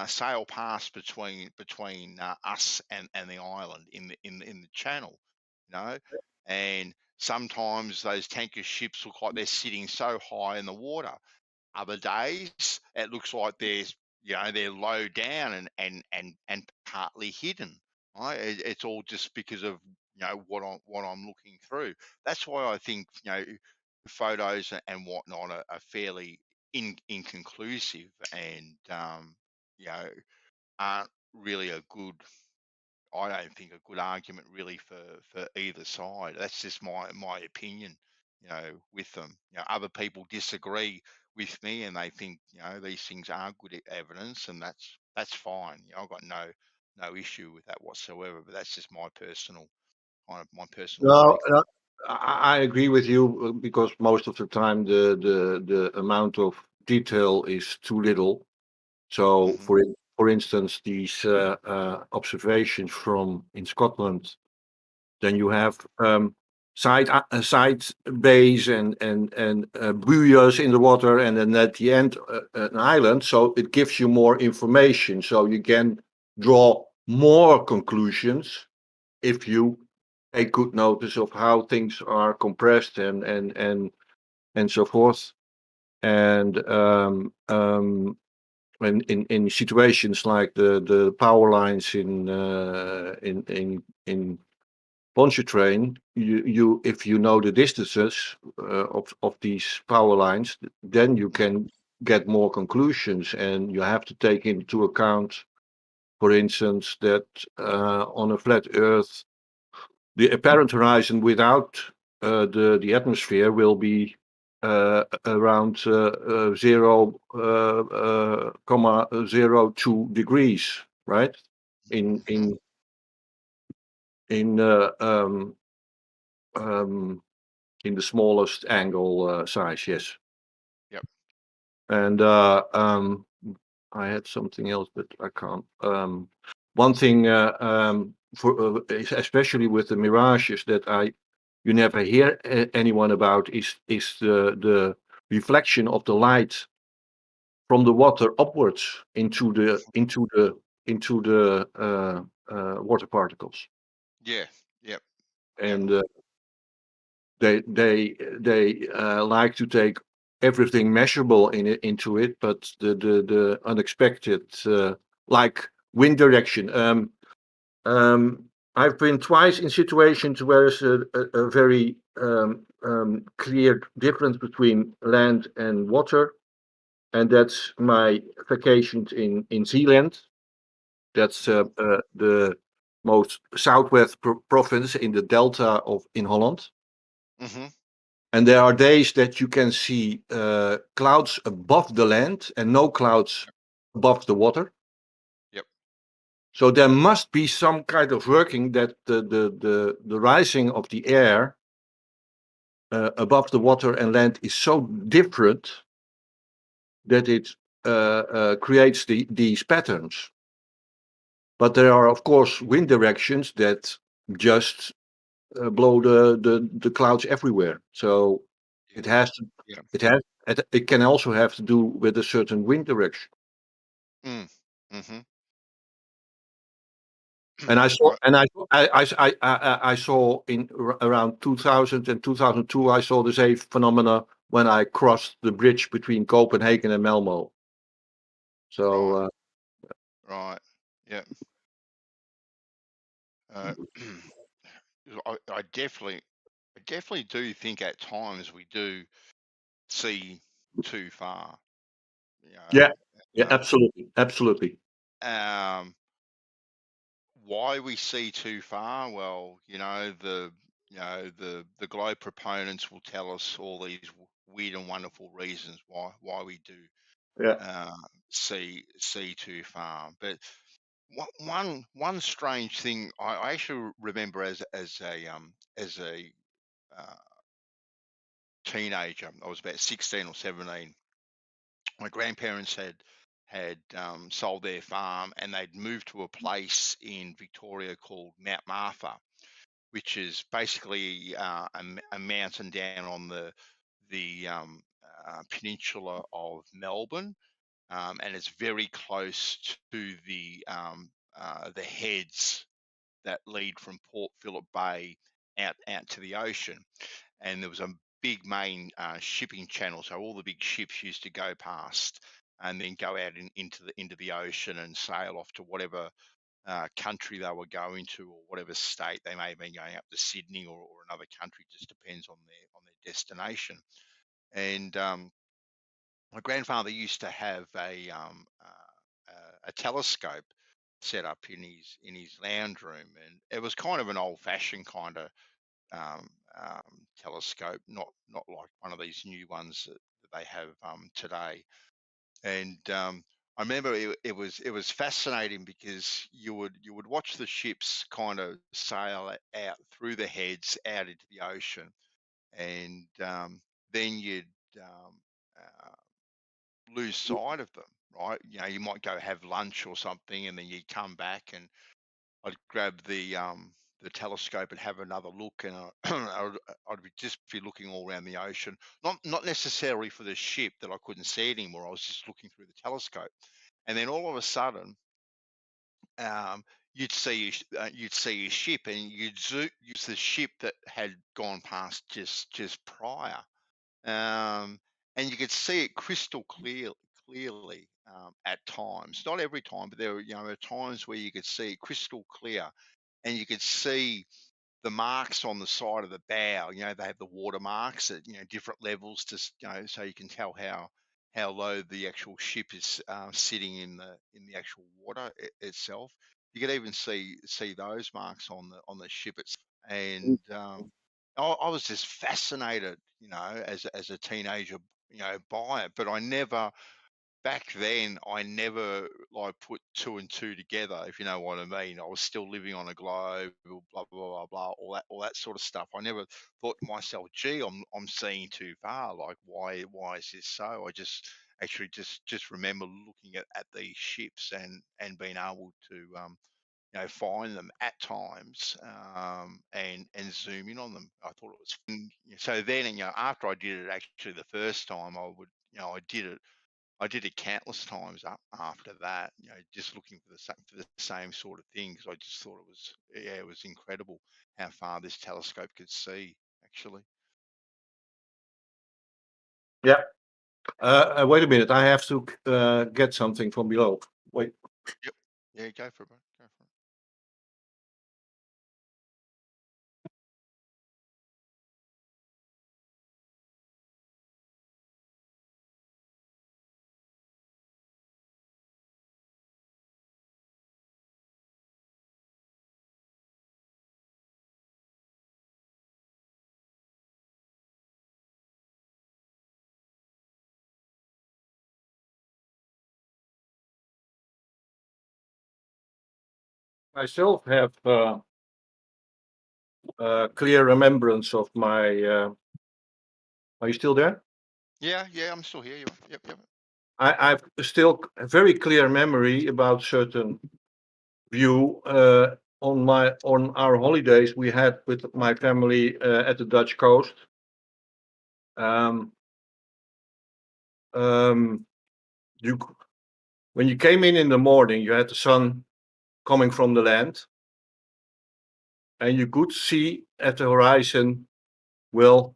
sail past between us and the island in the channel. You know, and sometimes those tanker ships look like they're sitting so high in the water. Other days, it looks like they're low down and partly hidden. Right? It's all just because of what I'm looking through. That's why I think photos and whatnot are fairly inconclusive and aren't really I don't think a good argument really for either side. That's just my opinion, with them. Other people disagree with me and they think, these things are good evidence, and that's fine. I've got no issue with that whatsoever, but that's just my personal No, take. no, I agree with you because most of the time the amount of detail is too little. So, Mhm. for instance, these observations from in Scotland, then you have side bays and buoys in the water, and then at the end an island. So it gives you more information, so you can draw more conclusions if you take good notice of how things are compressed and so forth. And when in situations like the power lines in Pontchartrain, you if you know the distances of these power lines, then you can get more conclusions, and you have to take into account, for instance, that on a flat Earth, the apparent horizon without the atmosphere will be around 0,02 degrees, right? In Mhm. in in the smallest angle size, yes. Yep. And I had something else, but I can't. One thing especially with the mirages that you never hear anyone about is the reflection of the light from the water upwards into the water particles, Yeah. Yep. Yep. and they like to take everything measurable into it, but the unexpected, like wind direction. I've been twice in situations where there's a very clear difference between land and water, and that's my vacations in Zeeland. That's the most southwest province in the delta in Holland. Hmm. And there are days that you can see clouds above the land and no clouds above the water. Yep. So there must be some kind of working that the rising of the air above the water and land is so different that it creates these patterns. But there are, of course, wind directions that just blow the clouds everywhere. So it has to, Yeah. it can also have to do with a certain wind direction. Mm-hmm. And I saw, Right. and I saw in around 2000 and 2002, I saw the same phenomena when I crossed the bridge between Copenhagen and Malmo. So Right. Yeah. I definitely do think at times we do see too far. You yeah, know, absolutely. Why we see too far? Well, the globe proponents will tell us all these weird and wonderful reasons why we do Yeah. see too far. But one strange thing I actually remember as a uh, teenager. I was about 16 or 17. My grandparents had sold their farm and they'd moved to a place in Victoria called Mount Martha, which is basically a mountain down on the peninsula of Melbourne, and it's very close to the heads that lead from Port Phillip Bay out to the ocean. And there was a big main shipping channel, so all the big ships used to go past and then go out into the ocean and sail off to whatever country they were going to, or whatever state they may have been going up to Sydney or another country. Just depends on their destination. And my grandfather used to have a telescope set up in his lounge room, and it was kind of an old-fashioned kind of telescope, not like one of these new ones that they have today. And I remember it was fascinating because you would watch the ships kind of sail out through the heads out into the ocean, and then you'd um, uh, lose sight of them. Right, you might go have lunch or something, and then you come back, and I'd grab the telescope and have another look, and I'd just be looking all around the ocean, not necessarily for the ship that I couldn't see it anymore. I was just looking through the telescope, and then all of a sudden, you'd see a ship, and use the ship that had gone past just prior, um, and you could see it crystal clearly at times. Not every time, but there are times where you could see it crystal clear, and you could see the marks on the side of the bow. They have the water marks at different levels, so you can tell how low the actual ship is sitting in the actual water itself. You could even see those marks on the ship itself, and I was just fascinated, as a teenager, by it. But back then, I never like put two and two together, if you know what I mean. I was still living on a globe, blah blah blah blah, all that sort of stuff. I never thought to myself, "Gee, I'm seeing too far. Like, why is this so?" I just remember looking at these ships and being able to find them at times, and zoom in on them. I thought it was fun. So then, after I did it actually the first time, I did it countless times after that, just looking for the same sort of things. I just thought it was incredible how far this telescope could see, actually. Yeah. Wait a minute. I have to get something from below. Wait. Yep. Yeah, go for it, bro. Go for it. I still have clear remembrance of my Are you still there? Yeah, I'm still here. Yep. I've still a very clear memory about certain view on our holidays we had with my family at the Dutch coast. When you came in the morning, you had the sun coming from the land, and you could see at the horizon, well,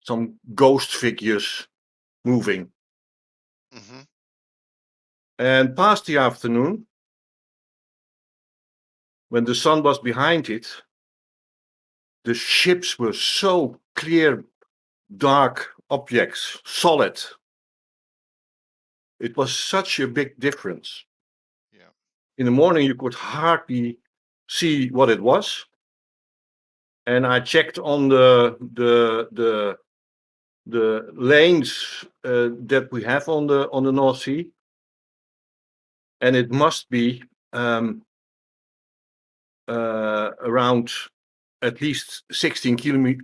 some ghost figures moving. Mm-hmm. And past the afternoon, when the sun was behind it, the ships were so clear, dark objects, solid. It was such a big difference. Yeah. In the morning, you could hardly see what it was. And I checked on the lanes that we have on the North Sea, and it must be around at least 16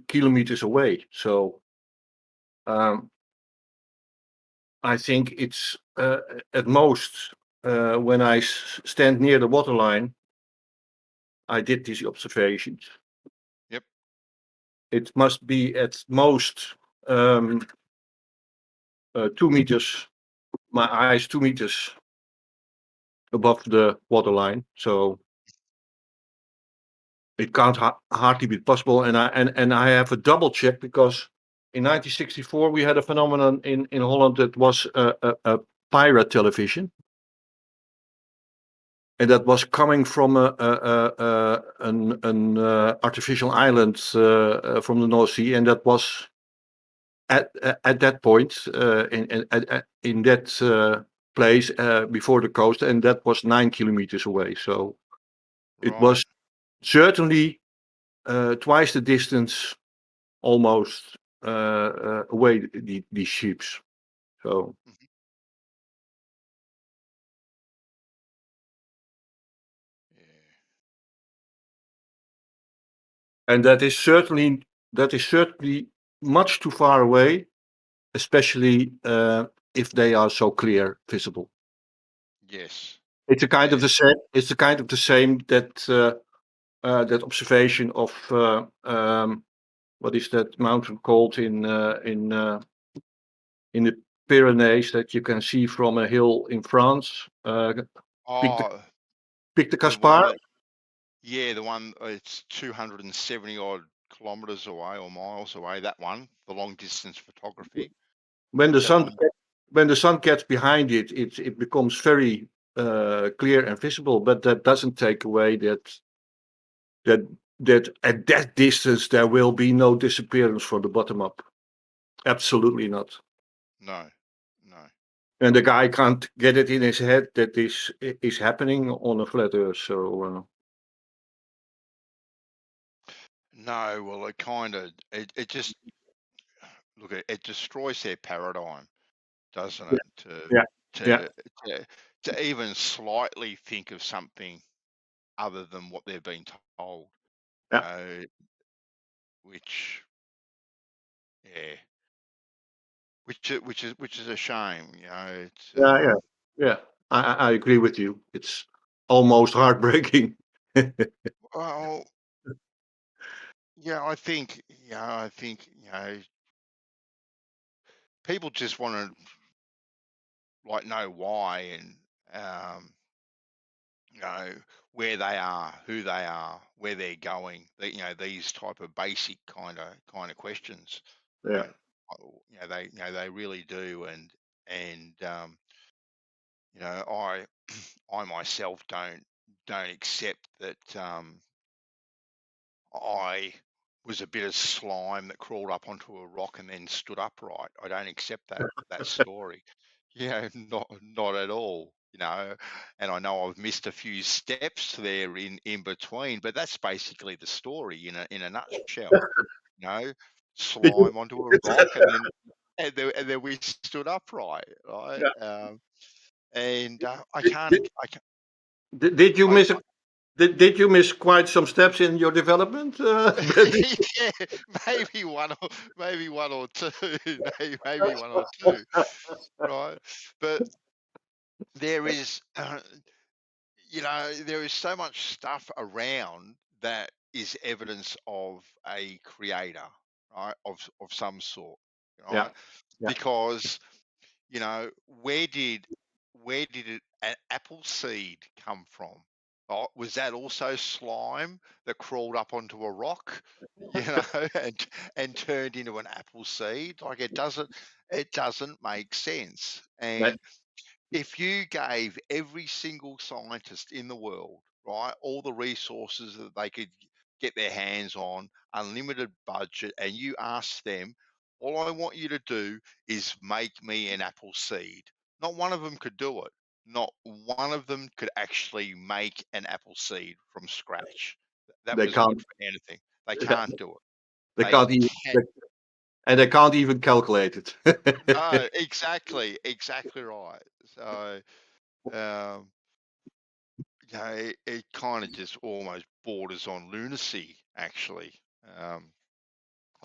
kilometers away. So I think it's at most when I stand near the waterline, I did these observations. Yep. It must be at most 2 meters, my eyes 2 meters above the waterline. So it can't hardly be possible. And I have a double check, because in 1964 we had a phenomenon in Holland that was a pirate television, and that was coming from an artificial island from the North Sea, and that was at that point in that place before the coast, and that was 9 kilometers away. So it was certainly twice the distance almost away, these ships. So Yeah. and that is certainly much too far away, especially if they are so clear visible. Yes. It's a kind of the same. It's a kind of the same that that observation of what is that mountain called in the Pyrenees that you can see from a hill in France? Pic de The one Gaspard. that, yeah, the one it's 270 odd kilometers away or miles away. That one, the long distance photography. When Is the that sun gets behind it, it becomes very clear and visible. But that doesn't take away that at that distance there will be no disappearance from the bottom up. Absolutely not. No. And the guy can't get it in his head that this is happening on a flat Earth. So No, well, it kind of it just look, it destroys their paradigm, doesn't it? yeah. To even slightly think of something other than what they've been told, you Yeah. know, which which is a shame, you know. It's Yeah. I agree with you. It's almost heartbreaking. well, yeah, I think people just want to like know why and you know where they are, who they are, where they're going. You know, these type of basic kind of questions. Yeah. They really do, and you know, I myself don't accept that I was a bit of slime that crawled up onto a rock and then stood upright. I don't accept that story. Yeah, not at all. You know, and I know I've missed a few steps there in between, but that's basically the story in a nutshell. You know, Did you, slime onto a rock and then we stood upright, right? yeah. And I Did, can't did, did you I, miss a Did you miss quite some steps in your development? Yeah, maybe one or two, maybe one or two, right? But there is, there is so much stuff around that is evidence of a creator, right? Of some sort, Yeah, right? yeah. Because where did an apple seed come from? Oh, was that also slime that crawled up onto a rock, and turned into an apple seed? Like it doesn't make sense. Right. And if you gave every single scientist in the world, right, all the resources that they could get their hands on, unlimited budget, and you asked them, all I want you to do is make me an apple seed. Not one of them could do it. Not one of them could actually make an apple seed from scratch. That They was good can't. for anything. They can't do it. They They can't even. can't. And they can't even calculate it. No, exactly right. So, um, it kind of just almost borders on lunacy, actually.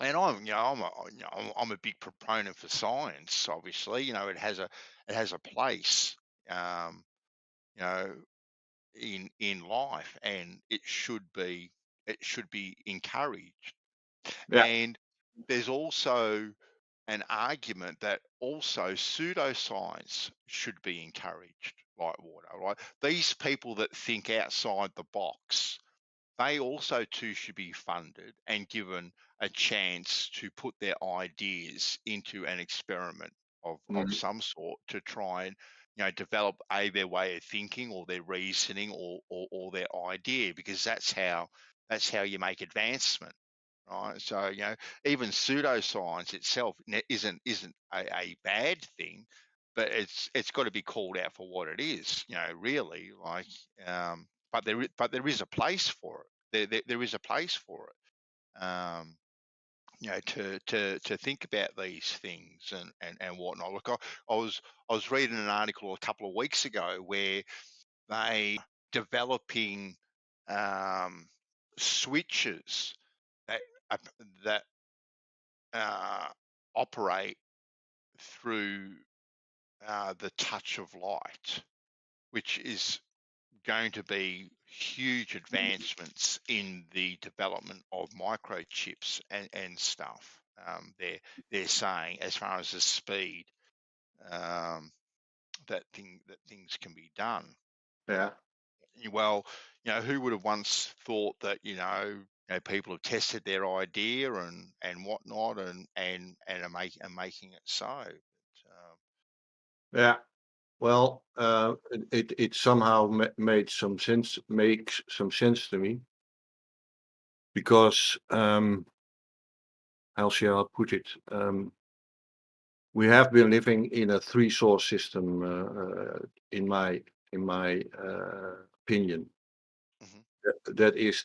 And I'm a big proponent for science. Obviously, it has a place, um, you know, in life, and it should be encouraged. Yeah, And there's also an argument that also pseudoscience should be encouraged, like water, right? These people that think outside the box, they also too should be funded and given a chance to put their ideas into an experiment of Mhm. some sort to try and develop their way of thinking or their reasoning or their idea, because that's how you make advancement, right? So even pseudoscience itself isn't a bad thing, but it's got to be called out for what it is, really. Like, but there is a place for it. There is a place for it. To think about these things and whatnot. Look, I was reading an article a couple of weeks ago where they developing um, switches that uh, that uh, operate through the touch of light, which is going to be huge advancements in the development of microchips and stuff. They're saying, as far as the speed um, that things can be done. yeah, Well, who would have once thought that people have tested their idea and whatnot and are making it so. yeah. Well, it somehow made some sense. Makes some sense to me because how shall I put it? We have been living in a three-source system, in my opinion. Mhm. That is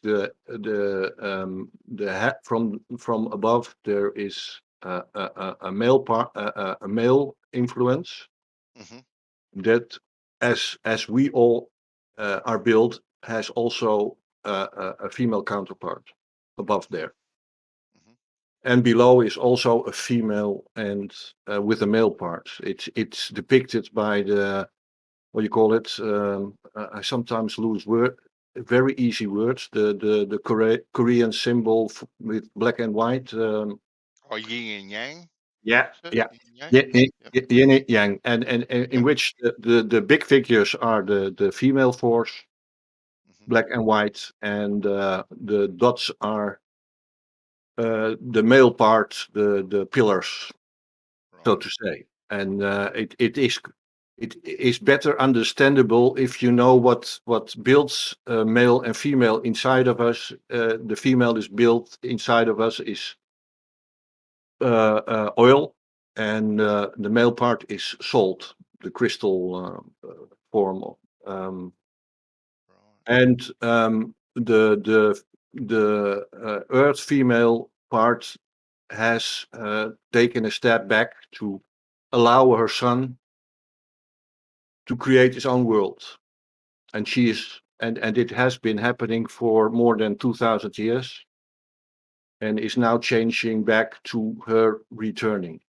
from above. There is a male part, a male influence Mhm. that, as we all are built, has also a female counterpart above there. Mhm. And below is also a female and with a male part. It's depicted by the, what you call it? I sometimes lose very easy words. The Korean symbol with black and white. Or yin and yang. Yeah, Is it? yeah. Yin and yang? Yep. Yin and yang, and in Yep. which the big figures are the female force, Mhm. black and white, and the dots are the male part, the pillars, so Right. to say. And it is better understandable if you know what builds male and female inside of us. The female is built inside of us is oil, and the male part is salt, the crystal form. Um, Right. and the Earth female part has taken a step back to allow her son to create his own world, and she is and it has been happening for more than 2,000 years, and is now changing back to her returning.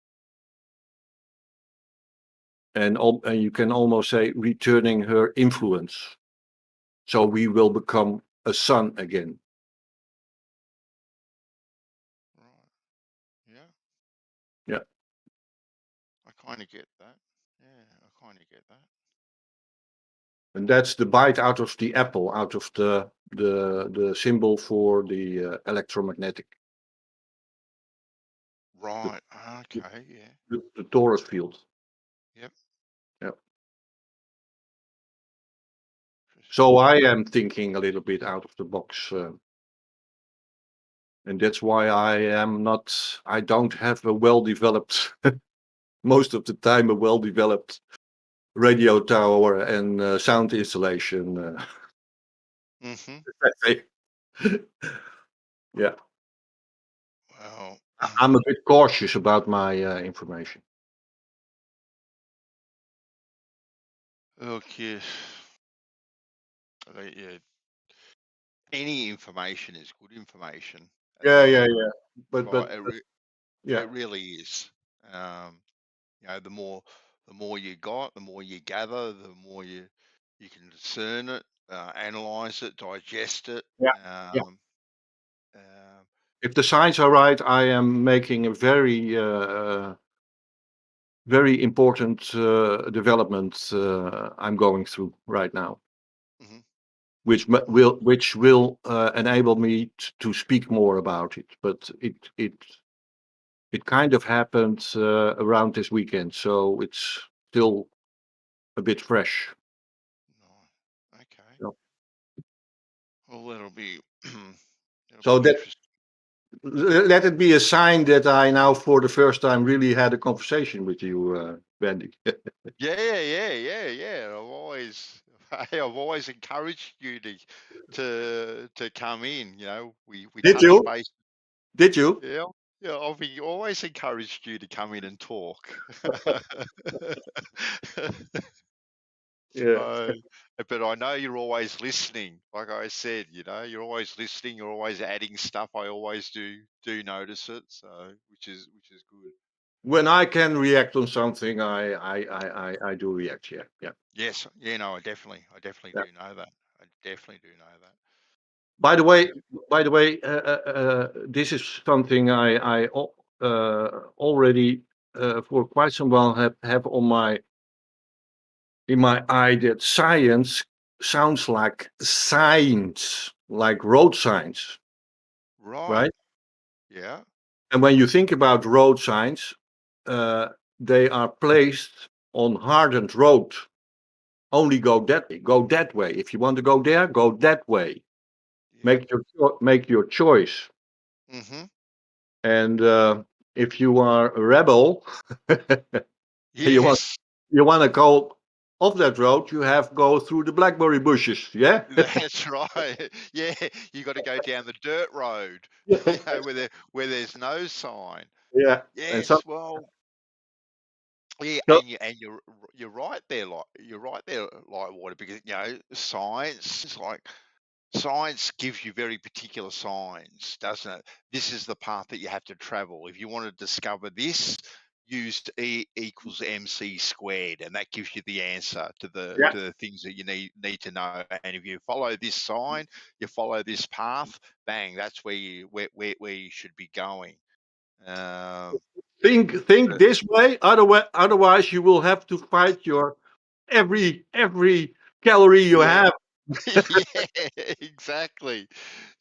And you can almost say returning her influence. So we will become a sun again. Right. Yeah. Yeah. I kind of get that. Yeah, I kind of get that. And that's the bite out of the apple, out of the symbol for the electromagnetic, Right. Okay. Yeah. the torus field. Yep. Yep. For So sure. I am thinking a little bit out of the box. And that's why I don't have a well-developed, most of the time, a well-developed radio tower and sound installation. Yeah, Well, I'm a bit cautious about my information. look, yeah. Yeah. Any information is good information at the Yeah. end. But Right. yeah, It really is. You know, the more you got, the more you gather, the more you can discern it, analyze it, digest it. yeah. Um, um, If the signs are right, I am making a very important development I'm going through right now, mhm. which will enable me to speak more about it. But it kind of happened around this weekend, so it's still a bit fresh. No. Okay. Yeah. Well, it'll So be that interesting. let it be a sign that I now, for the first time, really had a conversation with you, Wendy. Yeah. I've always encouraged you to come in. You know, we Did touch you? base. Did you? Yeah, yeah. Always encouraged you to come in and talk. Yeah. So, but I know you're always listening. Like I said, you know, you're always listening. You're always adding stuff. I always do notice it. So, which is good. When I can react on something, I do react. Yeah. Yes, yeah, no, I definitely Yeah. do know that. I definitely do know that. By the Yeah. way, this is something I already for quite some while have in my eye, that science sounds like signs, like road signs, Right. right? Yeah. And when you think about road signs, they are placed on hardened road. Only go that way. Go that way. If you want to go there, go that way. Yep. Make your choice. Mm-hmm. And if you are a rebel, you want Yes. to go off that road, you have to go through the blackberry bushes. Yeah. That's right. Yeah, you got to go down the dirt road, you know, where there's no sign. Yeah. And so, Yes, well, yeah, so and you're right there, like water, because you know science gives you very particular signs, doesn't it? This is the path that you have to travel. If you want to discover this, use E equals MC squared, and that gives you the answer to yeah. the things that you need to know. And if you follow this sign, you follow this path, bang, that's where you should be going. Um, Think this way. Otherwise, you will have to fight your every calorie you yeah, have. yeah, exactly,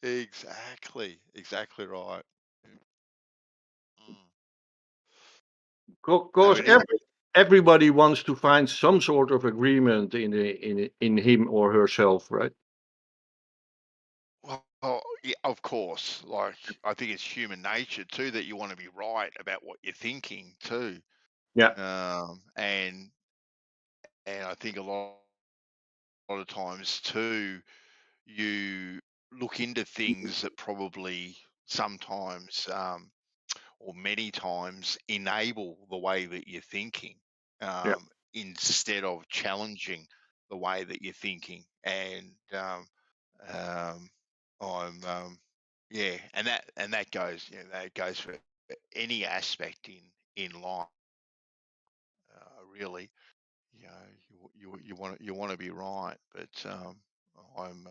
exactly right. Mm. No, Because it is. everybody wants to find some sort of agreement in him or herself, right? Well, yeah, of course. Like, I think it's human nature too that you want to be right about what you're thinking too. Yeah. And I think a lot of times too, you look into things that probably sometimes, or many times, enable the way that you're thinking, Yeah. instead of challenging. the way that you're thinking, and yeah, and that goes, that goes for any aspect in life, really. You want to be right, but I'm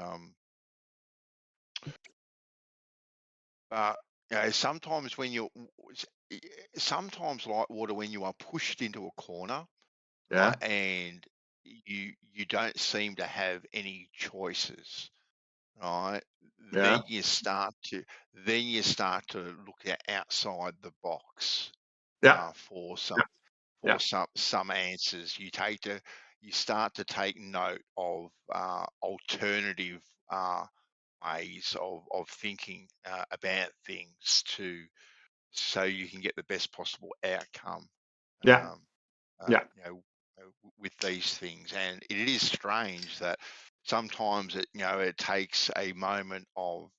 sometimes when you're sometimes, like water, when you are pushed into a corner, Yeah. right, and you don't seem to have any choices, right? Yeah. Then you start to look outside the box Yeah. for Yeah. some answers. You start to take note of alternative ways of thinking about things, so you can get the best possible outcome. Yeah. Um, Yeah. with these things, and it is strange that sometimes it takes a moment of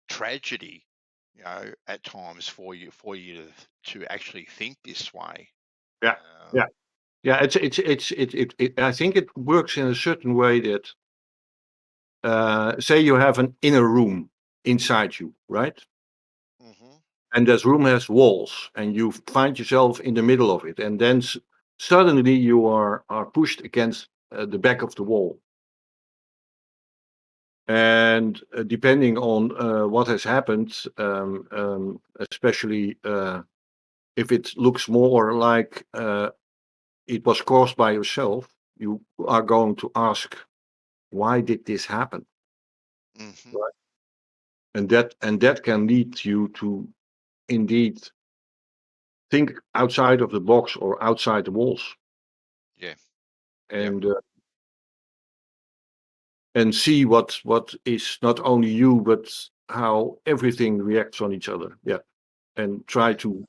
tragedy, at times for you to actually think this way. Yeah. Yeah. Yeah. I think it works in a certain way that, say you have an inner room inside you, right? Hmm. And this room has walls, and you find yourself in the middle of it, and then suddenly you are pushed against the back of the wall. And depending on what has happened, especially if it looks more like it was caused by yourself, you are going to ask, why did this happen? Hmm. Right. And that can lead you to indeed think outside of the box or outside the walls, Yeah. Yep. and see what is not only you, but how everything reacts on each other. Yeah, and try to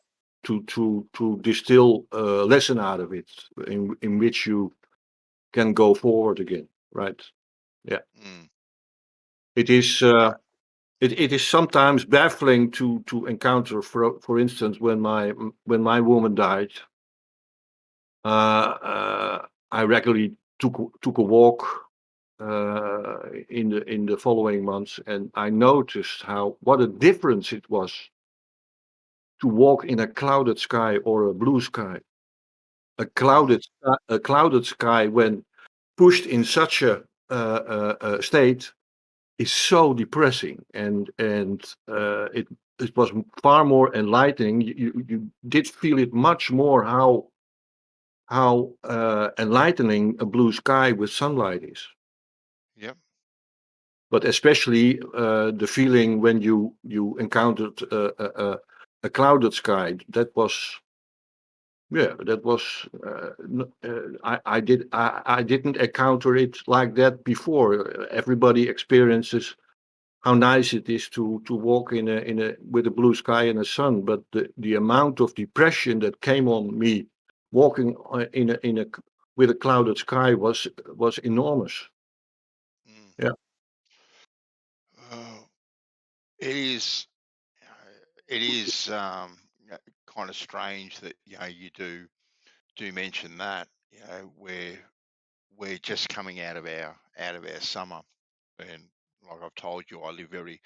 distill a lesson out of it, in which you can go forward again. Right. Yeah. Mm. It is. It is sometimes baffling to encounter. For instance, when my woman died, I regularly took a walk in the following months, and I noticed what a difference it was to walk in a clouded sky or a blue sky. A clouded sky, when pushed in such a state, is so depressing, and it was far more enlightening. You did feel it much more, how enlightening a blue sky with sunlight is. Yep. But especially the feeling when you encountered a clouded sky. That was, yeah, that was I didn't encounter it like that before. Everybody experiences how nice it is to walk in a with a blue sky and a sun, but the amount of depression that came on me walking in a with a clouded sky was enormous. Mm. Yeah. Oh, it is. It is kind of strange that you do mention that. We're just coming out of our summer, and like I've told you, I live very,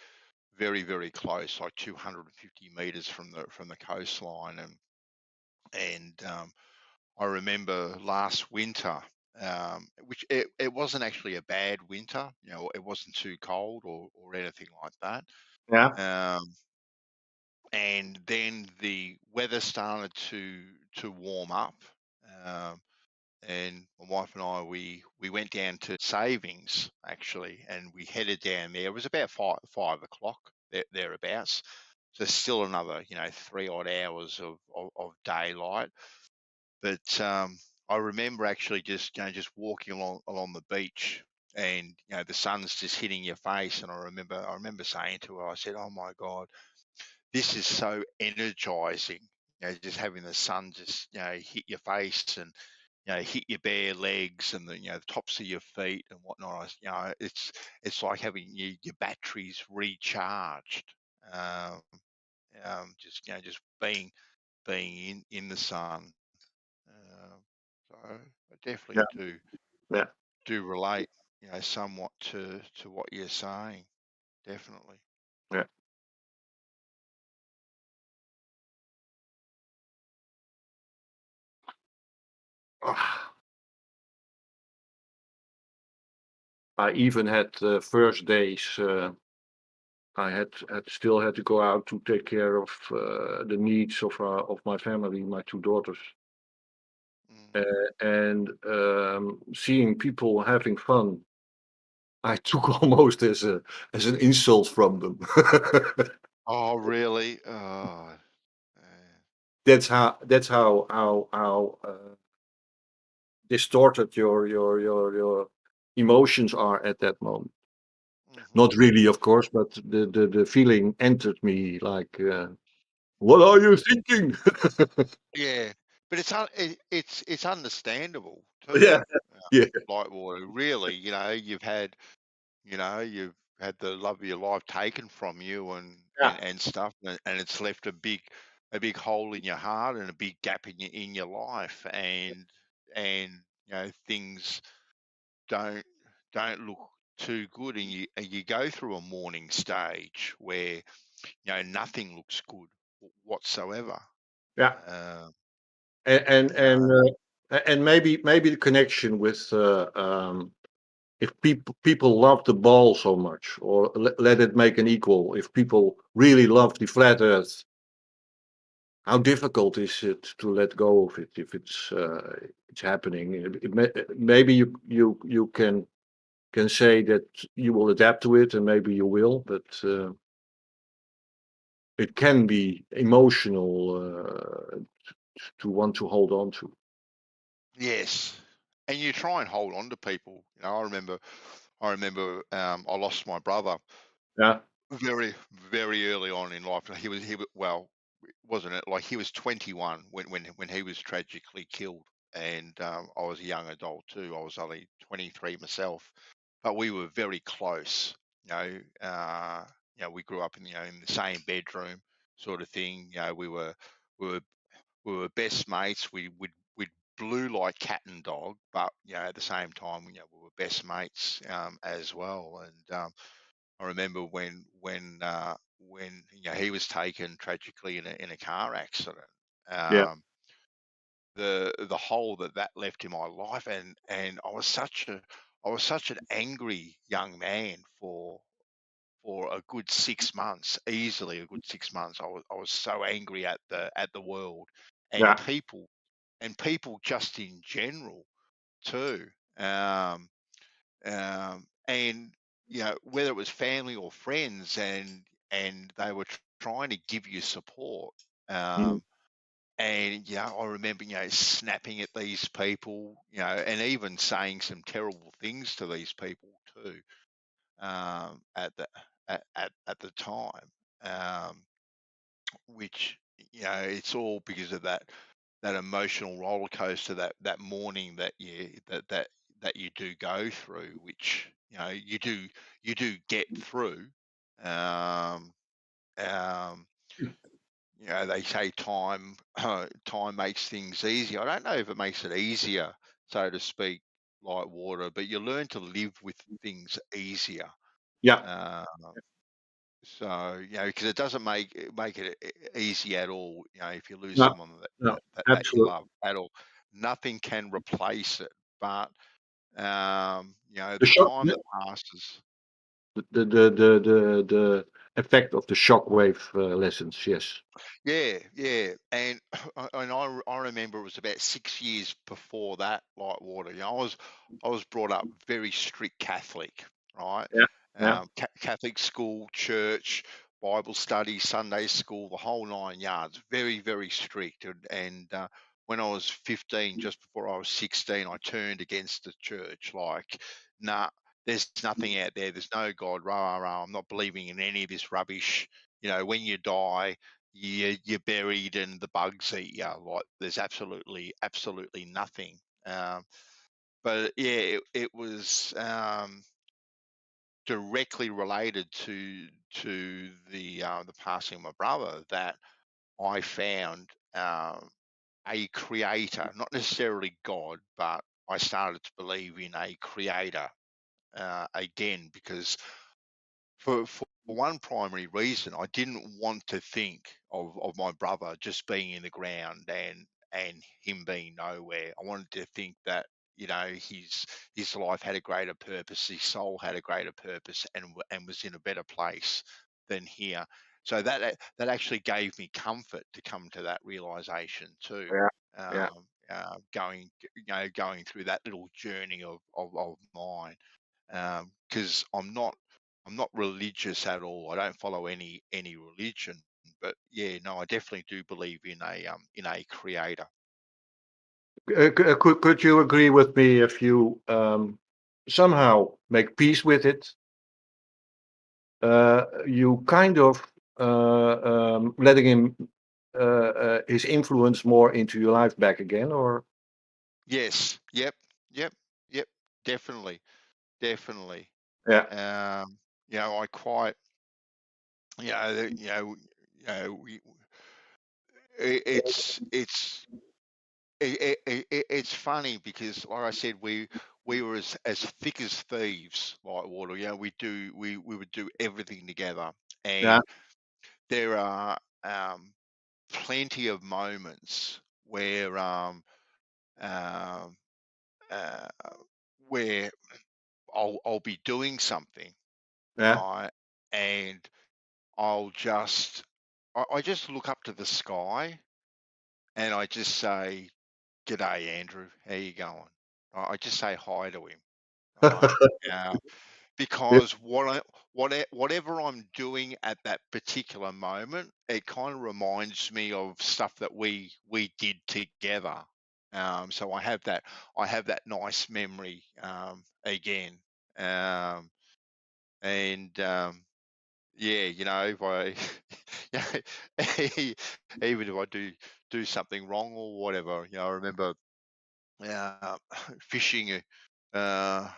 very, very close, like 250 meters from the coastline, and I remember last winter, which it wasn't actually a bad winter. It wasn't too cold or anything like that. Yeah. Um, and then the weather started to warm up. Um, and my wife and I, we went down to savings actually, and we headed down there. It was about 5 o'clock thereabouts. So still another 3 odd hours of daylight. But I remember actually just walking along the beach, and the sun's just hitting your face. And I remember saying to her, I said, "Oh my God, this is so energizing." Just having the sun just hit your face, and hit your bare legs, and the tops of your feet and whatnot. It's like having your batteries recharged. Um, just being in the sun. Um, so I definitely do Yeah. do relate, somewhat to what you're saying. Definitely. Yeah. Ah, I even had first days. I still had to go out to take care of the needs of my family, my two daughters, Mm. and seeing people having fun. I took almost as an insult from them. Oh, really? Oh, That's how distorted your emotions are at that moment. Not really, of course, but the feeling entered me like, what are you thinking? yeah, but it's understandable too. Yeah, yeah, Like water, really, you've had the love of your life taken from you yeah, and stuff, and it's left a big hole in your heart and a big gap in your life, and things don't don't look too good, and you go through a mourning stage where nothing looks good whatsoever. yeah. Uh, And you know, and maybe the connection with if people love the ball so much, or let it make an equal. If people really love the flat Earth, how difficult is it to let go of it if it's happening? Maybe you can say that you will adapt to it, and maybe you will, but it can be emotional to want to hold on to. yes, and you try and hold on to people. I remember I lost my brother Yeah, very, very early on in life. Well, wasn't it like he was 21 when he was tragically killed, and I was a young adult too. I was only 23 myself, but we were very close. We grew up in the same bedroom, sort of thing. We were we were best mates. We'd blew like cat and dog, but at the same time, we were best mates as well. And I remember when he was taken tragically in a car accident. yeah, The hole that left in my life, and I was such an angry young man for a good 6 months, easily a good 6 months. I was so angry at the world and yeah, people just in general too. Um, and whether it was family or friends, and they were trying to give you support. mm, And I remember snapping at these people, and even saying some terrible things to these people too, at the time, um, which it's all because of that emotional roller coaster, that morning that you do go through, which you do get through. Um, um, they say time makes things easier. I don't know if it makes it easier, so to speak, like water, but you learn to live with things easier. yeah, Uh, so because it doesn't make it easy at all. If you lose no, someone that no, that you absolutely. love at all, nothing can replace it. But The the shock, time that passes. the effect of the shockwave lessons. Yes. Yeah, yeah, and I remember it was about 6 years before that, like water. I was brought up very strict Catholic, right? Yeah, yeah, Catholic school, church, Bible study, Sunday school, the whole 9 yards. Very, very strict. And when I was 15, just before I was 16, I turned against the church. Like, nah, there's nothing out there. There's no God. Rah, rah, rah. I'm not believing in any of this rubbish. When you die, you're buried and the bugs eat you. Like, there's absolutely nothing. But yeah, it was directly related to the passing of my brother that I found a creator, not necessarily God, but I started to believe in a creator again, because for one primary reason, I didn't want to think of my brother just being in the ground and him being nowhere. I wanted to think that, you know, his life had a greater purpose, his soul had a greater purpose, and was in a better place than here. So that actually gave me comfort to come to that realization too. Yeah. Yeah. Going, you know, going through that little journey of mine, because I'm not religious at all. I don't follow any religion, but yeah, no, I definitely do believe in a creator. Could you agree with me if you somehow make peace with it? You kind of letting him his influence more into your life back again, or Yes. Yep. Yep. Yep. Definitely. Definitely. yeah, You know, I quite, you know, we, it's it's funny because, like I said, we were as thick as thieves, Whitewater. You know, we would do everything together, yeah, and there are plenty of moments where um, uh, where I'll be doing something, yeah, right, and I just look up to the sky and I just say, "G'day, Andrew. How you going?" I just say hi to him, right? yeah, Because whatever I'm doing at that particular moment, it kind of reminds me of stuff that we did together. So I have that nice memory again, um, and yeah, you know, if I even if I do something wrong or whatever, you know, I remember uh, fishing about,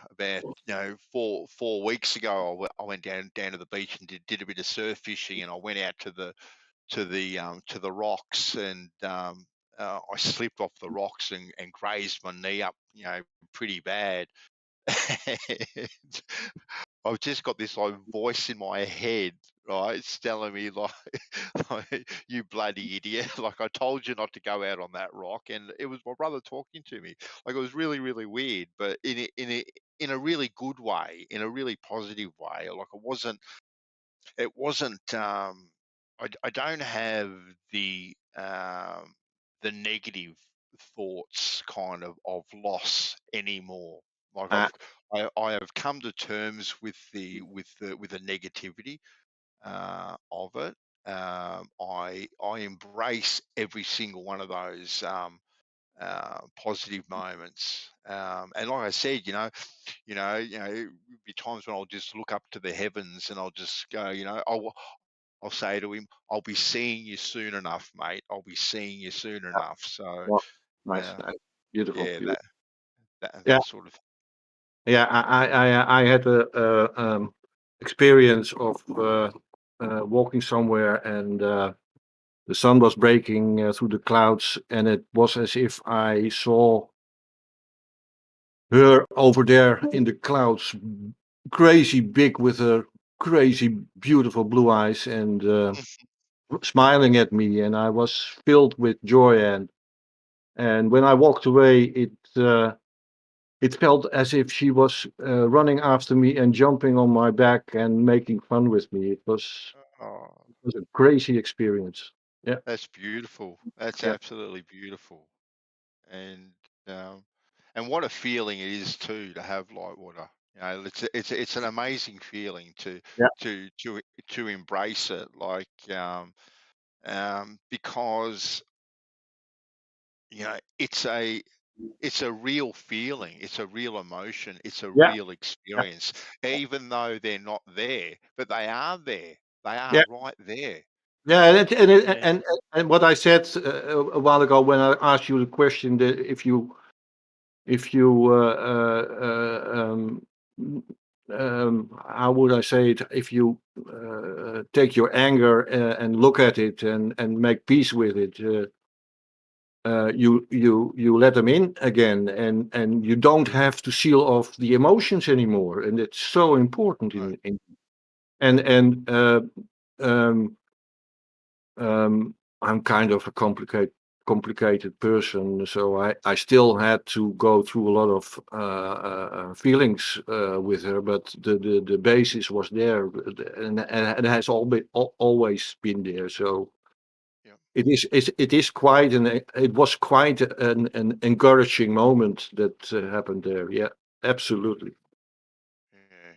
you know, four weeks ago. I went down to the beach and did a bit of surf fishing, and I went out to the rocks, and I slipped off the rocks and grazed my knee up, you know, pretty bad. And I've just got this like voice in my head, right? It's telling me like, like, you bloody idiot. Like, I told you not to go out on that rock. And it was my brother talking to me. Like, it was really, really weird, but in a really good way, in a really positive way. Like, it wasn't I don't have the negative thoughts kind of loss anymore. Like, uh, I have come to terms with the negativity of it. I embrace every single one of those positive moments. And like I said, there'll be times when I'll just look up to the heavens and I'll just go, I'll say to him, "I'll be seeing you soon enough, mate. I'll be seeing you soon yeah, enough." So, well, nice, uh, nice, beautiful, yeah, beautiful. Yeah, that sort of. yeah. I had a experience of walking somewhere and the sun was breaking through the clouds, and it was as if I saw her over there in the clouds, crazy big with her crazy beautiful blue eyes, and smiling at me, and I was filled with joy. And when I walked away, it felt as if she was running after me and jumping on my back and making fun with me. Oh, It was a crazy experience. Yeah, that's beautiful. That's yeah, absolutely beautiful. And um, and what a feeling it is too to have light water. You know, it's an amazing feeling yeah, to to to embrace it. Like, because, you know, it's a real feeling, it's a real emotion, it's a yeah, real experience, even though they're not there, but they are there. They are yeah. right there. Yeah, Yeah. and what I said a while ago when I asked you the question that if you how would I say it, if you take your anger and look at it and make peace with it, you let them in again, and you don't have to seal off the emotions anymore, and it's so important Right. and um, I'm kind of a complicated person, so I still had to go through a lot of feelings with her, but the basis was there, and it has always been there. So Yeah. it is quite it was quite an encouraging moment that happened there. Yeah, absolutely. Yeah.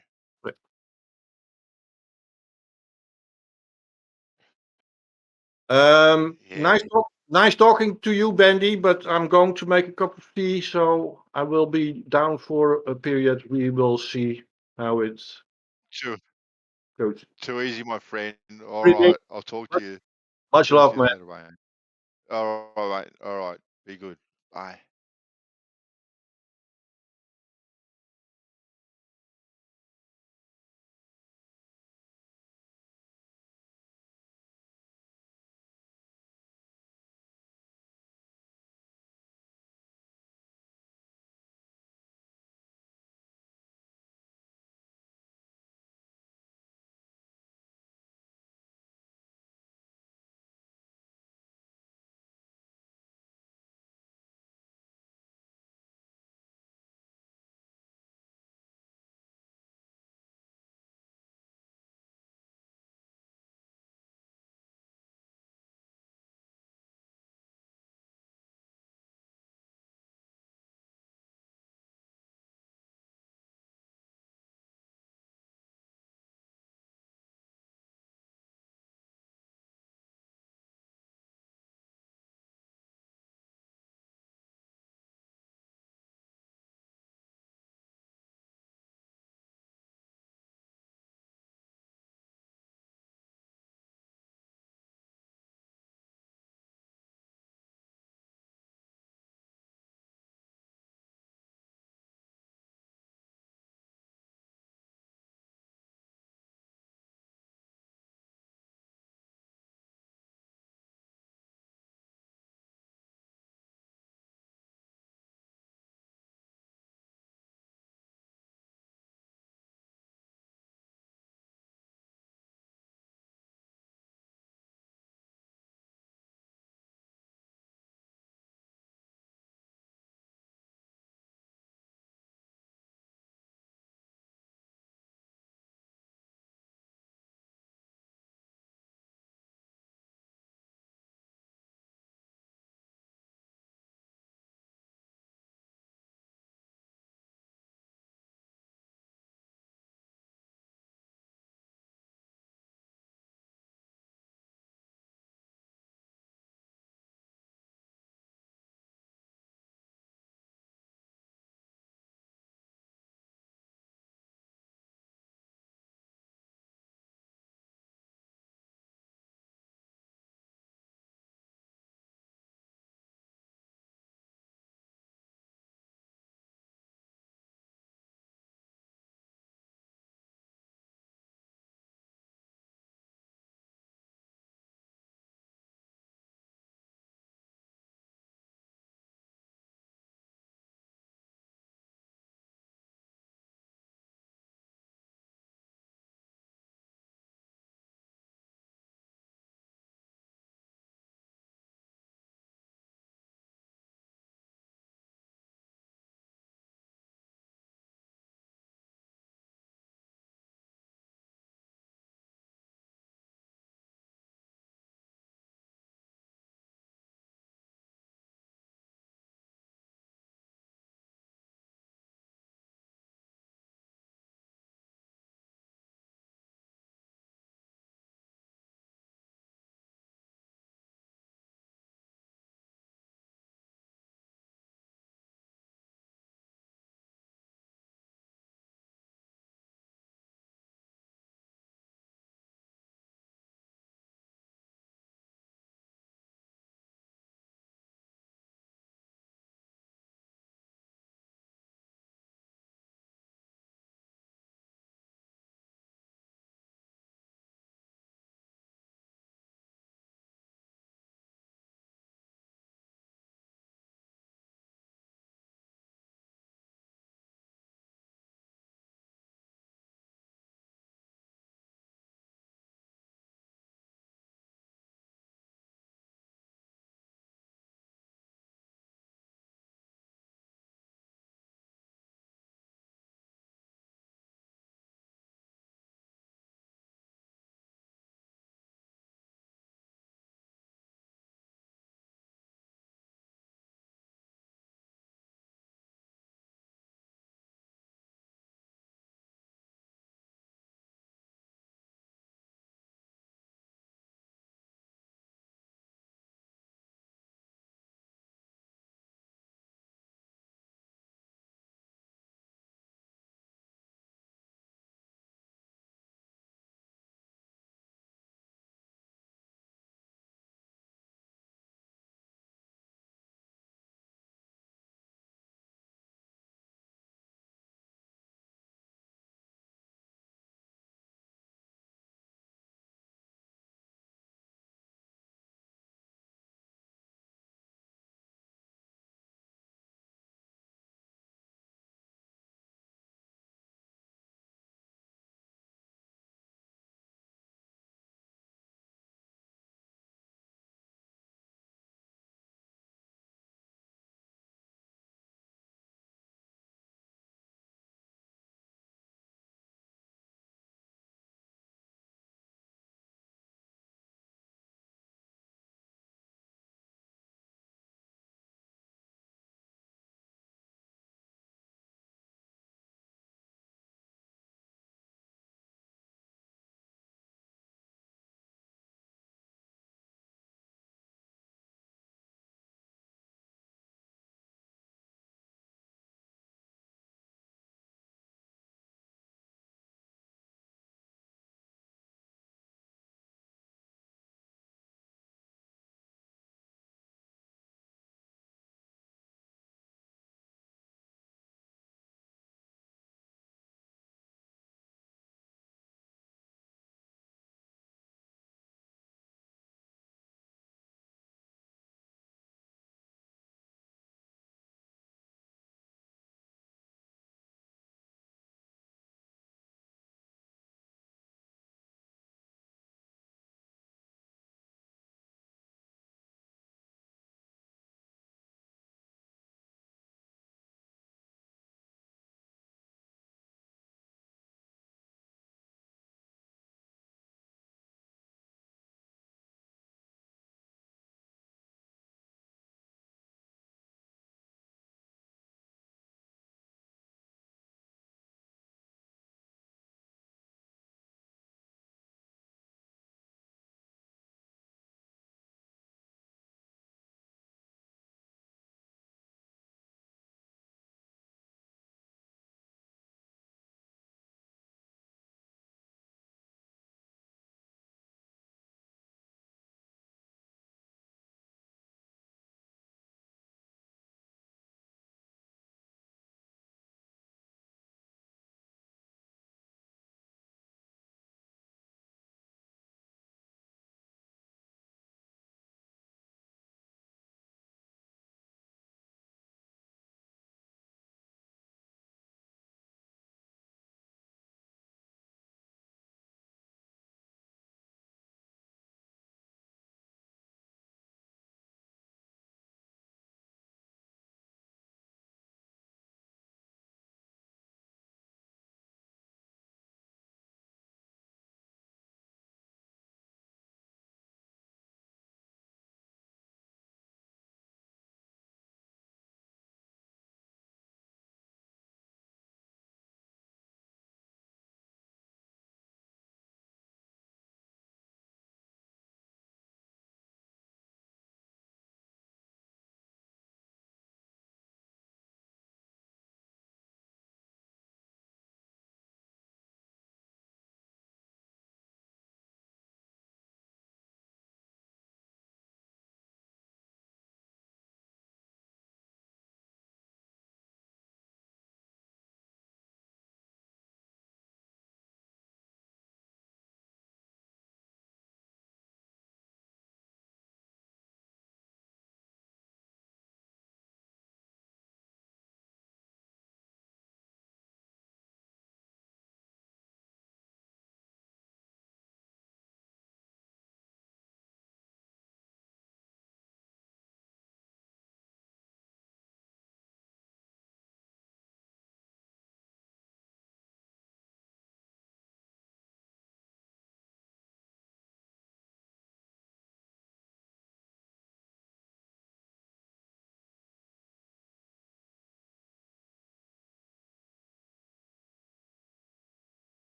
Yeah. Nice talking to you, Bandy, but I'm going to make a cup of tea, so I will be down for a period. We will see how it Too goes. too easy, my friend. All Pretty right. I'll talk to you. much Talk to love, you man. later, mate. All right. All right. Be good. Bye.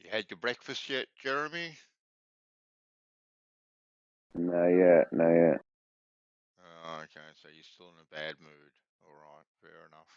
You had your breakfast yet, Jeremy? Not yet, not yet. Oh, okay, so you're still in a bad mood. All right, fair enough.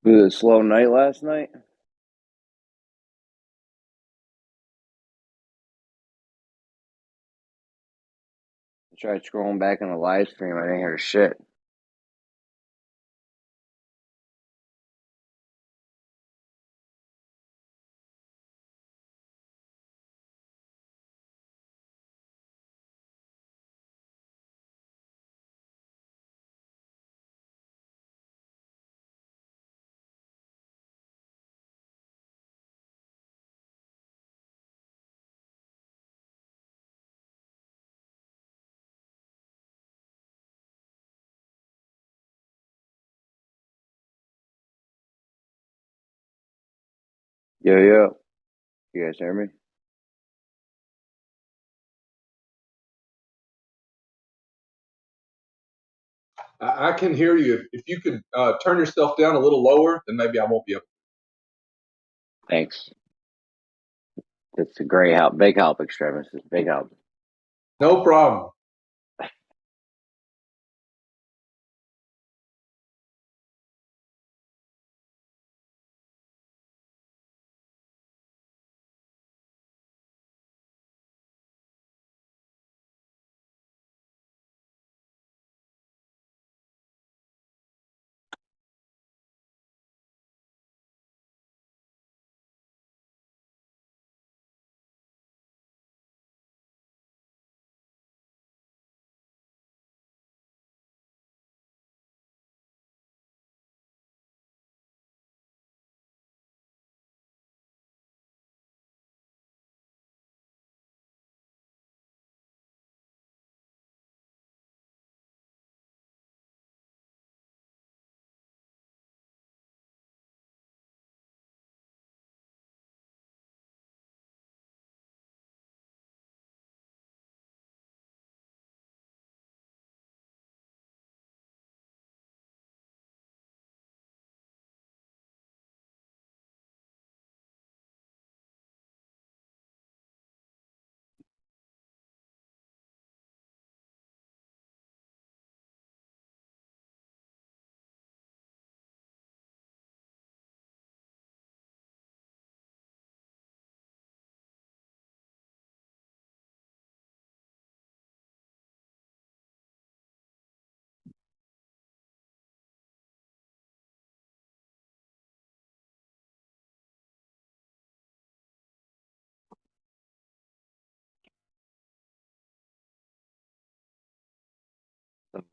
Was it a slow night last night? I tried scrolling back in the live stream. I didn't hear shit. Yo, yo. You guys hear me? I can hear you. If you could turn yourself down a little lower, then maybe I won't be able. Thanks. It's a great help. Big help, Extremis. It's big help. No problem.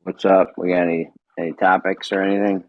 What's up? We got any topics or anything?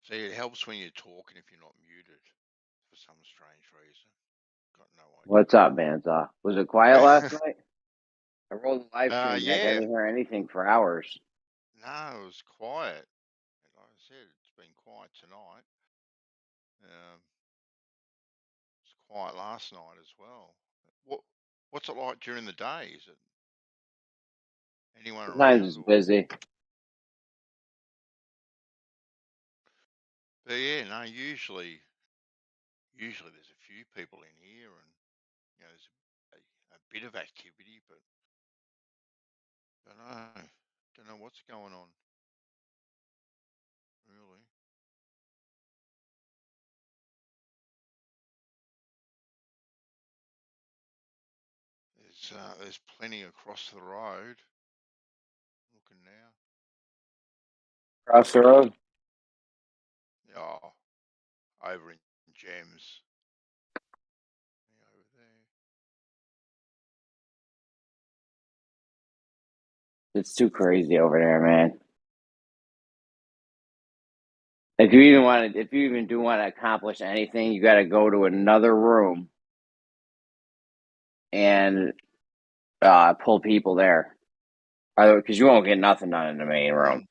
See, it helps when you're talking if you're not muted for some strange reason. Got no What's up, Banza? Was it quiet last idea. night? I rolled the live stream back. I Yeah. didn't hear anything for hours. No, it was quiet. Like I said, it's been quiet tonight. It's quiet last night as well. What's it like during the day? Is it anyone Sometimes around it's or? busy. But yeah, no. Usually there's a few people in here, and there's a bit of activity, but don't know what's going on. Really, there's plenty across the road. Looking now. Across the road? Oh, over in Gems. Over there. It's too crazy over there, man. If you even do want to accomplish anything, you got to go to another room and pull people there, because you won't get nothing done in the main room.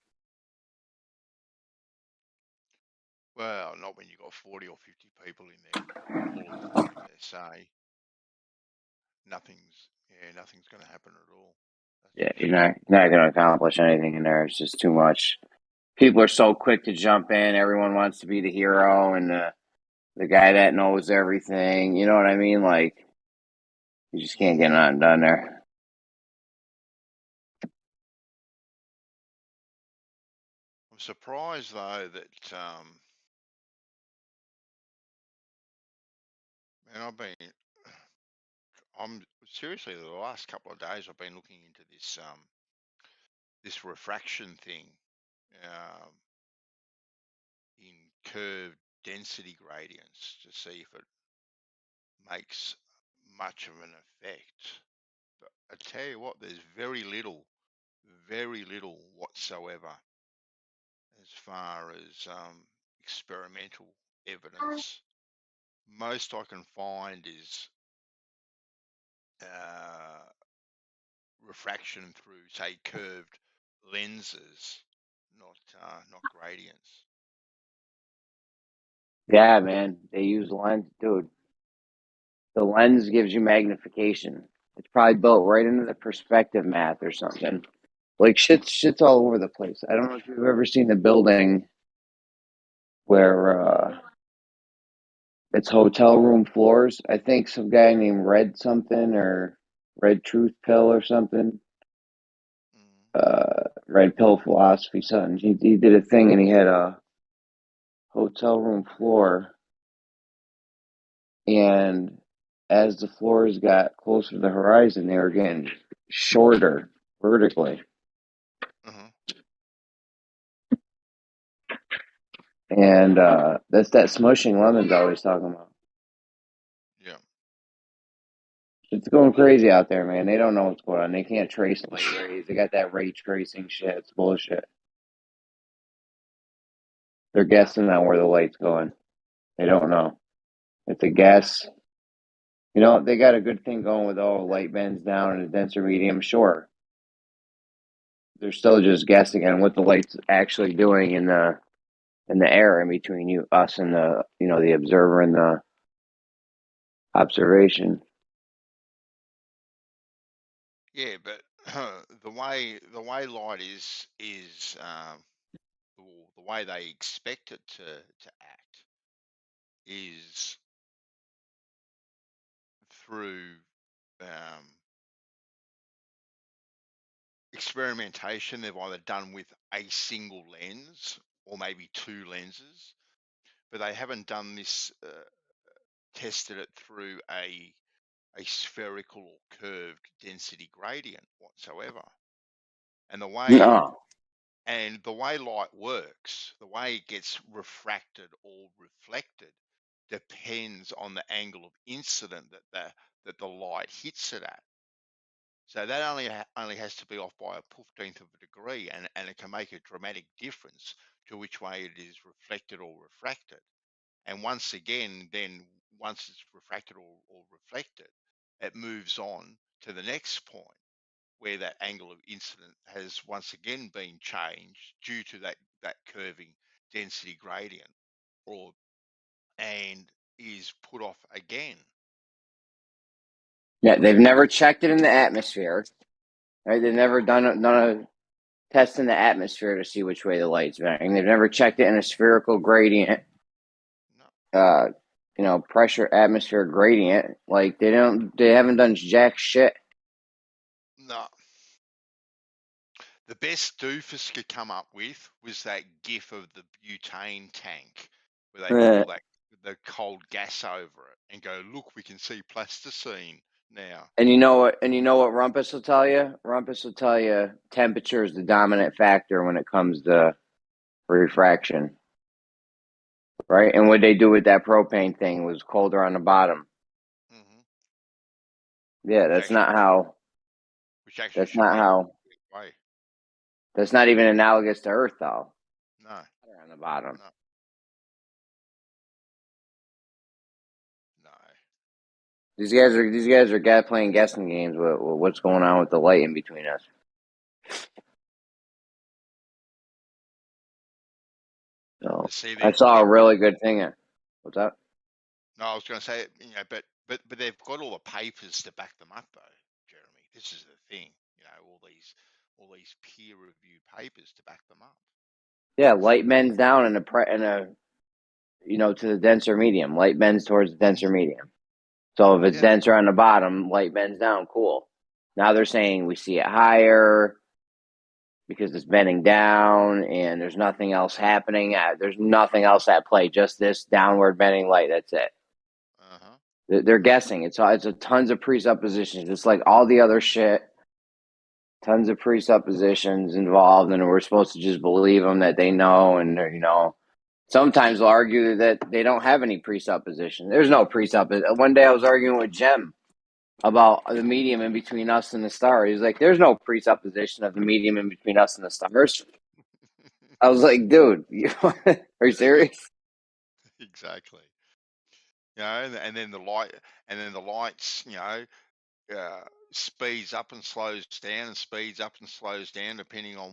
Well, not when you got 40 or 50 people in there, all of them doing their say. Nothing's going to happen at all. Yeah, you're not going to accomplish anything in there. It's just too much. People are so quick to jump in. Everyone wants to be the hero and the guy that knows everything. You know what I mean? Like, you just can't get nothing done there. I'm surprised though that man, I'm seriously the last couple of days I've been looking into this refraction thing in curved density gradients to see if it makes much of an effect. But I tell you what, there's very little whatsoever as far as experimental evidence. Most I can find is refraction through, say, curved lenses, not gradients. Yeah, man. They use lens, dude. The lens gives you magnification. It's probably built right into the perspective math or something. Like shit's all over the place. I don't know if you've ever seen the building where it's hotel room floors. I think some guy named Red something or Red Truth Pill or something. Red Pill Philosophy something. He did a thing and he had a hotel room floor, and as the floors got closer to the horizon, they were getting shorter vertically. And that's that smushing Lemon's always talking about. Yeah. It's going crazy out there, man. They don't know what's going on. They can't trace light rays. They got that ray tracing shit. It's bullshit. They're guessing on where the light's going. They don't know. It's a guess. You know, they got a good thing going with all light bends down and a denser medium. Sure, they're still just guessing on what the light's actually doing in the air in between us, and the observer and the observation. Yeah, but the way light is the way they expect it to act is through experimentation. They've either done with a single lens or maybe two lenses, but they haven't done this, tested it through a spherical or curved density gradient whatsoever. And the way No. and the way light works, the way it gets refracted or reflected, depends on the angle of incident that the light hits it at. So that only has to be off by a 15th of a degree, and it can make a dramatic difference to which way it is reflected or refracted. And once again, then once it's refracted or reflected, it moves on to the next point where that angle of incident has once again been changed due to that curving density gradient, and is put off again. Yeah, they've never checked it in the atmosphere. Right? They've never done a test in the atmosphere to see which way the light's bending. They've never checked it in a spherical gradient. No. Pressure atmosphere gradient. Like they haven't done jack shit. No. The best doofus could come up with was that gif of the butane tank where they pour the cold gas over it and go, look, we can see plasticine now. And you know what? Rumpus will tell you. Rumpus will tell you temperature is the dominant factor when it comes to refraction, right? And what they do with that propane thing was colder on the bottom. Mm-hmm. Yeah, that's not how. Which actually That's should not be how. way. That's not even analogous to Earth, though. No. On the bottom. No. These guys are playing guessing games with what's going on with the light in between us. So I saw a really good thing. What's up? No, I was going to say, but they've got all the papers to back them up, though, Jeremy. This is the thing, all these peer-reviewed papers to back them up. Yeah, light bends down to the denser medium. Light bends towards the denser medium. So if it's denser on the bottom, light bends down. Cool. Now they're saying we see it higher because it's bending down and there's nothing else happening. There's nothing else at play. Just this downward bending light. That's it. They're guessing. It's a tons of presuppositions. It's like all the other shit. Tons of presuppositions involved, and we're supposed to just believe them that they know. And sometimes they'll argue that they don't have any presupposition. There's no presupposition. One day I was arguing with Jem about the medium in between us and the stars. He's like, "There's no presupposition of the medium in between us and the stars." I was like, "Dude, are you serious?" Exactly. And then the lights, speeds up and slows down, and speeds up and slows down depending on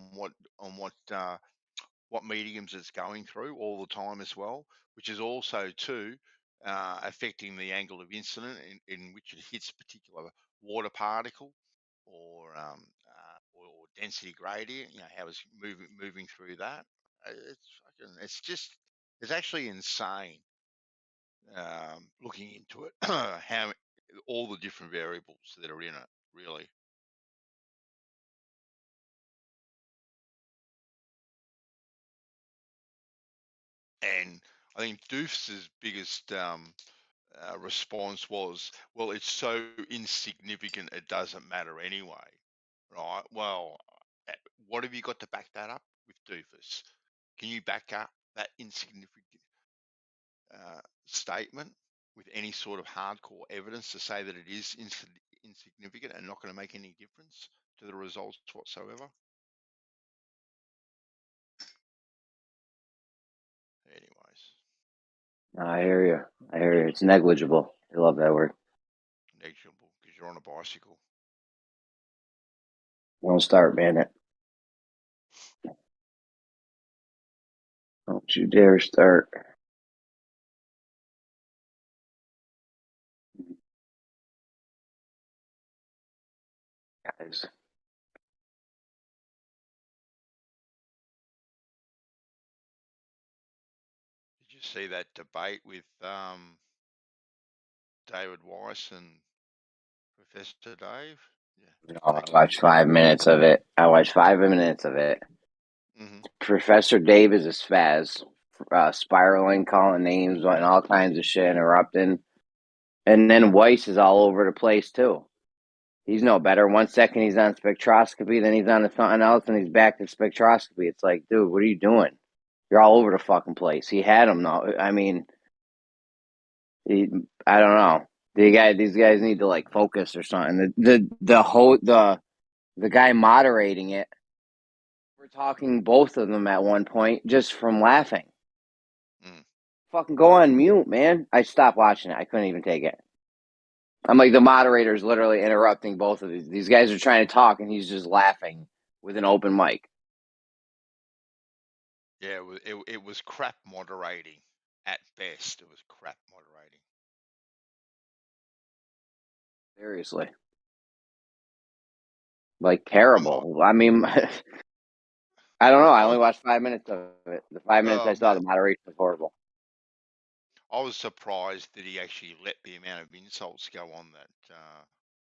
what mediums it's going through all the time as well, which is also too affecting the angle of incident in which it hits a particular water particle or density gradient. How it's moving through that. It's actually insane. Looking into it, how all the different variables that are in it, really. And I think Doofus's biggest response was, well, it's so insignificant it doesn't matter anyway, right? Well, what have you got to back that up with, Doofus? Can you back up that insignificant statement with any sort of hardcore evidence to say that it is insignificant and not going to make any difference to the results whatsoever? I hear you. I hear you. It's negligible. I love that word. Negligible because you're on a bicycle. Don't start, Bandit. Don't you dare start. Guys. Did you see that debate with David Weiss and Professor Dave? Yeah. No, I watched 5 minutes of it. Mm-hmm. Professor Dave is a spaz, spiraling, calling names, and all kinds of shit, interrupting. And then Weiss is all over the place too. He's no better. 1 second he's on spectroscopy, then he's on to something else, and he's back to spectroscopy. It's like, dude, what are you doing? You're all over the fucking place. He had him though. I mean, I don't know. These guys need to like focus or something. The guy moderating it, we're talking both of them at one point just from laughing. Fucking go on mute, man. I stopped watching it. I couldn't even take it. I'm like, the moderator's literally interrupting both of these. These guys are trying to talk, and he's just laughing with an open mic. Yeah, it was crap moderating at best. It was crap moderating. Seriously. Like, terrible. I mean, I don't know. I only watched 5 minutes of it. The 5 minutes I saw, the moderation was horrible. I was surprised that he actually let the amount of insults go on that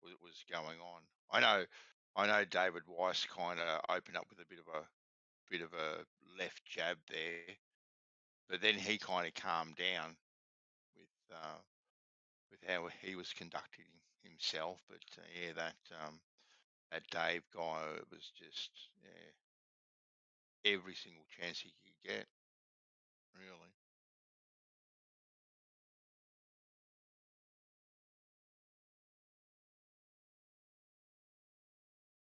was going on. I know David Weiss kind of opened up with a bit of a left jab there, but then he kind of calmed down with how he was conducting himself. But yeah, that Dave guy was just every single chance he could get, really.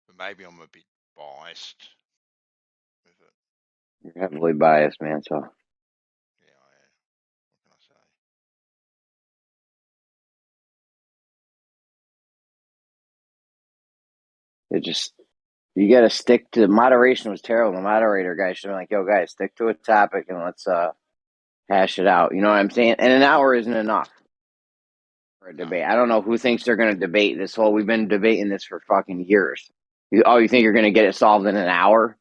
But maybe I'm a bit biased with it. You're heavily biased, man, so. Yeah, I am. What can I say? You got to stick to moderation. Was terrible. The moderator guy should have been like, yo, guys, stick to a topic and let's hash it out. You know what I'm saying? And an hour isn't enough for a debate. I don't know who thinks they're going to debate this whole. We've been debating this for fucking years. You think you're going to get it solved in an hour?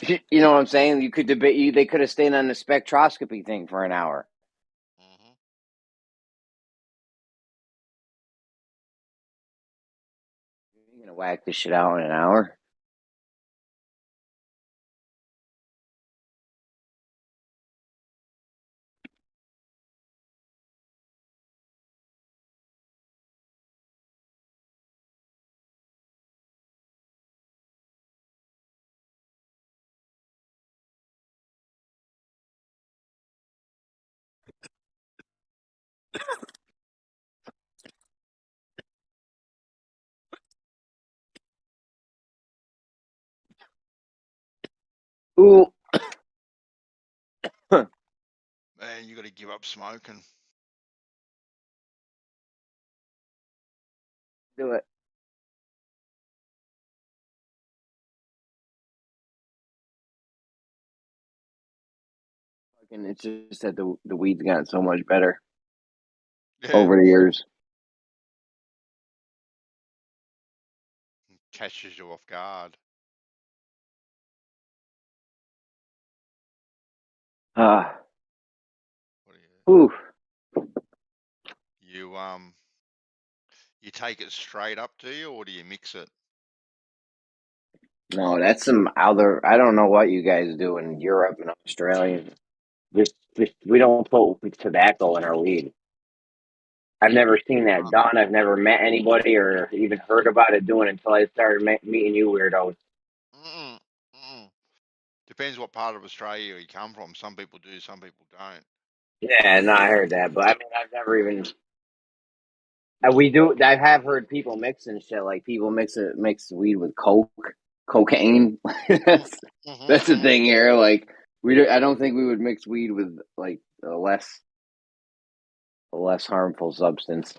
You know what I'm saying? You could debate. They could have stayed on the spectroscopy thing for an hour. You're going to whack this shit out in an hour? Ooh. Man, you got to give up smoking. Do it. And it's just that the weed's gotten so much better over the years. Catches you off guard. Oof. You take it straight up, do you, or do you mix it? No, that's some other. I don't know what you guys do in Europe and Australia. We don't put tobacco in our weed. I've never seen that done. I've never met anybody or even heard about it doing until I started meeting you weirdos. Depends what part of Australia you come from. Some people do, some people don't. Yeah, no, I heard that, but I mean, I've never even. We do. I have heard people mixing shit, like people mix weed with cocaine. That's the thing here. Like I don't think we would mix weed with like a less harmful substance.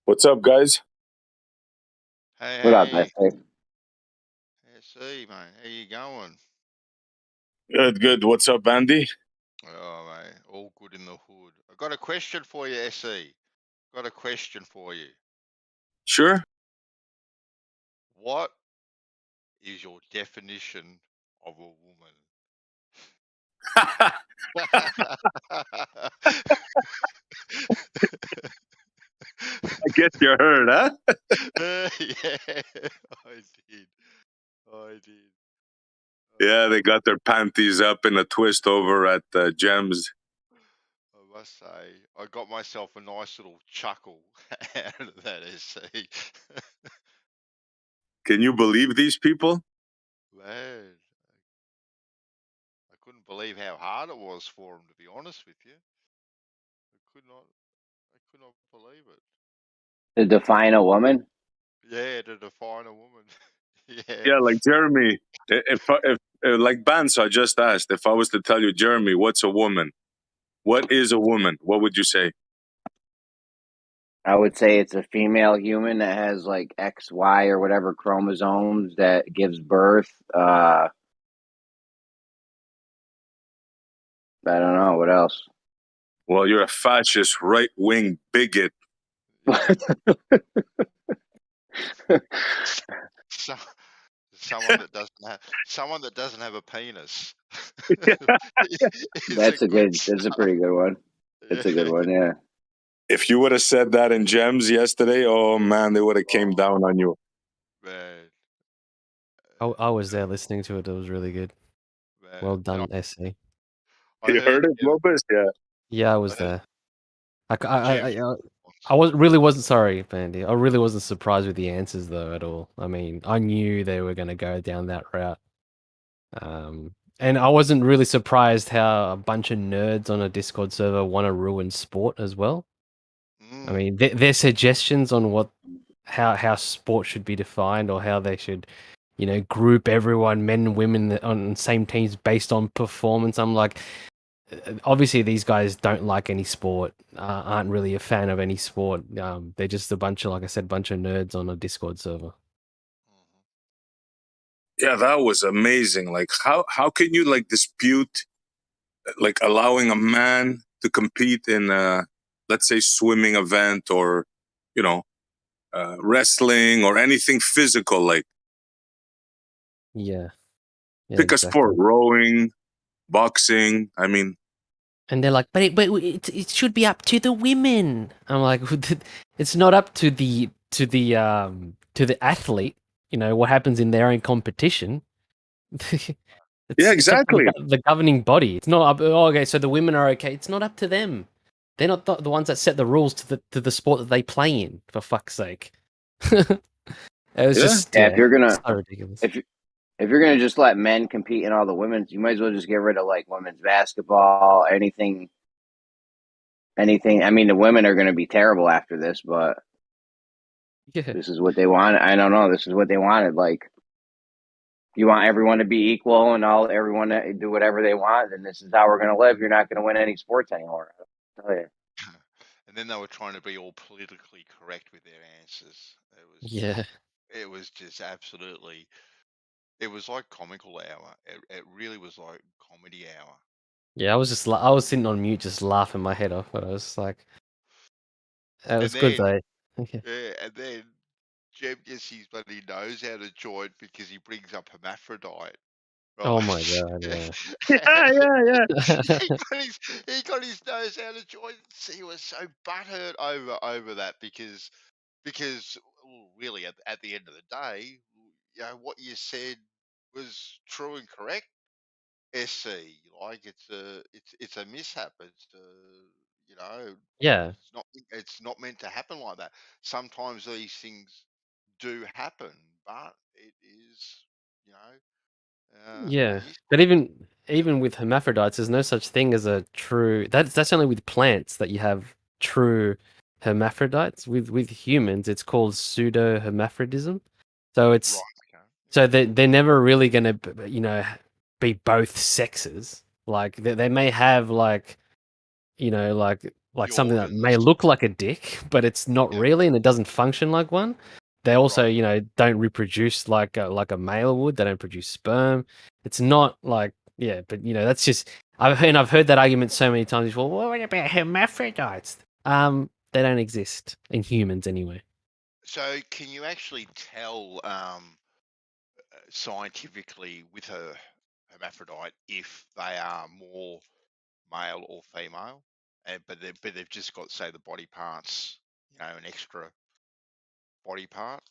What's up, guys? Hey, What up, hey, SA? SE, mate. How you going? Good, good. What's up, Andy? Oh, mate, all good in the hood. I got a question for you, SE. Got a question for you. Sure. What is your definition of a woman? I guess you heard, huh? Yeah, I did. I did. Yeah, they got their panties up in a twist over at Gems. I must say, I got myself a nice little chuckle out of that SE. Can you believe these people? Man, I couldn't believe how hard it was for him, to be honest with you. I could not believe it. To define a woman? Yeah, to define a woman. Yeah. Yeah, like Jeremy. If like Bansa just asked, if I was to tell you, Jeremy, what's a woman? What is a woman? What would you say? I would say it's a female human that has like X, Y, or whatever chromosomes that gives birth. I don't know what else. Well, you're a fascist, right-wing bigot. So, someone that doesn't have a penis. That's a pretty good one. It's a good one, yeah. If you would have said that in Gems yesterday, oh man, they would have came down on you. Man, I was there listening to it. It was really good. man. Well done, SE. You heard it, Lopez? Yeah. Yeah, I was there. I wasn't sorry, Bandy. I really wasn't surprised with the answers though at all. I mean, I knew they were going to go down that route. And I wasn't really surprised how a bunch of nerds on a Discord server want to ruin sport as well. I mean, their suggestions on how sport should be defined or how they should, group everyone, men and women, on same teams based on performance. I'm like, obviously these guys don't like any sport, aren't really a fan of any sport. They're just a bunch of, like I said, bunch of nerds on a Discord server. Yeah, that was amazing. Like, how can you like dispute like allowing a man to compete in a, let's say, swimming event or, wrestling or anything physical? Like, Yeah. pick a sport, rowing, boxing. I mean, and they're like, but it should be up to the women. I'm like, it's not up to the athlete. What happens in their own competition. yeah, exactly. It's the governing body. It's not up. Oh, okay, so the women are okay. It's not up to them. They're not the ones that set the rules to the sport that they play in. For fuck's sake. It was just if you're gonna so ridiculous. If you're gonna just let men compete in all the women's, you might as well just get rid of like women's basketball, anything. I mean, the women are gonna be terrible after this, but this is what they want. I don't know. This is what they wanted. Like, you want everyone to be equal and everyone to do whatever they want, then this is how we're gonna live. You're not gonna win any sports anymore. I'll tell you. And then they were trying to be all politically correct with their answers. It was just absolutely. It was like comical hour. It really was like comedy hour. Yeah, I was sitting on mute, just laughing my head off. But I was like, it was good though. Yeah, and then Jem gets his bloody nose how to join because he brings up hermaphrodite. Right? Oh my god! Yeah. yeah. he got his nose out of joint. He was so butthurt over that because really at the end of the day, what you said was true and correct. SC, like it's a mishap. Yeah. It's not meant to happen like that. Sometimes these things do happen, but it is Yeah, he's- but even with hermaphrodites, there's no such thing as a true. That's only with plants that you have true hermaphrodites. With humans, it's called pseudo hermaphrodism. So it's right. Okay. so they're never really going to be both sexes. Like they may have like something that may organs. look like a dick, but it's not Yeah. really, and it doesn't function like one. They also, Right. don't reproduce like a male would. They don't produce sperm. It's not like but that's just I've heard that argument so many times before. Well, what about hermaphrodites? They don't exist in humans anyway. So can you actually tell scientifically with a hermaphrodite if they are more male or female? But they've just got, say, the body parts, an extra body part.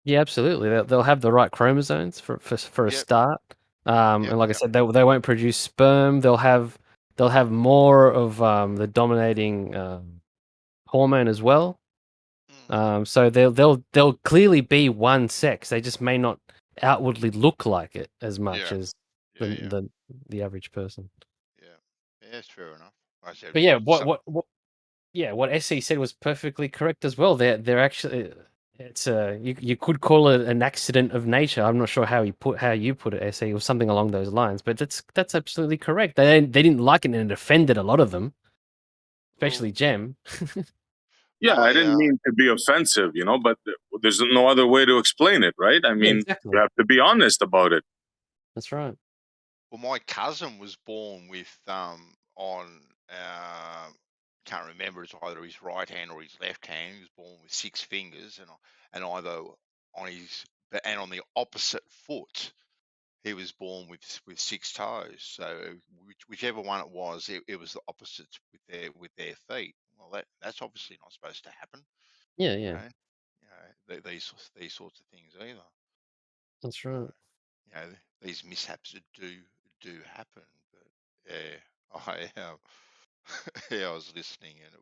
Yeah, absolutely. They'll have the right chromosomes for a Yep. start. Yep. And like I Yep. said, they won't produce sperm. They'll have more of the dominating hormone as well. So they'll clearly be one sex. They just may not outwardly look like it as much Yeah. as Yeah. the average person. Yeah. Yeah, that's fair enough. I said, But yeah, so, what SE said was perfectly correct as well. They're actually it's you could call it an accident of nature. I'm not sure how you put it, SE, or something along those lines. But that's absolutely correct. They didn't like it and it offended a lot of them, especially well, Jem. Yeah, I my didn't mean to be offensive, but there's no other way to explain it, right? I Yeah, mean, exactly. you have to be honest about it. That's right. well, my cousin was born with on can't remember, it's either his right hand or his left hand. He was born with 6 fingers, and either on his and on the opposite foot he was born with 6 toes. So whichever one it was, it was the opposites with their feet. Well, that's obviously not supposed to happen. Yeah, You yeah, know, these sorts of things either. that's right. These mishaps do happen. But yeah, I was listening, and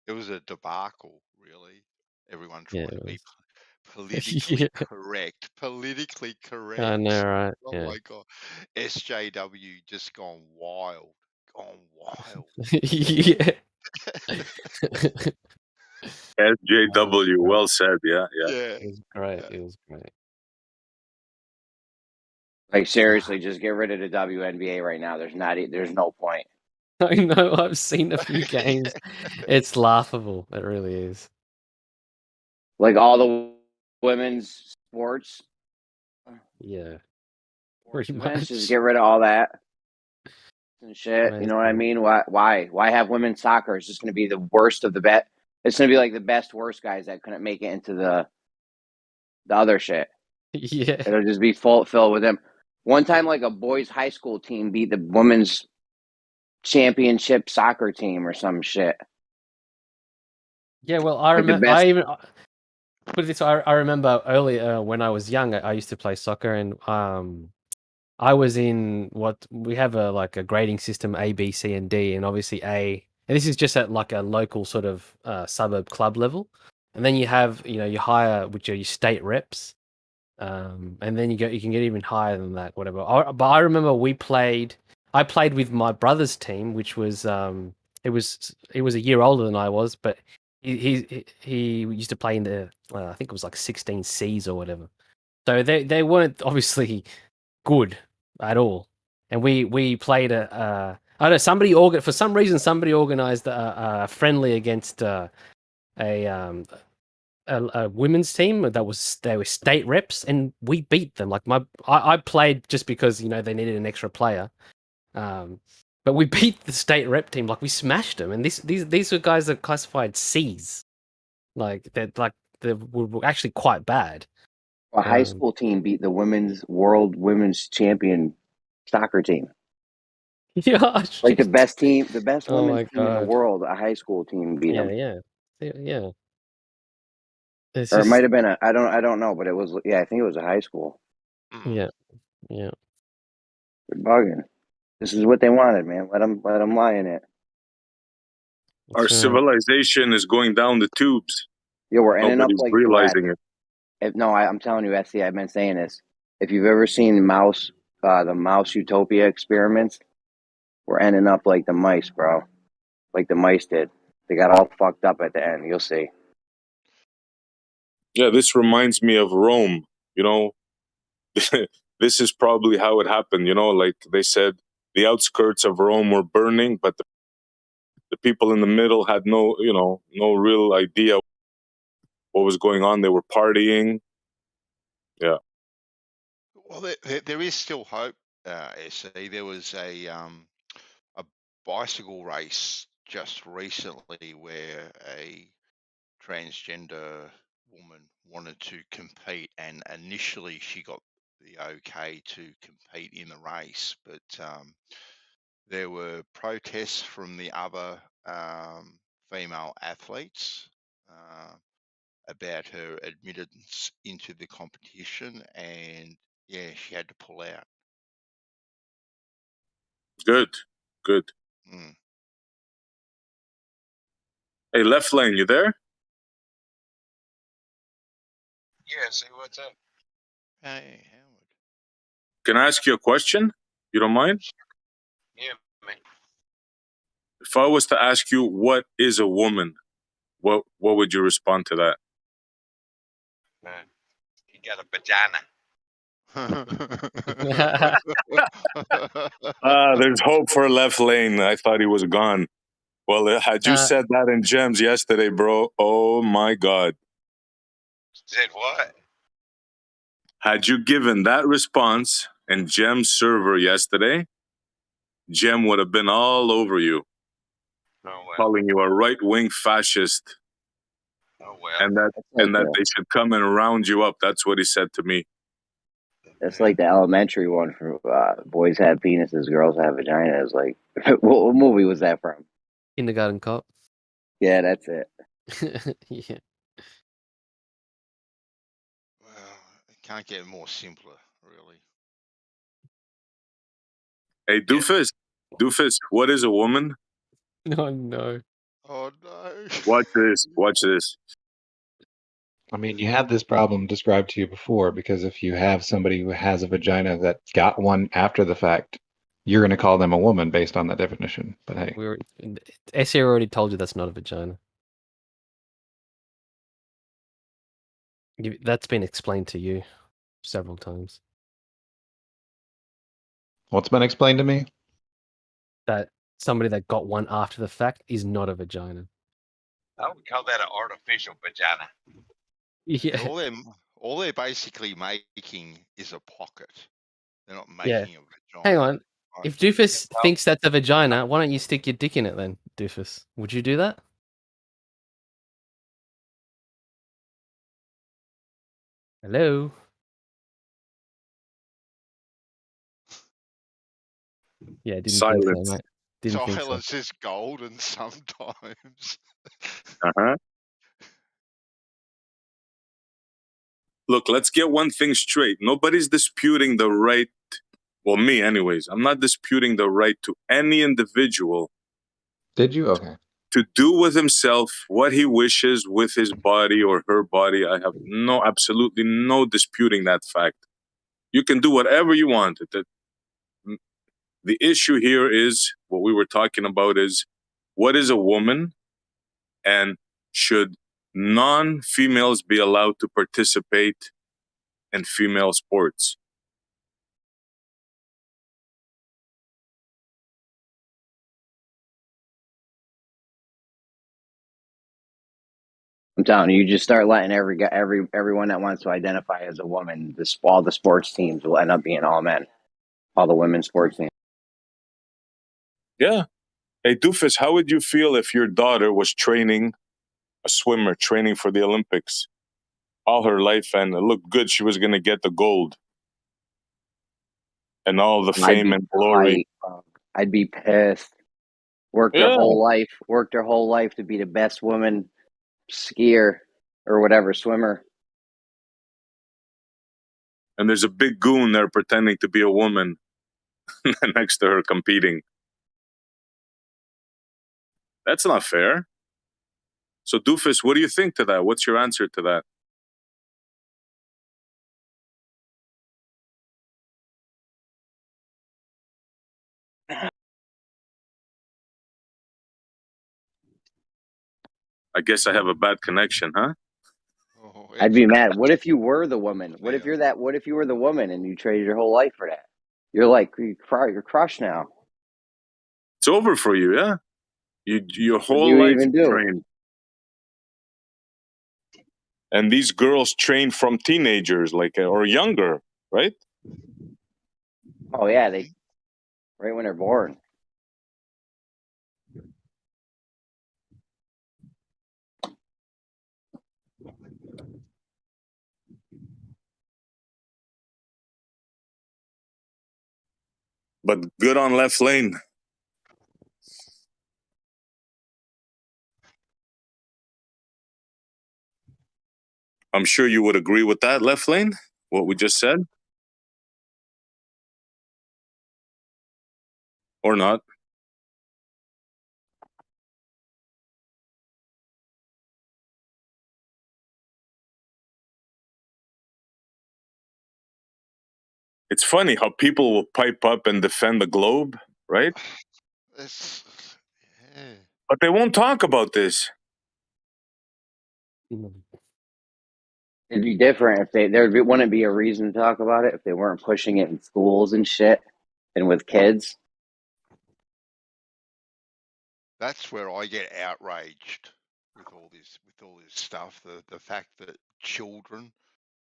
it was a debacle, really. Everyone Yeah, trying to it be was. politically Yeah, correct. Politically I know, correct. right? Oh Yeah. my god. SJW just gone wild. Gone wild. Yeah. SJW, Great. well said. Yeah, yeah. Yeah. It was great. Yeah. It was great. Like seriously, just get rid of the WNBA right now. There's no point. I know. I've seen a few games. It's laughable. It really is. Like all the women's sports, Yeah. sports Pretty events, just much. get rid of all that and shit. You know what I Amazing. mean? Why have women's soccer? It's just going to be the worst of the bet. It's going to be like the best worst guys that couldn't make it into the other shit. Yeah. It'll just be filled with them. One time, like a boys' high school team beat the women's championship soccer team or some shit. Yeah. Well, I Like the remember. best. Put it this way, I remember earlier when I was young, I used to play soccer, and I was in what we have a grading system, A, B, C, and D, and obviously A. And this is just at like a local sort of suburb club level, and then you have your higher, which are your state reps, and then you can get even higher than that, whatever. But I remember I played with my brother's team, which was it was a year older than I was, but he used to play in the I think it was like 16 Cs or whatever. So they weren't obviously good at all. And we played I don't know, for some reason somebody organized a friendly against a women's team they were state reps, and we beat them. Like I played just because they needed an extra player. But we beat the state rep team, like we smashed them. And these were guys that classified Cs. Like they were actually quite bad. A high school team beat the world women's champion soccer team. Yeah, like the best Oh my women's team in the God. world. A high school team beat them. Yeah. It's Or it just, might have been I don't know, but it was I think it was a high school. yeah. They're bugging. This is what they wanted, man. Let them lie in it. Our That's right. civilization is going down the tubes. Yeah, we're ending up Nobody's like realizing it. I'm telling you, SC, I've been saying this. If you've ever seen mouse the mouse utopia experiments, we're ending up like the mice, bro. Like the mice did. They got all fucked up at the end. You'll see. Yeah, this reminds me of Rome. You know, this is probably how it happened. You know, like they said, the outskirts of Rome were burning, but the people in the middle had no, you know, no real idea what was going on. They were partying. Yeah. Well, there is still hope, SE. There was a bicycle race just recently where a transgender woman wanted to compete, and initially she got the okay to compete in the race, but there were protests from the other female athletes about her admittance into the competition, and yeah, she had to pull out. Good. Good. Mm. Hey, left lane, you there? Yeah, see what's up. Hey, Howard. Can I ask you a question? You don't mind? Yeah, man. If I was to ask you what is a woman, what would you respond to that? Man, he got a vagina. There's hope for left lane. I thought he was gone. Well, had you said that in Gems yesterday, bro, oh my God. Said what? Had you given that response in Gem's server yesterday, Gem would have been all over you, Oh well. calling you a right-wing fascist, Oh well. and that That's like they should come and round you up. That's what he said to me. that's like the elementary one for boys have penises, girls have vaginas. Like, what movie was that from? Kindergarten Cop. Yeah, that's it. Yeah. Well, it can't get more simpler, really. Hey, Doofus, what is a woman? No, no. Oh no. Watch this. Watch this. I mean, you had this problem described to you before because if you have somebody who has a vagina that got one after the fact, you're going to call them a woman based on that definition. But hey, SE already told you that's not a vagina. That's been explained to you several times. what's been explained to me? That somebody that got one after the fact is not a vagina. I would call that an artificial vagina. Yeah. All they're basically making is a pocket. They're not Yeah. making a vagina. Hang on. Right? If Doofus thinks that's a vagina, why don't you stick your dick in it then, Doofus? Would you do that? Hello? Yeah, didn't think so, Silence. mate. Didn't think so. Silence is golden sometimes. Uh-huh. Look, let's get one thing straight. Nobody's disputing the right, well, me anyways, I'm not disputing the right to any individual Did you? Okay. to do with himself what he wishes with his body or her body. I have absolutely no disputing that fact. You can do whatever you want. The issue here is, what we were talking about is, what is a woman, and should non-females be allowed to participate in female sports? I'm telling you, you just start letting everyone that wants to identify as a woman, all the sports teams will end up being all men, all the women's sports teams. Yeah. Hey, Doofus, how would you feel if your daughter was training, a swimmer, training for the Olympics all her life, and it looked good, she was going to get the gold and all the fame and glory? I'd be pissed. Worked her whole life to be the best woman skier or whatever, swimmer. And there's a big goon there pretending to be a woman next to her competing. That's not fair. So, Doofus, what do you think to that? What's your answer to that? I guess I have a bad connection, huh? Oh, I'd be it's mad. What if you were the woman? What if clear. you're that? What if you were the woman and you traded your whole life for that? You're like you're crushed now. It's over for you, yeah? Your What do whole you life even you do? train. And these girls train from teenagers, like or younger, right? Oh yeah, they right when they're born. But good on left lane. I'm sure you would agree with that, left lane, what we just said. Or not. It's funny how people will pipe up and defend the globe, right? It's, yeah. But they won't talk about this. It'd be different if wouldn't be a reason to talk about it if they weren't pushing it in schools and shit and with kids. That's where I get outraged with all this stuff. The fact that children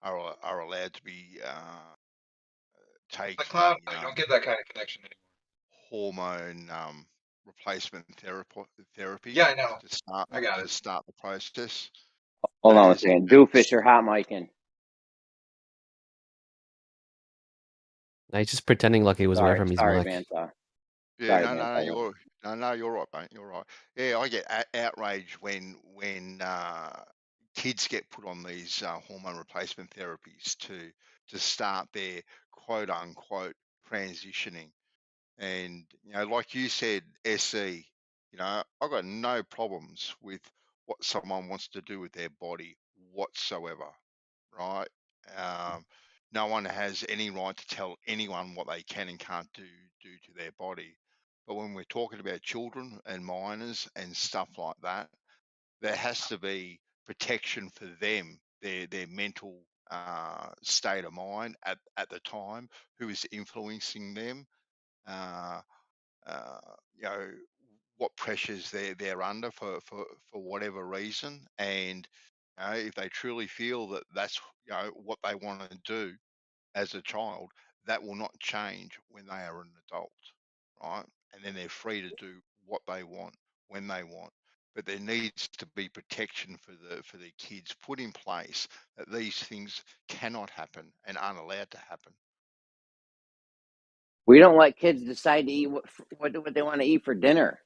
are allowed to be taking The cloud, no, you don't get that kind of connection anymore. hormone replacement therapy Yeah, I know. I got to it. start the process. Hold That on a is second. Doofus, you're hot micing. No, he's just pretending like he was away from his Sorry, mic. Vanta. Yeah, Sorry, no, Vanta. you're right, mate. You're right. Yeah, I get outraged when kids get put on these hormone replacement therapies to start their quote unquote transitioning. And like you said, SE, I've got no problems with what someone wants to do with their body whatsoever, right? No one has any right to tell anyone what they can and can't do to their body. But when we're talking about children and minors and stuff like that, there has to be protection for them, their mental state of mind at the time, who is influencing them, uh, uh, you know, what pressures they're under for whatever reason, and if they truly feel that that's what they want to do as a child, that will not change when they are an adult, right? And then they're free to do what they want when they want. But there needs to be protection for the kids put in place that these things cannot happen and aren't allowed to happen. We don't let kids decide to eat what they want to eat for dinner.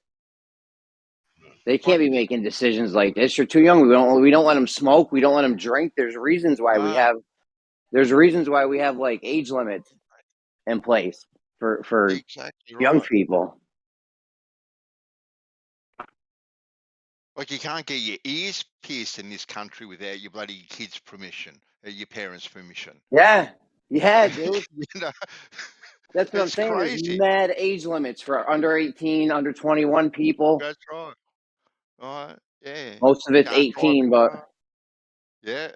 They can't be making decisions like this. You're too young. We don't let them smoke. We don't let them drink. There's reasons why we have like age limits in place for Exactly young right. people. Like you can't get your ears pierced in this country without your bloody kids' permission, your parents' permission. Yeah, dude. You know, That's what I'm it's saying. There's crazy. mad age limits for under 18, under 21 people. That's right. All right. Yeah. Most of You it's can't drive 18, your but car. Yeah.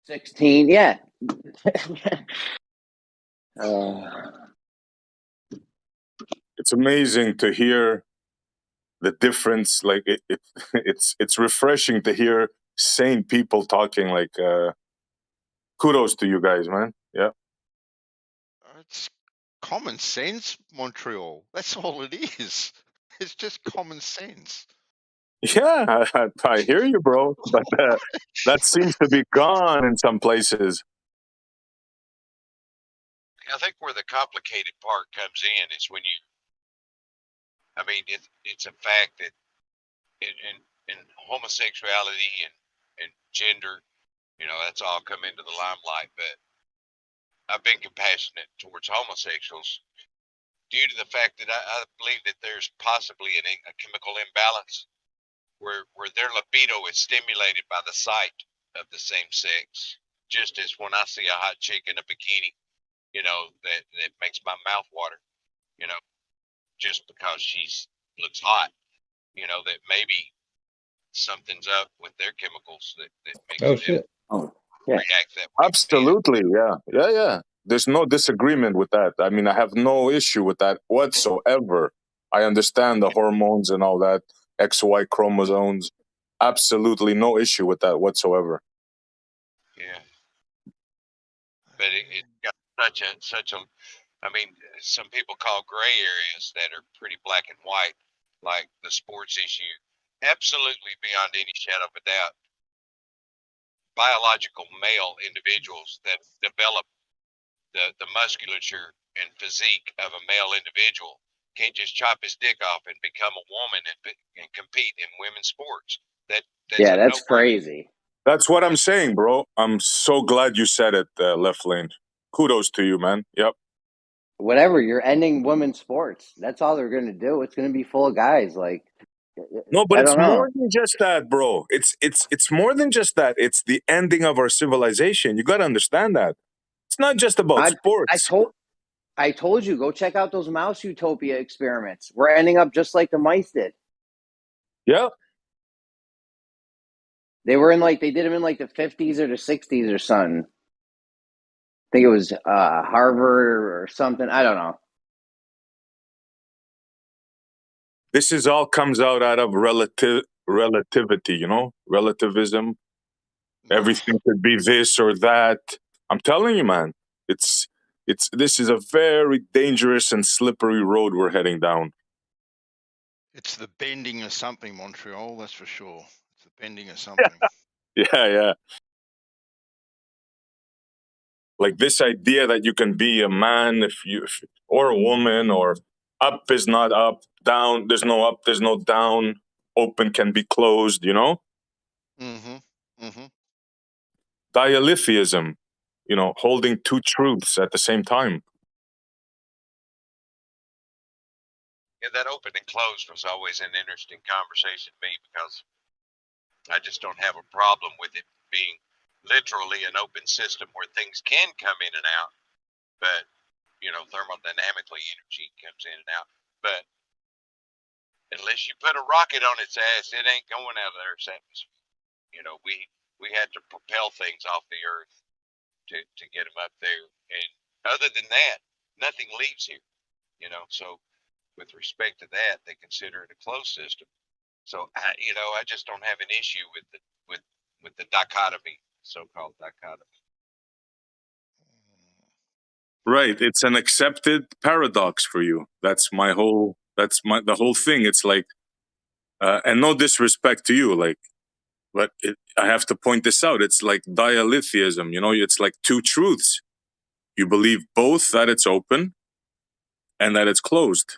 16. Yeah. It's amazing to hear the difference. Like it's refreshing to hear sane people talking. Like kudos to you guys, man. Yeah. It's common sense, Montreal. That's all it is. It's just common sense. Yeah, I hear you, bro. But that seems to be gone in some places. I think where the complicated part comes in is when it's a fact that in homosexuality and gender, that's all come into the limelight. But I've been compassionate towards homosexuals due to the fact that I believe that there's possibly a chemical imbalance where their libido is stimulated by the sight of the same sex. Just as when I see a hot chick in a bikini, that makes my mouth water, just because looks hot, that maybe something's up with their chemicals that makes Oh them shit. Oh, yeah. react that way. Absolutely, yeah. There's no disagreement with that. I mean, I have no issue with that whatsoever. I understand the hormones and all that, XY chromosomes. Absolutely no issue with that whatsoever. Yeah, but it got such a. I mean, some people call gray areas that are pretty black and white, like the sports issue. Absolutely, beyond any shadow of a doubt, biological male individuals that develop the musculature and physique of a male individual can't just chop his dick off and become a woman and compete in women's sports. That's Yeah, a that's no-brainer. crazy. That's what I'm saying, bro. I'm so glad you said it, Left Lane. Kudos to you, man. Yep. Whatever, you're ending women's sports. That's all they're going to do. It's going to be full of guys. Like, No, but I it's don't know. more than just that, bro. It's more than just that. It's the ending of our civilization. You got to understand that. It's not just about I sports. I told you, go check out those mouse utopia experiments. We're ending up just like the mice did. Yeah. They were in they did them in the 50s or the 60s or something. I think it was Harvard or something. I don't know. This is all comes out of relativity, you know, relativism. Everything could be this or that. I'm telling you, man, it's this is a very dangerous and slippery road we're heading down. It's the bending of something, Montreal, that's for sure. It's the bending of something. Yeah. Like this idea that you can be a man or a woman, or up is not up, down, there's no up, there's no down, open can be closed, you know? Dialetheism, you know, holding two truths at the same time. Yeah, that open and closed was always an interesting conversation to me because I just don't have a problem with it being literally an open system where things can come in and out, but thermodynamically energy comes in and out. But unless you put a rocket on its ass, it ain't going out of the Earth's atmosphere. We had to propel things off the Earth to get them up there, and other than that, nothing leaves here. So with respect to that, they consider it a closed system. So I just don't have an issue with the dichotomy, so-called dichotomy. Right. It's an accepted paradox for you. That's the whole thing. It's like, and no disrespect to you, but I have to point this out. It's like dialetheism, you know, it's like two truths. You believe both that it's open and that it's closed.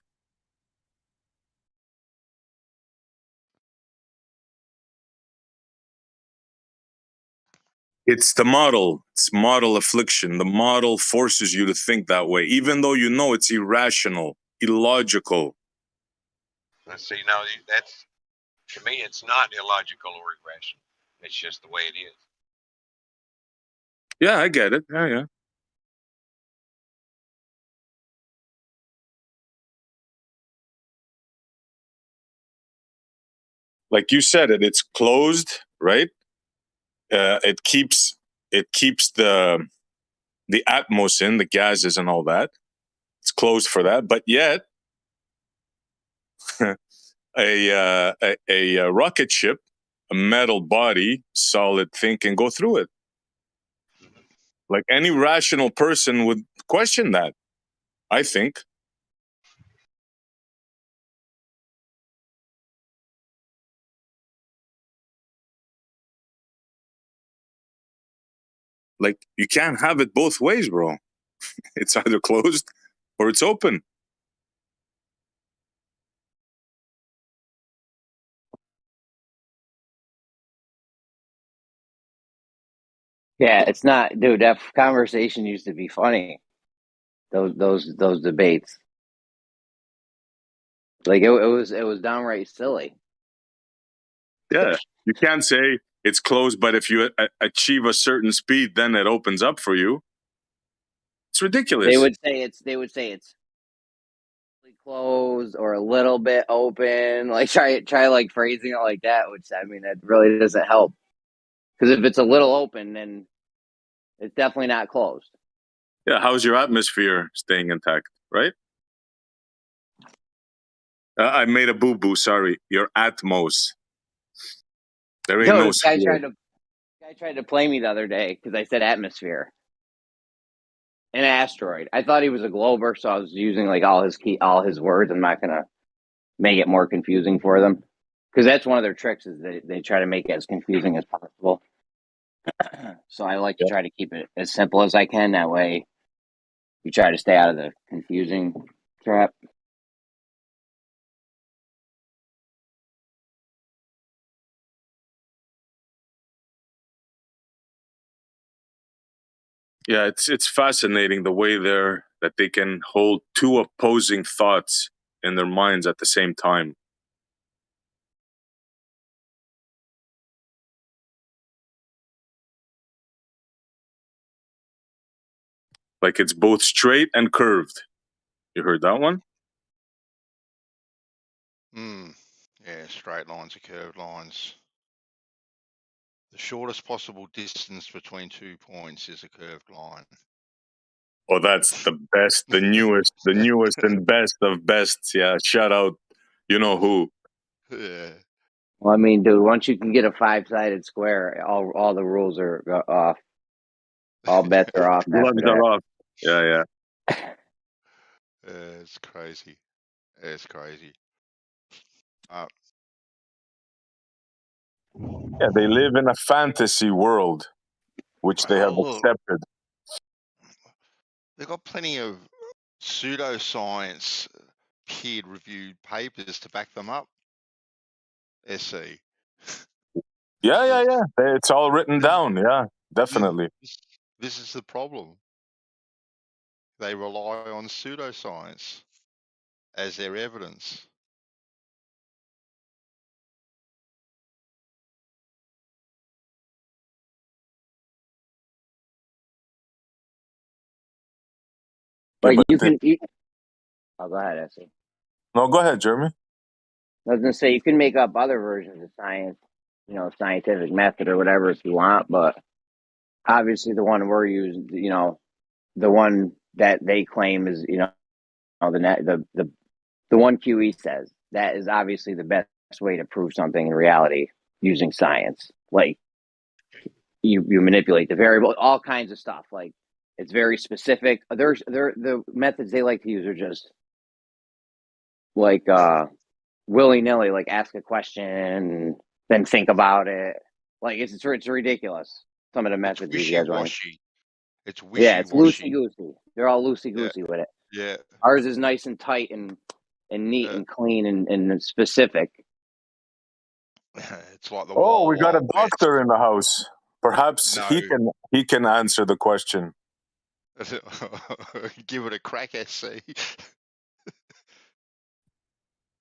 It's the model. It's model affliction. The model forces you to think that way, even though you know it's irrational, illogical. Let's see. No, that's, to me, it's not illogical or irrational. It's just the way it is. Yeah, I get it. Yeah. Like you said, it's closed, right? It keeps the atmos in, the gases and all that. It's closed for that, but yet a rocket ship, a metal body, solid thing can go through it. Like any rational person would question that, I think. Like you can't have it both ways, bro. It's either closed or it's open. Yeah, it's not, dude. That conversation used to be funny. Those debates, it was downright silly. Yeah, you can't say it's closed, but if you achieve a certain speed, then it opens up for you. It's ridiculous. They would say it's closed or a little bit open. Like try like phrasing it like that, which I mean that really doesn't help. Because if it's a little open, then it's definitely not closed. Yeah, how's your atmosphere staying intact, right? I made a boo-boo, sorry. Your atmos. There ain't No, no this guy sphere. tried to play me the other day because I said atmosphere. An asteroid. I thought he was a glober, so I was using like all his words. I'm not gonna make it more confusing for them because that's one of their tricks is they try to make it as confusing as possible. So I like to try to keep it as simple as I can. That way, you try to stay out of the confusing trap. Yeah, it's fascinating the way that they can hold two opposing thoughts in their minds at the same time. Like it's both straight and curved. You heard that one? Yeah, straight lines are curved lines. The shortest possible distance between 2 points is a curved line. Oh, that's the best, the newest and best of bests. Yeah, shout out, you know who. Yeah. Well, I mean, dude, once you can get a 5-sided square, all the rules are off. All bets are off after Gloves are that. off. Yeah. It's crazy. It's crazy. Yeah, they live in a fantasy world, which they have Well, look, accepted. they've got plenty of pseudoscience peer-reviewed papers to back them up. SC. Yeah. It's all written down. Yeah, definitely. This is the problem. They rely on pseudoscience as their evidence. But but you can. Oh, go ahead, Essie. No, go ahead, Jeremy. I was gonna say you can make up other versions of science, scientific method or whatever if you want, but obviously the one we're using, the one that they claim is, the one QE says that is obviously the best way to prove something in reality using science. Like you manipulate the variable, all kinds of stuff. Like it's very specific. The methods they like to use are just like willy nilly, like ask a question, then think about it. Like it's ridiculous. Some of the methods these guys run. It's Yeah, it's wishy-washy. loosey goosey. They're all loosey goosey with it. Yeah. Ours is nice and tight and neat and clean and specific. It's like the Oh, we got a Wild doctor in the house. Perhaps No. he can answer the question. Give it a crack, SC.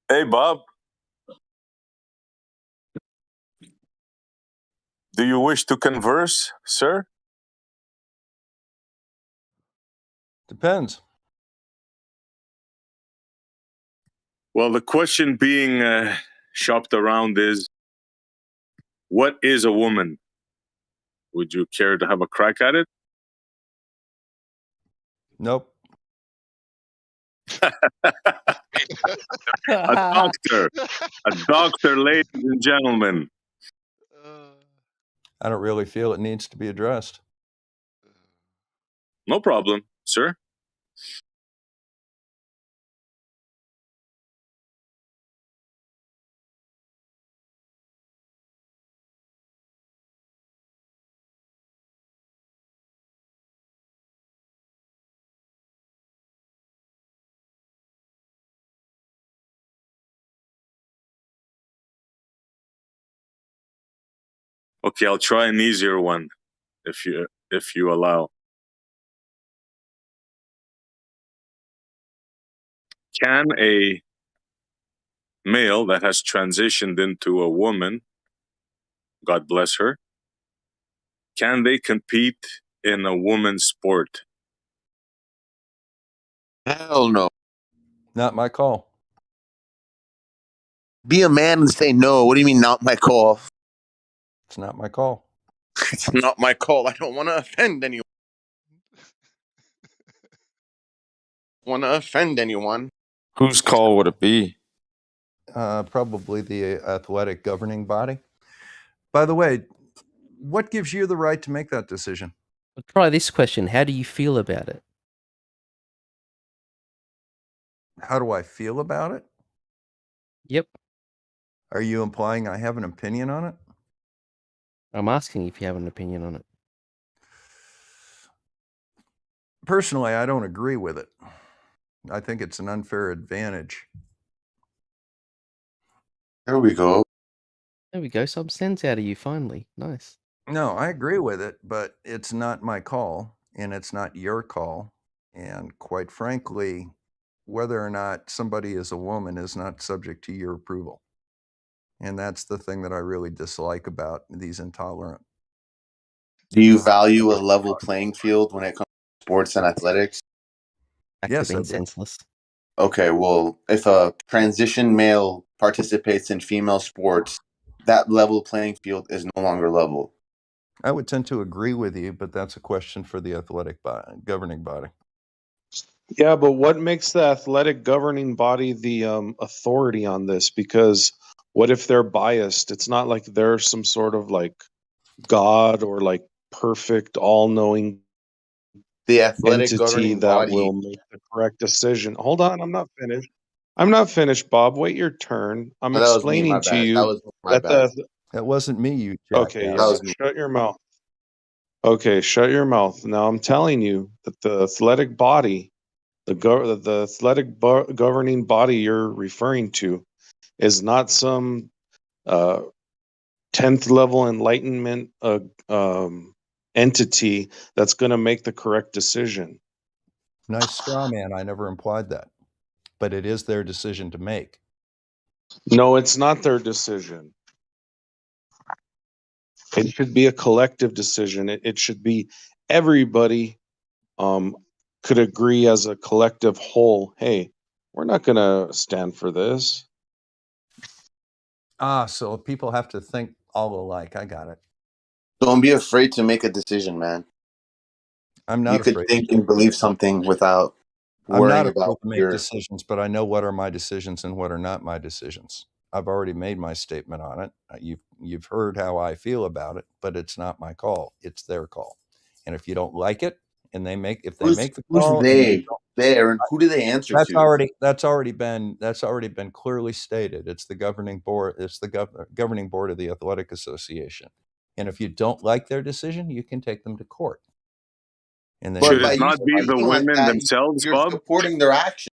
Hey, Bob. Do you wish to converse, sir? Depends. Well, the question being shopped around is, what is a woman? Would you care to have a crack at it? Nope. A doctor, ladies and gentlemen. I don't really feel it needs to be addressed. No problem, sir. Okay, I'll try an easier one, if you allow. Can a male that has transitioned into a woman, God bless her, can they compete in a woman's sport? Hell no. Not my call. Be a man and say no. What do you mean, not my call? It's not my call. It's not my call. I don't want to offend anyone. Whose call would it be? Probably the athletic governing body. By the way, what gives you the right to make that decision? But try this question. How do you feel about it? How do I feel about it? Yep. Are you implying I have an opinion on it? I'm asking if you have an opinion on it. Personally, I don't agree with it. I think it's an unfair advantage. There we go. There we go. Some sense out of you finally. Nice. No, I agree with it, but it's not my call, and it's not your call. And quite frankly, whether or not somebody is a woman is not subject to your approval. And that's the thing that I really dislike about these intolerant. Do you value a level playing field when it comes to sports and athletics? Back Yes, to I being do. senseless. Okay, well, if a transition male participates in female sports, that level playing field is no longer level. I would tend to agree with you, but that's a question for the athletic governing body. Yeah, but what makes the athletic governing body the authority on this? Because what if they're biased? It's not like they're some sort of like God or like perfect, all-knowing The athletic entity governing that body. will make the correct decision. Hold on, I'm not finished. I'm not finished, Bob. Wait your turn. I'm Oh, that was me, my explaining to bad. you That was my that bad. That wasn't me, you okay, jackass. That yeah, was me. shut your mouth. Okay, shut your mouth. Now I'm telling you that the athletic body, the athletic governing body you're referring to, is not some 10th level enlightenment entity that's going to make the correct decision. Nice straw man. I never implied that. But it is their decision to make. No, it's not their decision. It should be a collective decision. It should be everybody could agree as a collective whole. Hey, we're not going to stand for this. Ah, so people have to think all alike. I got it. Don't be afraid to make a decision, man. I'm not You could afraid. think and believe something without I'm not worrying afraid about to make your. decisions, but I know what are my decisions and what are not my decisions. I've already made my statement on it. You've heard how I feel about it, but it's not my call. It's their call. And if you don't like it, and if they make the Who's call, and they? There, and who do they answer that's to? already been clearly stated. It's the governing board. It's the governing board of the Athletic Association. And if you don't like their decision, you can take them to court. And then But Should by it you not be the speaking like women that, themselves, you're Bob? supporting their action.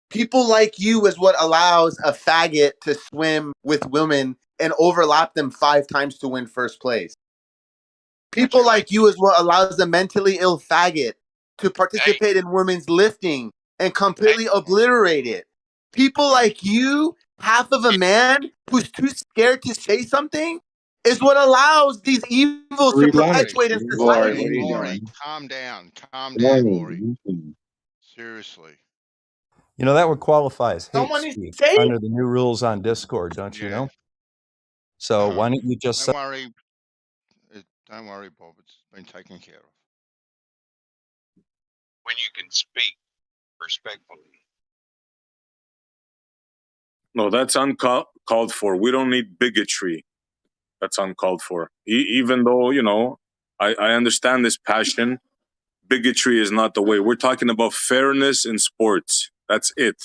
People like you is what allows a faggot to swim with women and overlap them 5 times to win first place. People like you is what allows the mentally ill faggot to participate in women's lifting and completely obliterate it. People like you, half of a man who's too scared to say something, is what allows these evils to perpetuate in society. Maury, calm down, Maury. Seriously. You know, that would qualify as hate Someone is speech saying. under the new rules on Discord, don't you know? So why don't you just Don't worry. Don't worry, Bob. It's been taken care of. When you can speak respectfully. No, that's uncalled for. We don't need bigotry. That's uncalled for. Even though, you know, I understand this passion, bigotry is not the way. We're talking about fairness in sports. That's it.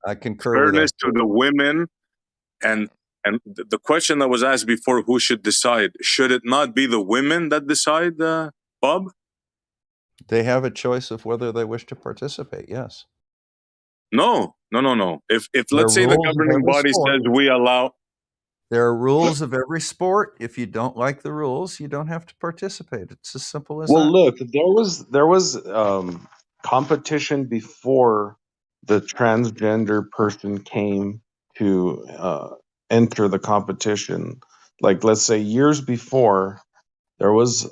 I concur Fairness with that. to the women. And the question that was asked before, who should decide? Should it not be the women that decide, Bob? They have a choice of whether they wish to participate, yes. No. If There let's are say the rules of governing every body sport. says we allow. There are rules of every sport. If you don't like the rules, you don't have to participate. It's as simple as Well, that. look, there was competition before the transgender person came to enter the competition. Like, let's say years before, there was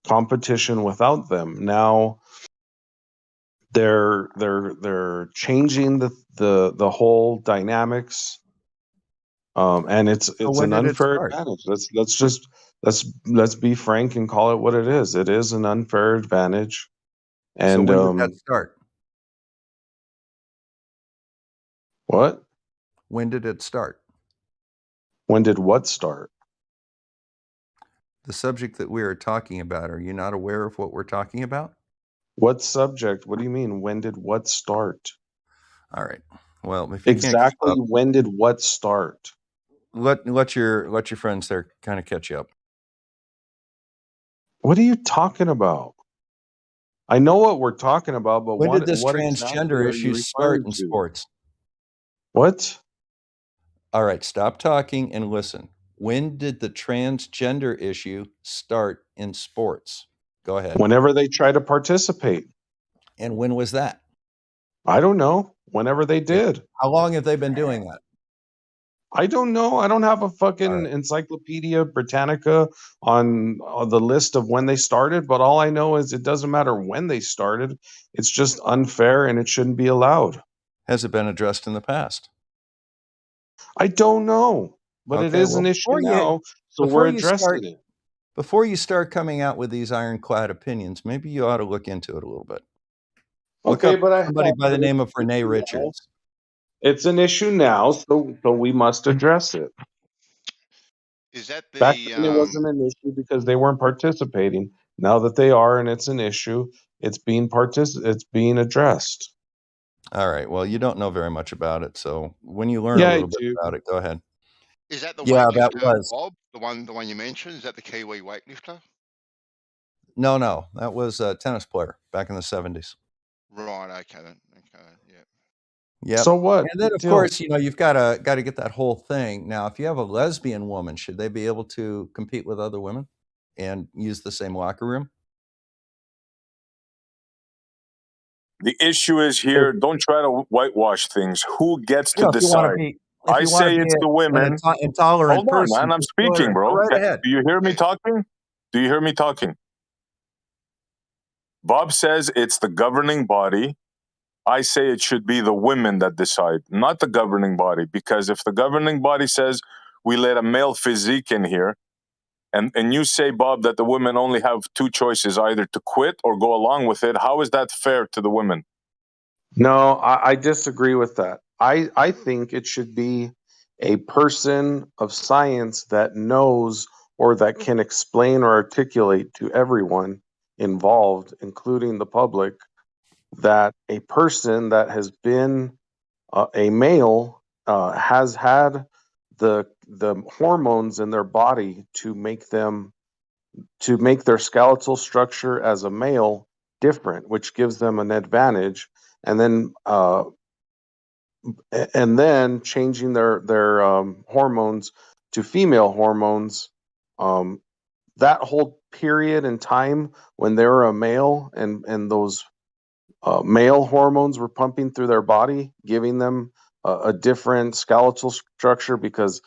competition without them. Now They're changing the whole dynamics, and it's when an did it unfair start? advantage. Let's be frank and call it what it is. It is an unfair advantage, So and when did that start? what? When did it start? When did what start? The subject that we are talking about. Are you not aware of what we're talking about? What subject? What do you mean? When did what start? All right. Well, if you can't keep Exactly. up, When did what start? let your friends there kind of catch you up. What are you talking about? I know what we're talking about, but When did this what exactly transgender are you issue start referring in to? sports? What? All right, stop talking and listen. When did the transgender issue start in sports? Go ahead. Whenever they try to participate. And when was that? I don't know. Whenever they did. How long have they been doing that? I don't know. I don't have a fucking Encyclopedia Britannica on the list of when they started, but all I know is it doesn't matter when they started. It's just unfair and it shouldn't be allowed. Has it been addressed in the past? I don't know, but it Okay, is well, an issue now, so before we're you start, addressing it. before you start coming out with these ironclad opinions, maybe you ought to look into it a little bit. Look Okay, up but I somebody have, by the but it's name an of Renee issue now. Richards. It's an issue now, so we must address it. Is that Back the then, it wasn't an issue because they weren't participating. Now that they are, and it's an issue, it's being addressed. All right. Well, you don't know very much about it, so when you learn Yeah, a I little bit do. about it, go ahead. is that the Yeah, that weightlifter, was. Bob? The one you mentioned? Is that the Kiwi weightlifter? No, that was a tennis player back in the 70s. Right. Okay. Then. Okay. Yeah. Yep. So what? And then, Big of deal. course, you've got to get that whole thing. Now, if you have a lesbian woman, should they be able to compete with other women and use the same locker room? The issue is here. Don't try to whitewash things. Who gets to If you want to decide? be, I say it's the women. intolerant Hold on, person, man. I'm just go speaking, bro. right ahead. Do you hear me talking? Do you hear me talking? Bob says it's the governing body. I say it should be the women that decide, not the governing body. Because if the governing body says we let a male physique in here, and you say, Bob, that the women only have two choices, either to quit or go along with it, how is that fair to the women? No, I disagree with that. I think it should be a person of science that knows or that can explain or articulate to everyone involved, including the public, that a person that has been a male has had the hormones in their body to make their skeletal structure as a male different, which gives them an advantage, and then changing their hormones to female hormones. Um, that whole period in time when they were a male and those male hormones were pumping through their body, giving them a different skeletal structure because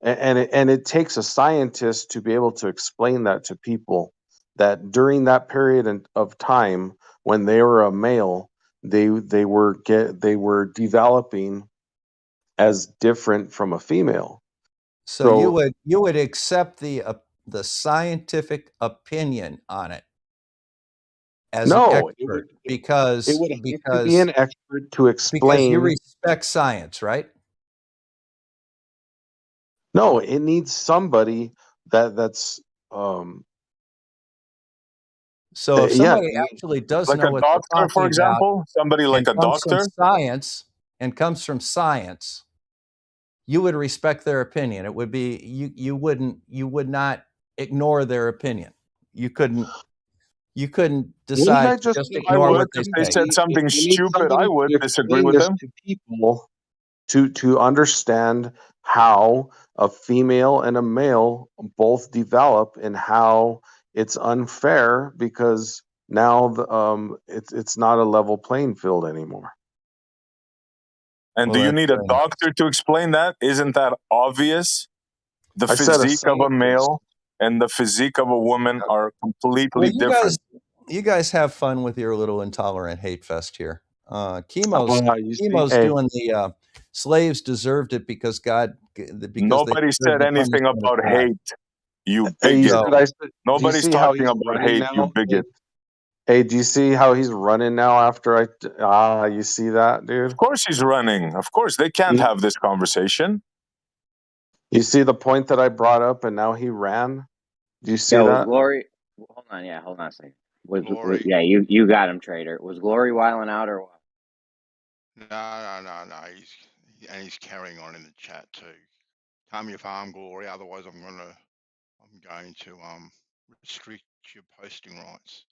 and it takes a scientist to be able to explain that to people that during that period of time when they were a male, they were developing as different from a female. So you would accept the scientific opinion on it as an No, expert because it would have to be an expert to because you explain. respect science, right? No, it needs somebody that's So if yeah, somebody actually does like know a what they're doctor, for talking about example, somebody like a doctor. comes from science, you would respect their opinion. It would be you would not ignore their opinion. You couldn't decide to just I ignore would. what they If they say. said something we need stupid, I somebody would to disagree explain with this them. to people to understand how a female and a male both develop and how it's unfair because now it's not a level playing field anymore. And do you need a doctor to explain that? Isn't that obvious? The I said a physique of a scientist. male and the physique of a woman are completely different. you guys have fun with your little intolerant hate fest here. Chemo's You see, Chemo's hey, doing the slaves deserved it because Nobody said anything about hate, you hey, bigot. do you Nobody's see how talking he's about running hate, you now? bigot. Hey, do you see how he's running now after you see that, dude? Of course he's running. Of course, they can't You, have this conversation. you see the point that I brought up and now he ran? Do you see Yo, was that? Glory? Hold on, hold on a second. Glory. Yeah, you got him, Trader. Was Glory wiling out or what? No. He's carrying on in the chat too. Calm your farm, Glory. Otherwise, I'm going to restrict your posting rights.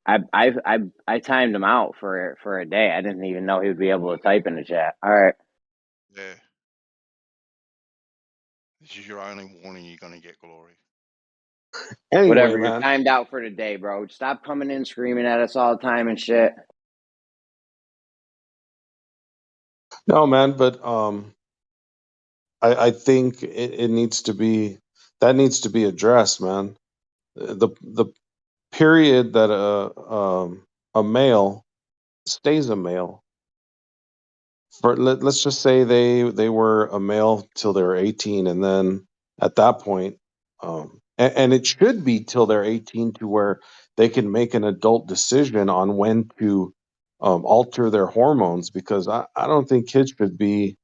I timed him out for a day. I didn't even know he would be able to type in the chat. All right. Yeah. This is your only warning you're going to get, Glory. Anyway, Whatever, you're man. timed out for the day, bro. Stop coming in screaming at us all the time and shit. No, man, but I think it needs to be addressed, man. The period that a male stays a male. Let's just say they were a male till they were 18, and then at that point, and it should be till they're 18 to where they can make an adult decision on when to alter their hormones, because I don't think kids should be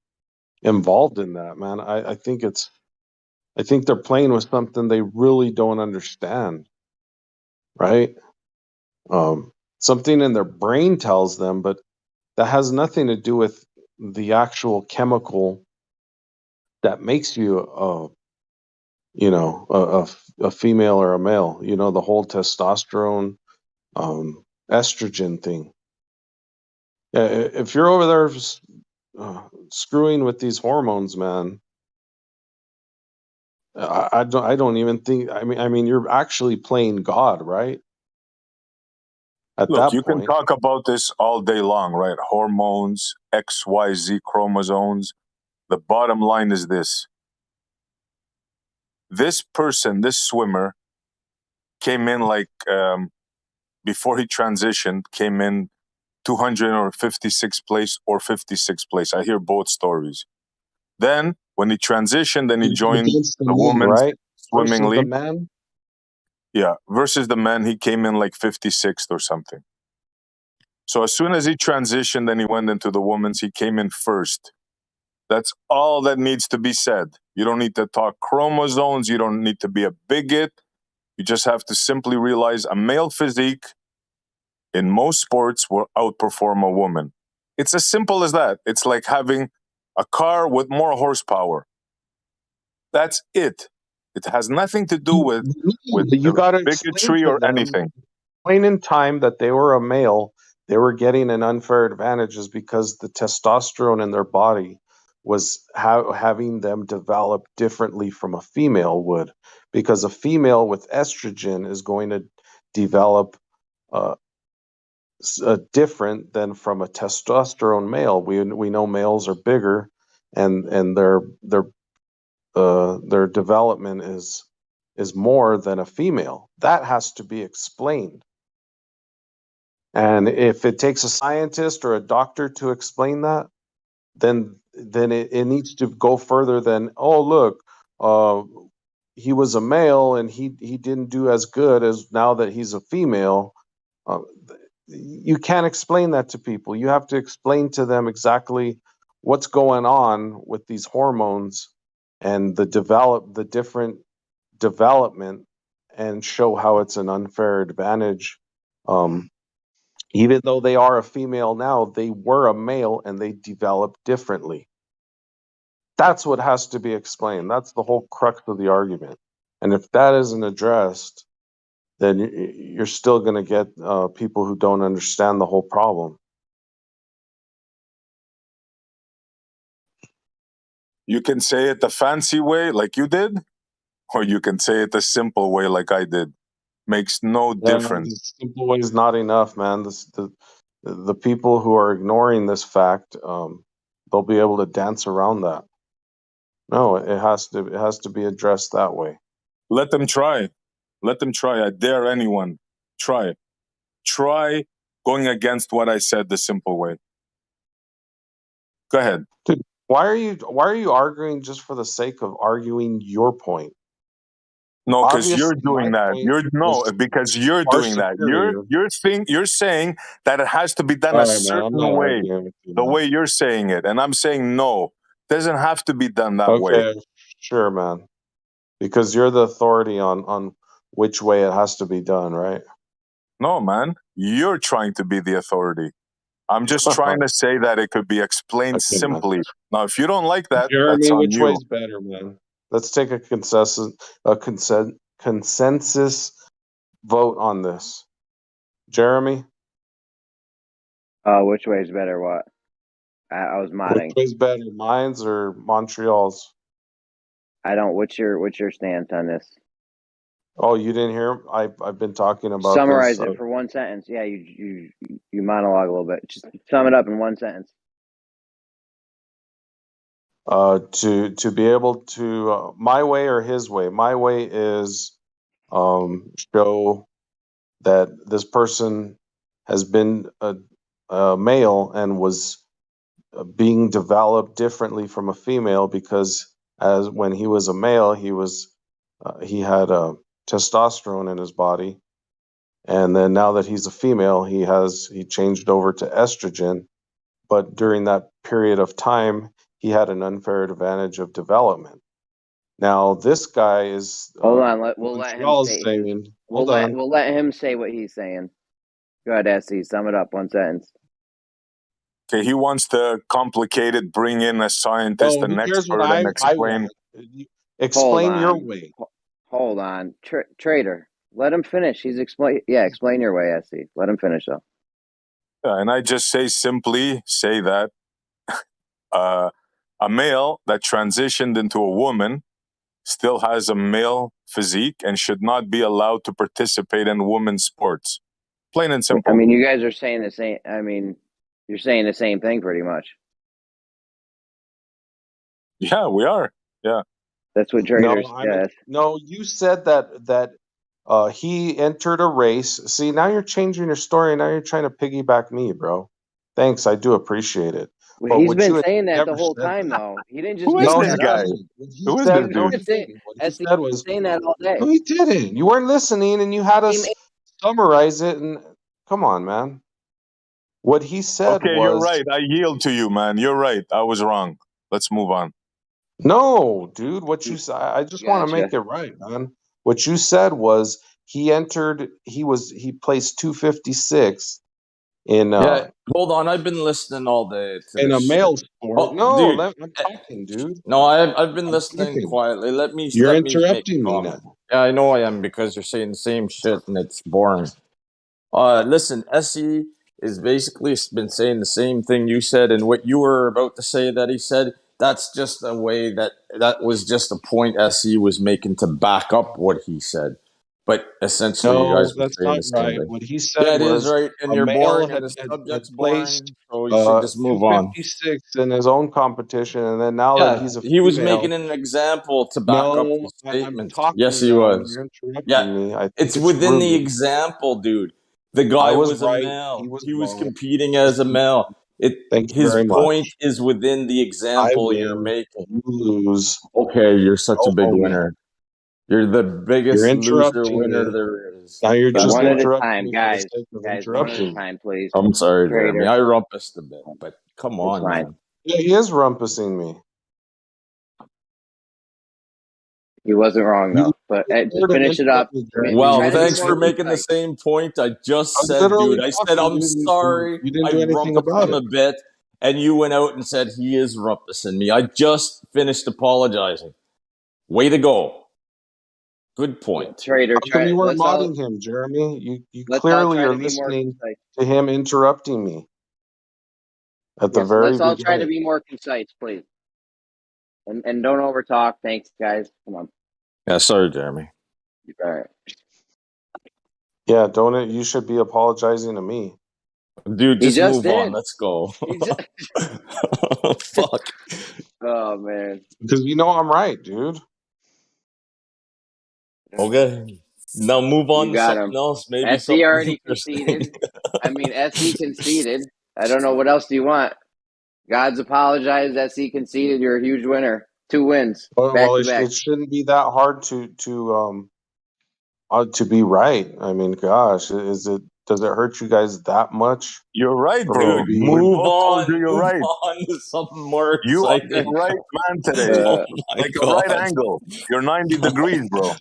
involved in that, man. I think they're playing with something they really don't understand, right? Something in their brain tells them, but that has nothing to do with the actual chemical that makes you a female or a male. The whole testosterone, estrogen thing. If you're over there screwing with these hormones, man, I don't even think. I mean, you're actually playing God, right? At Look, that you can point, talk about this all day long, right? Hormones, XYZ chromosomes. The bottom line is this. This person, this swimmer, came in before he transitioned, came in 256th place or 56th place. I hear both stories. Then, when he transitioned, then he joined against the the men, women's right? swimming Versus the league. men. Yeah, versus the men, he came in like 56th or something. So as soon as he transitioned, then he went into the women's, he came in first. That's all that needs to be said. You don't need to talk chromosomes. You don't need to be a bigot. You just have to simply realize a male physique in most sports will outperform a woman. It's as simple as that. It's like having a car with more horsepower. That's it. It has nothing to do with You got to explain bigotry to or them, anything. point in time that they were a male, they were getting an unfair advantage is because the testosterone in their body was having them develop differently from a female would, because a female with estrogen is going to develop different than from a testosterone male. We know males are bigger, and their development is more than a female. That has to be explained. And if it takes a scientist or a doctor to explain that, then it needs to go further than, oh look, he was a male and he didn't do as good as now that he's a female. Uh, you can't explain that to people. You have to explain to them exactly what's going on with these hormones and the different development, and show how it's an unfair advantage. Even though they are a female now, they were a male and they developed differently. That's what has to be explained. That's the whole crux of the argument. And if that isn't addressed, then you're still going to get people who don't understand the whole problem. You can say it the fancy way like you did, or you can say it the simple way like I did. Makes no difference. The simple way is not enough, man. The people who are ignoring this fact, they'll be able to dance around that. No, it has to be addressed that way. Let them try. Let them try. I dare anyone. Try it. Try going against what I said the simple way. Go ahead. Dude, why are you arguing just for the sake of arguing your point? No, because you're Obviously, my doing that. point Because you're far doing that. superior. You're saying that it has to be done All a right, man. I'm certain not way, arguing with you the now. way you're saying it, and I'm saying no, doesn't have to be done that way. Okay, sure, man. Because you're the authority on which way it has to be done, right? No, man, you're trying to be the authority. I'm just trying to say that it could be explained Okay, man. simply. Now, if you don't like that, that's Jeremy, on which you. way's better, man? Let's take a consensus vote on this. Jeremy, Which way is better? What? I was which modding. way's better, mine's or Montreal's? I don't. What's your stance on this? Oh, you didn't hear? I've been talking about Summarize this. it for one sentence. Yeah, you monologue a little bit. Just sum it up in one sentence. To be able to my way or his way. My way is show that this person has been a male and was being developed differently from a female because as when he was a male he had testosterone in his body, and then now that he's a female he changed over to estrogen, but during that period of time he had an unfair advantage of development. Now this guy is Hold on. We'll let him Montreal's say. saying, hold on. We'll let him say what he's saying. Go ahead, SC. Sum it up one sentence. Okay, he wants to complicate it, bring in a scientist, No, an who cares what expert, and I explain. want? Explain your way. Hold on. Trader. Let him finish. He's explain. Yeah, explain your way, SC. Let him finish though. And I just simply say that a male that transitioned into a woman still has a male physique and should not be allowed to participate in women's sports. Plain and simple. I mean, you guys are saying the same. I mean, you're saying the same thing pretty much. Yeah, we are. Yeah. That's what traders. No, you said that he entered a race. See, now you're changing your story. Now you're trying to piggyback me, bro. Thanks, I do appreciate it. Well, he's been saying that the whole time, though. He didn't just make that up. Who is this dude? What he said was saying that all day. no, he didn't. You weren't listening, and you had us summarize it. And come on, man. What he said Okay, was, you're right. I yield to you, man. You're right. I was wrong. Let's move on. no, dude. What you said, I just want to make it right, man. What you said was he placed 256 in Yeah, hold on. I've been listening all day to in a this male shit. sport. Oh, No, dude. I'm talking, dude. No, I've been I'm listening talking. quietly. Let me You're make a interrupting me comment. now. Yeah, I know I am because you're saying the same shit and it's boring. Listen, SE is basically been saying the same thing you said, and what you were about to say that he said. That's just a way that was just a point SE was making to back up what he said. But essentially, you No, guys were that's saying not the same right. thing. What he said Yeah, it is was right, and a you're male boring, and the had subject's placed boring, so you should just move on. 256 in his own competition, and then now that Yeah, he's a he was female. making an example to back up No, his I'm statement. talking Yes, he now, and was. you're interrupting Yeah, me. I think it's it's within the rude. example, dude. The I guy was was a right. male. He was He was wrong. competing as a male. Thank you His very point much. is within the I example you're win. making. You lose. Okay, you're such Go a big home winner. now. You're the You're biggest loser interrupting winner me. there is. Now you're just One at a interrupting time, me for the guys. sake of Guys, one at a interrupting me. time, please. I'm sorry, Trader. Jeremy. I rumpused a bit, but come It's on, fine. man. Yeah, he is rumpusing me. He wasn't wrong though. But just finish it up. Well, Try to be thanks more for making the concise. same point I just I was said, literally dude. I said, talking, I'm dude. sorry. You didn't I do anything rumpused about him it. a bit, and you went out and said he is rumpusing me. I just finished apologizing. Way to go. Good point. Trader, How come you weren't modding him, Jeremy? You let's all clearly try are to be more listening concise. to him interrupting me at the Yes, very let's all try to beginning. be more concise, please. And don't overtalk. Thanks, guys. Come on. Yeah, sorry, Jeremy. All right. Yeah, don't it? You should be apologizing to me. Dude, He just just move on. did. Let's go. He just... Fuck. Oh man. Because you know I'm right, dude. Okay. Now move on You to got something him. else. Maybe SC something already interesting. conceded. I mean, SC conceded. I don't know what else do you want. God's apologized. SC conceded. You're a huge winner. 2 wins back to back. It shouldn't be that hard to be right. I mean, gosh, does it hurt you guys that much? You're right, For me bro. to Dude, be We move both told on. you you're Move right. on to something more You are the exciting. right man today. Oh my Like a god. right angle. You're 90 degrees, bro.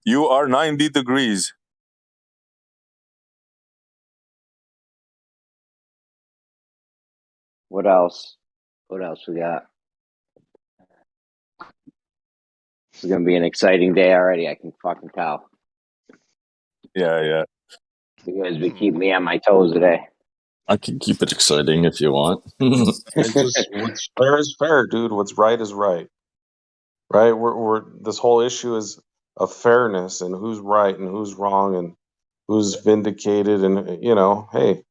You are 90 degrees. What else? What else we got? This is going to be an exciting day already. I can fucking tell. Yeah. You guys be keeping me on my toes today. I can keep it exciting if you want. It's just what's fair is fair, dude. What's right is right. Right? We're this whole issue is of fairness and who's right and who's wrong and who's vindicated and hey.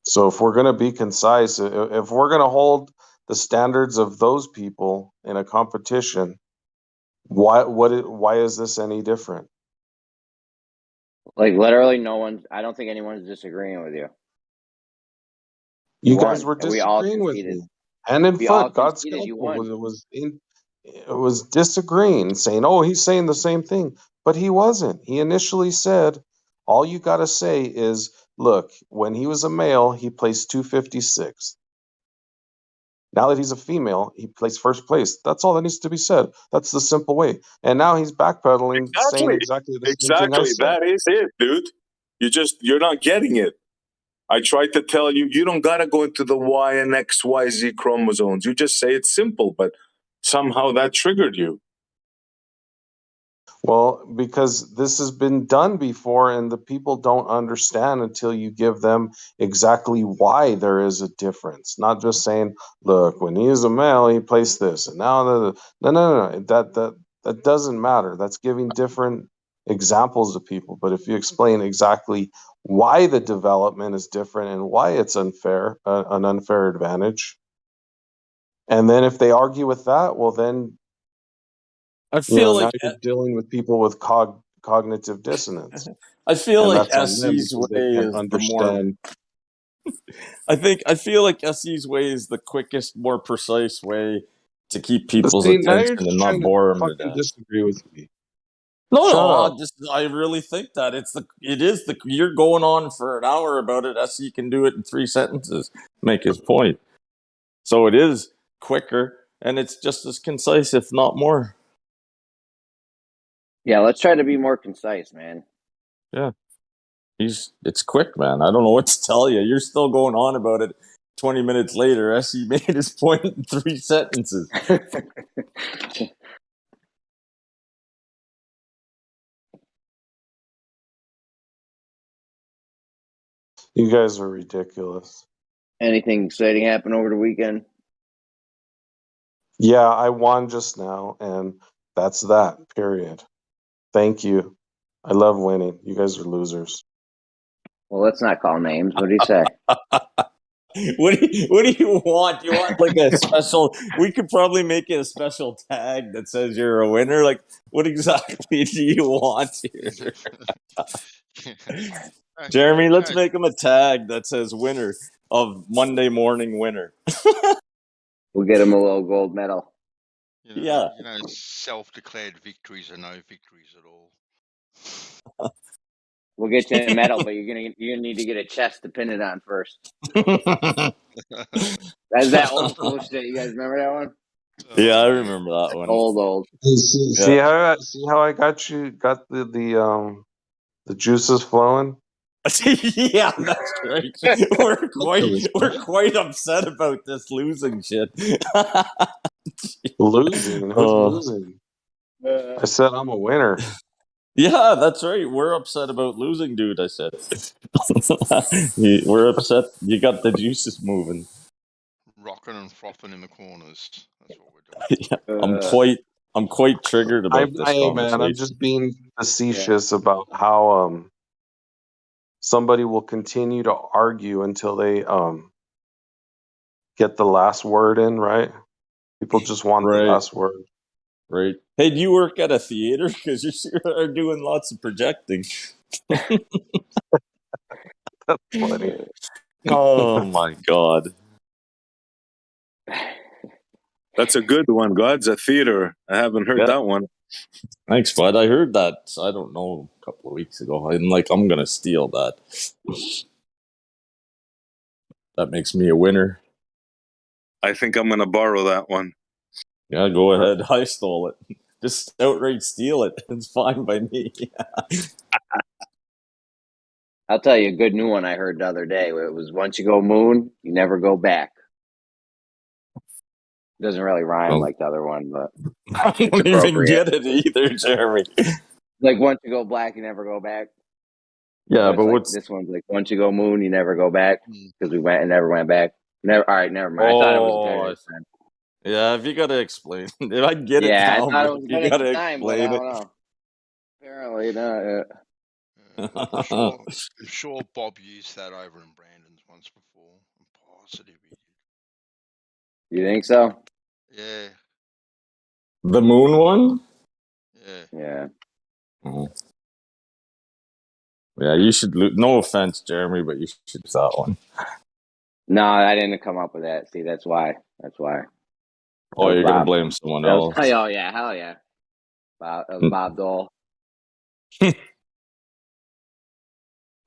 So if we're gonna be concise, if we're gonna hold the standards of those people in a competition, why is this any different? Like, literally, no one. I don't think anyone's disagreeing with you. You You guys won. were We all disagreeing with conceded. me. Hand and We all foot, God's conceded. You scalpel won. was disagreeing, saying, "Oh, he's saying the same thing," but he wasn't. He initially said, "All you got to say is, look, when he was a male, he placed 256. Now that he's a female, he placed first place. That's all that needs to be said. That's the simple way." And now he's backpedaling, saying Exactly. exactly the same thing I Exactly. said. That is it, dude. You're not getting it. I tried to tell you, you don't gotta go into the Y and XYZ chromosomes. You just say it's simple, but somehow that triggered you. Well, because this has been done before, and the people don't understand until you give them exactly why there is a difference. Not just saying, "Look, when he is a male, he placed this," and now no. That doesn't matter. That's giving different examples to people. But if you explain exactly why the development is different and why it's unfair, an unfair advantage, and then if they argue with that, well, then I feel now like you're dealing with people with cognitive dissonance, I feel and like that's on them SE's because they way can't is the more understand. I feel like SE's way is the quickest, more precise way to keep But people's see, now attention you're just and not trying to bore them to fucking death. disagree with me. No, Shut no, up. I really think that you're going on for an hour about it. SE can do it in 3 sentences, make his point. So it is quicker and it's just as concise, if not more. Yeah, let's try to be more concise, man. Yeah. It's quick, man. I don't know what to tell you. You're still going on about it 20 minutes later. SE made his point in 3 sentences. You guys are ridiculous. Anything exciting happen over the weekend? Yeah, I won just now, and that's that. Period. Thank you. I love winning. You guys are losers. Well, let's not call names. What do you say? What do you want? You want like a special? We could probably make it a special tag that says you're a winner. Like, what exactly do you want here? Jeremy, let's make him a tag that says winner of Monday morning winner. We'll get him a little gold medal. Yeah. Self-declared victories are no victories at all. We'll get you a medal, but you're gonna need to get a chest to pin it on first. That's that old school shit. You guys remember that one? Yeah, I remember that one. Old. See how I got the juices flowing. Yeah, that's right. We're quite upset about this losing shit. Losing? Who's losing? I said I'm a winner. Yeah, that's right. We're upset about losing, dude. I said. We're upset. You got the juices moving. Rocking and frothing in the corners. That's what we're doing. Yeah, I'm quite triggered about this Hey, conversation. man, I'm just being facetious about how somebody will continue to argue until they get the last word in, right? People just want the last word. right? Hey, do you work at a theater? Because you sure are doing lots of projecting. That's funny. Oh my god. That's a good one. God's a theater. I haven't heard Yeah. that one. Thanks, bud. I heard that, I don't know, a couple of weeks ago. I'm like, I'm gonna steal that. That makes me a winner. I think I'm gonna borrow that one. Yeah, go ahead. I stole it. Just outright steal it. It's fine by me. I'll tell you a good new one I heard the other day. It was once you go moon, you never go back. Doesn't really rhyme like the other one, but I it's don't even appropriate. get it either, Jeremy. Like once you go black, you never go back. Yeah, It's but like, what's this one's like once you go moon, you never go back because we went and never went back. Never. All right, never mind. I thought it was good at the time. Yeah, if you gotta explain. If I get it Yeah, I now, thought it but was if good you at the gotta time, but I explain don't know. Apparently not. I'm sure Bob used that over in Brandon's once before. I'm positive he You think so? did. Yeah. The moon one? Yeah. Yeah. Oh. Yeah, you should. No offense, Jeremy, but you should use that one. No, I didn't come up with that. See, that's why. That's why. Oh, That was you're gonna Bob. blame someone That was, else. oh yeah, hell yeah. Bob, that was Bob Dole.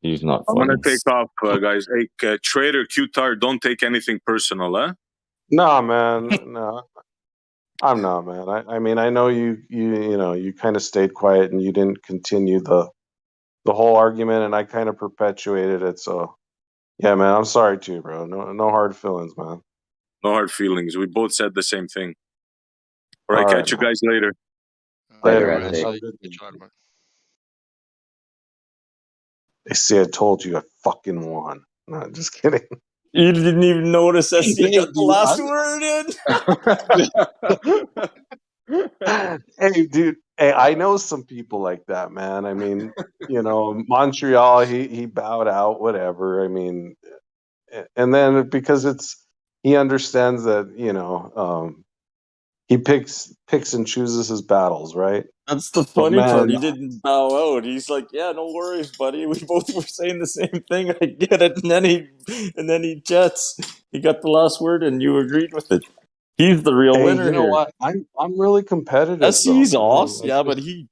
He's not I'm funny. gonna take off, guys. Hey, Trader Qtar, don't take anything personal, huh? No, man. No, I'm not, man. I mean, I know you kind of stayed quiet and you didn't continue the whole argument, and I kind of perpetuated it. So, yeah, man, I'm sorry too, bro. No hard feelings, man. No hard feelings. We both said the same thing. All right, All right, catch you man. guys later. Later, Later, man. SC. Have a good day. They say I told you I fucking won. No, just kidding. You didn't even notice SC Yeah, got the dude, last word in. Hey, dude. Hey, I know some people like that, man. I mean, Montreal, he bowed out, whatever. I mean, and then because he understands that, he picks and chooses his battles, right? That's the But funny part. man, He didn't bow out. He's like, "Yeah, no worries, buddy. We both were saying the same thing. I get it." And then he jets. He got the last word, and you agreed with it. He's the real hey, winner you know here. what? I'm really competitive though, SC's man. awesome. Yeah, but he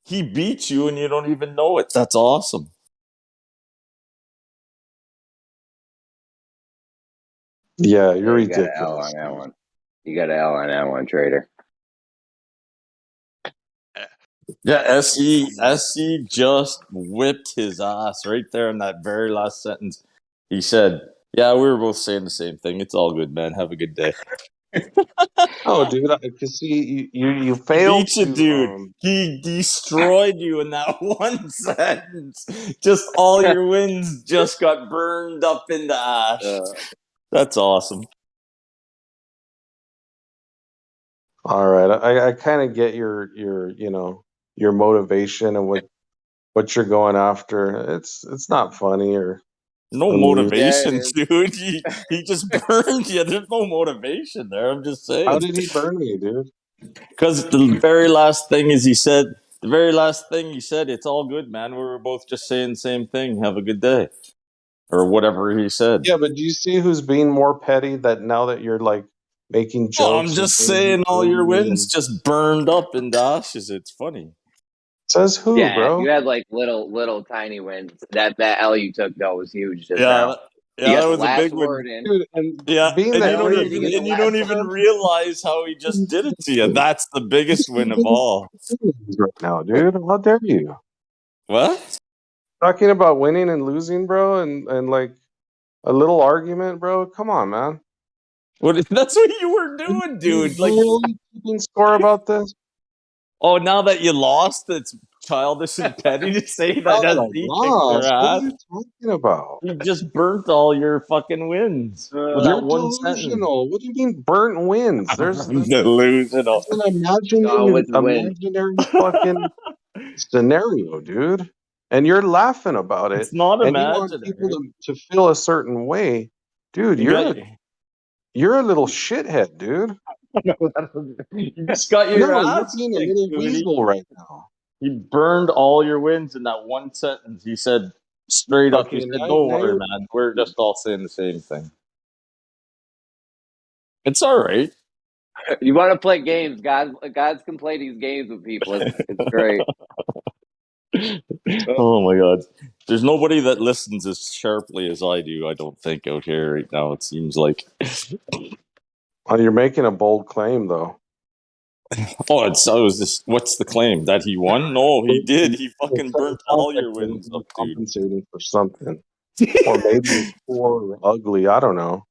beats you, and you don't even know it. That's awesome. Yeah, you're You got an L ridiculous. on that one. You got an L on that one, Trader. Yeah, SC just whipped his ass right there in that very last sentence. He said, "Yeah, we were both saying the same thing. It's all good, man. Have a good day." Oh, dude, because see, you He failed beat you, to dude. He destroyed you in that one sentence. Just all your wins just got burned up into ash. That's awesome. All right, I kind of get your your motivation and what you're going after. It's not funny or No amusing. motivation, dude. He just burned you. There's no motivation there. I'm just saying. How did he burn me, dude? Because the very last thing is he said, it's all good, man. We were both just saying the same thing. Have a good day. Or whatever he said. Yeah, but do you see who's being more petty that now that you're like making Oh, I'm jokes and just saying he saying all burned your me wins and just burned up into ashes. It's funny. says who, Yeah, bro? you had like little tiny wins. That L you took though was huge just Yeah, now. You that got the was a last big one. word in. Dude, and Yeah, being and that you don't you're You get the even last word. realize how he just did it to you. That's the biggest win of all. right now, dude. How dare you? What? Talking about winning and losing, bro, and like a little argument, bro. Come on, man. That's what you were Are doing, you dude. Like, really keeping score about this? oh, now that you lost, it's childish and petty to say that Now that I SC kicked your lost, what are ass. you talking about? You just burnt all your fucking wins with that You're one sentence. delusional. What do you mean burnt wins? There's I'm delusional. an Gone with the wind. imaginary fucking scenario, dude. And you're laughing about it, It's not and you want people imaginary. to feel a certain way, dude. You got You're a little shithead, dude. You just got your No, you're ass being a kicked, little dude. weasel right now. He burned all your wins in that one sentence. He said straight up, he Okay, said, now, "Don't now worry, you're. man. We're just all saying the same thing." It's all right. You want to play games? Gods can play these games with people. It's great. Oh my god. There's nobody that listens as sharply as I do, I don't think, out here right now, it seems like. Oh, you're making a bold claim, though. I was just, what's the claim? That he won? No, he did. He It fucking burnt sounds all like your you're wins up, dude. compensating for something, or maybe you're poor or ugly. I don't know.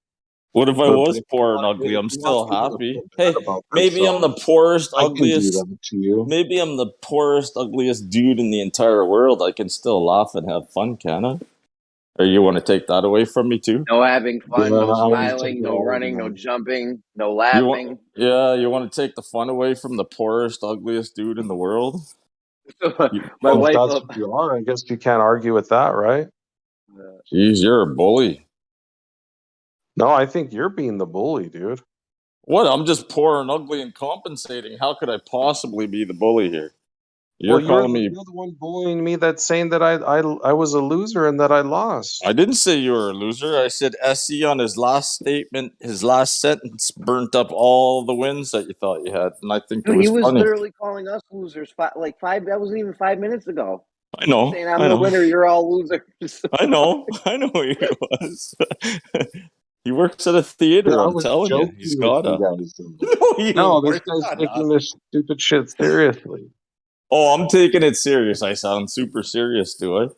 What if I But was if you poor and want, ugly? if I'm you want still people to happy. feel bad Hey, about maybe I'm the themselves, poorest, I can do ugliest. that to you. Maybe I'm the poorest, ugliest dude in the entire world. I can still laugh and have fun, can I? Or you want to take that away from me too? No having Yeah, fun, no I want to take smiling, it no all running, no again. jumping, no You want, laughing. yeah, you want to take the fun away from the poorest, ugliest dude in the world? You, My Well, if wife, that's what you are, I guess you can't argue with that, right? Jeez, you're a bully. No, I think you're being the bully, dude. What? I'm just poor and ugly and compensating. How could I possibly be the bully here? Well, You're calling me. you're the one bullying me. That's saying that I was a loser and that I lost. I didn't say you were a loser. I said SE on his last statement, his last sentence burnt up all the wins that you thought you had, and I think it dude, he was was funny. literally calling us losers. Like five. That wasn't even 5 minutes ago. I know, Saying I'm I the know, winner. You're all losers. I know, I know who he was. He works at a Yeah, theater. I I'm was telling you, joking he's with got you a. guys. No, you No, this weren't. guy's taking this stupid shit seriously. Oh, I'm taking it serious. I sound super serious, do I?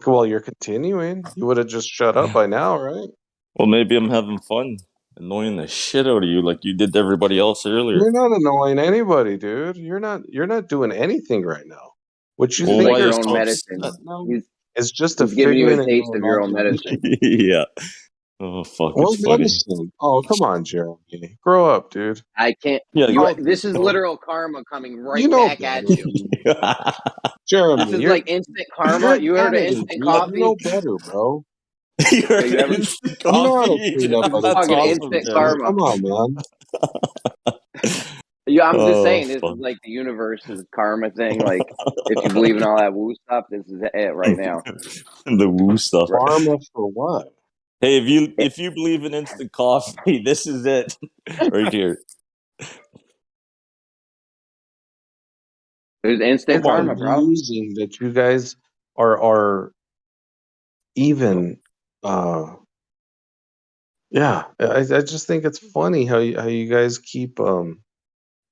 Well, you're continuing. You would have just shut up by now, right? Well, maybe I'm having fun, annoying the shit out of you like you did to everybody else earlier. You're not annoying anybody, dude. You're not doing anything right now. What you Well, It's think like why are your you you're own so saying medicine. upset? right now He's is just a he's giving you a figment in taste your of your own imagination. medicine. Yeah. Oh fuck, What it's funny. medicine? Oh, come on, Jeremy. Grow up, dude. I can't. Yeah. You. How This is so? literal karma coming You right know back at better, you. dude. This Jeremy, is like instant karma. you're You heard of Canada, dude. instant You coffee? know better, bro. You're Yeah, you ever? instant You know how to coffee. clean up This is other That's fucking people's awesome, instant business. Jeremy. karma. Come on, man. Yeah, I'm just Oh saying this fuck. is like the universe's karma thing. Like if you believe in all that woo stuff, this is it right now. The woo stuff. Right. Karma for what? Hey, if you believe in instant coffee, this is it right here. There's instant It's Come on. karma, bro. amusing that you guys are even yeah. I just think it's funny how you guys keep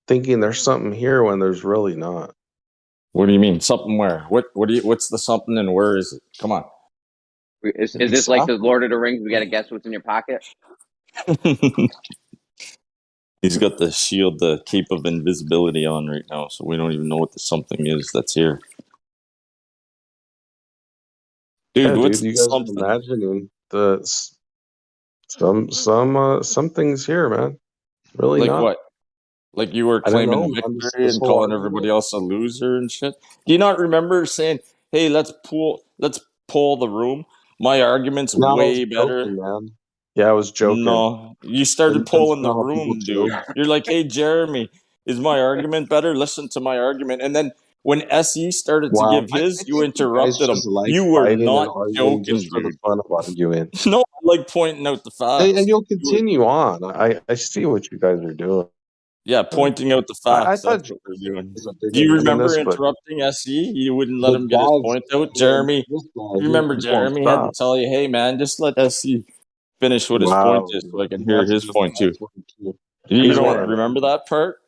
thinking there's something here when there's really not. What do you mean? Something where? What's the something and where is it? Come on. Is this like the Exactly. Lord of the Rings? We got to guess what's in your pocket. He's got the shield, the cape of invisibility on right now, so we don't even know what the something is that's here. Dude, Yeah, dude, what's you the guys are something? imagining some things here, man. Really Like not. what? Like you were I don't claiming know, man. victory This and whole calling argument. everybody else a loser and shit. Do you not remember saying, "Hey, let's pull the room"? My argument's No, I was way better. joking, man. Yeah, I was joking. No, you started That's pulling the not how people room, joke. dude. You're like, "Hey, Jeremy, is my argument better? Listen to my argument." And then when SE started to Wow, give I his, you think you guys interrupted him. just like You were fighting and not arguing joking, just for the dude. fun of arguing. No, I like pointing out the And facts. you'll You were, continue on. I see what you guys are doing. yeah, pointing out the I facts. That's thought what we're doing. was a bigger Do you name in remember this, but interrupting SE? You wouldn't let the him get his gods, point out. man, Jeremy, this guy, you remember he won't Jeremy had to stop. tell you, "Hey, man, just let SE finish what his point Wow, is so I can he hear has to his get the point too." last word too. You He's don't winning. remember that part?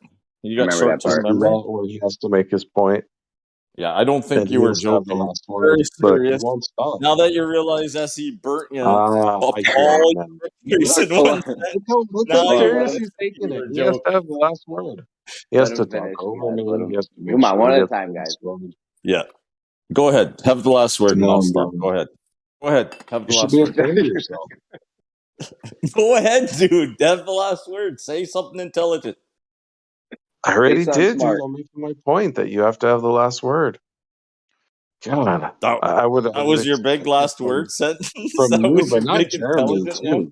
You I got remember that short-term part. See memory? that where he has to make his point, Yeah, I don't and think you he were has to have the joking. last word. Very Look, he serious. won't stop. Now that you realize SE burnt you up I get it all now. your victories in Hold one on. set, Look how now you serious realize he's you taking it. were He has to joking. have the last word. He Let has him to talk finish, over guys. Let me. He him. has to make Come on, sure one he at a gets the time, guys. last word. Yeah. Go ahead. Have the last word and No, I'll I'm stop. done. Go ahead. Go ahead. Have the You should last be word. ashamed of yourself. Go ahead, dude. Have the last word. Say something intelligent. I Say already something did, dude. smart. I'm making my point that you have to have the last word. God, That, I would that have was your big expected last word sentence? from That you, was but your not big Jeremy intelligent one? too.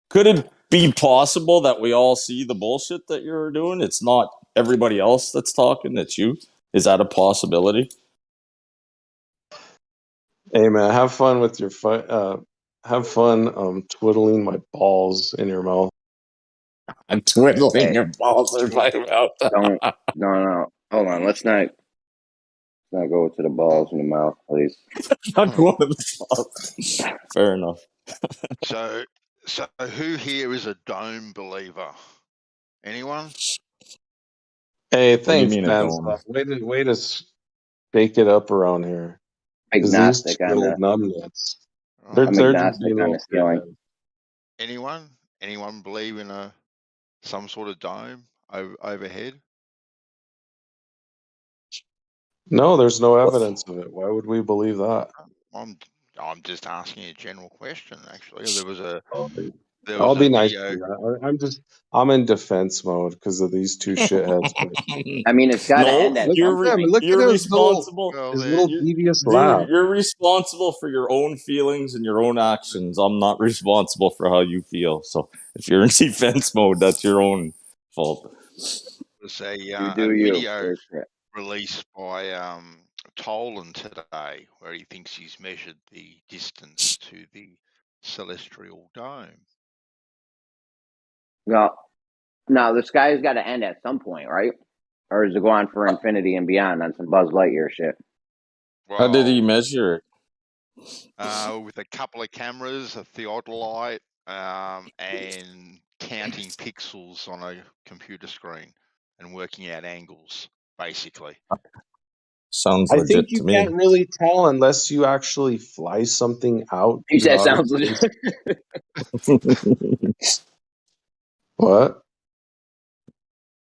Could it be possible that we all see the bullshit that you're doing? It's not everybody else that's talking, it's you. Is that a possibility? Hey man, have fun with your have fun twiddling my balls in your mouth. I'm twiddling Hey, your balls in my mouth. don't. No. Hold on. Let's not go to the balls in the mouth, please. Not going to the balls. Fair enough. So who here is a dome believer? Anyone? Hey, What do you thanks, mean a dome? Bandsaw. Way to shake it up around here. Because these Agnostic two on little the. numbnuts, Right. I'm they're just agnostic being on little the ceiling. shitheads. Anyone? Anyone believe in some sort of dome overhead? No, there's no evidence of it. Why would we believe that? I'm just asking a general question. Actually, there was a I'll be nice to video. you. I'm in defense mode because of these two shitheads. I mean, it's got to No, end at Look some at him. point. Look at you're his responsible. little You're, devious dude, laugh. you're responsible for your own feelings and your own actions. I'm not responsible for how you feel. So if you're in defense mode, that's your own fault. There's You a do you. video released by Tolan today where he thinks he's measured the distance to the celestial dome. No, the sky's got to end at some point, right? Or does it go on for infinity and beyond on some Buzz Lightyear shit? How did he Well, measure it? with a couple of cameras, a theodolite, and counting pixels on a computer screen and working out angles, basically. Sounds I think legit you to me. can't really tell unless you actually fly something out. He to said outer sounds legit. space. What?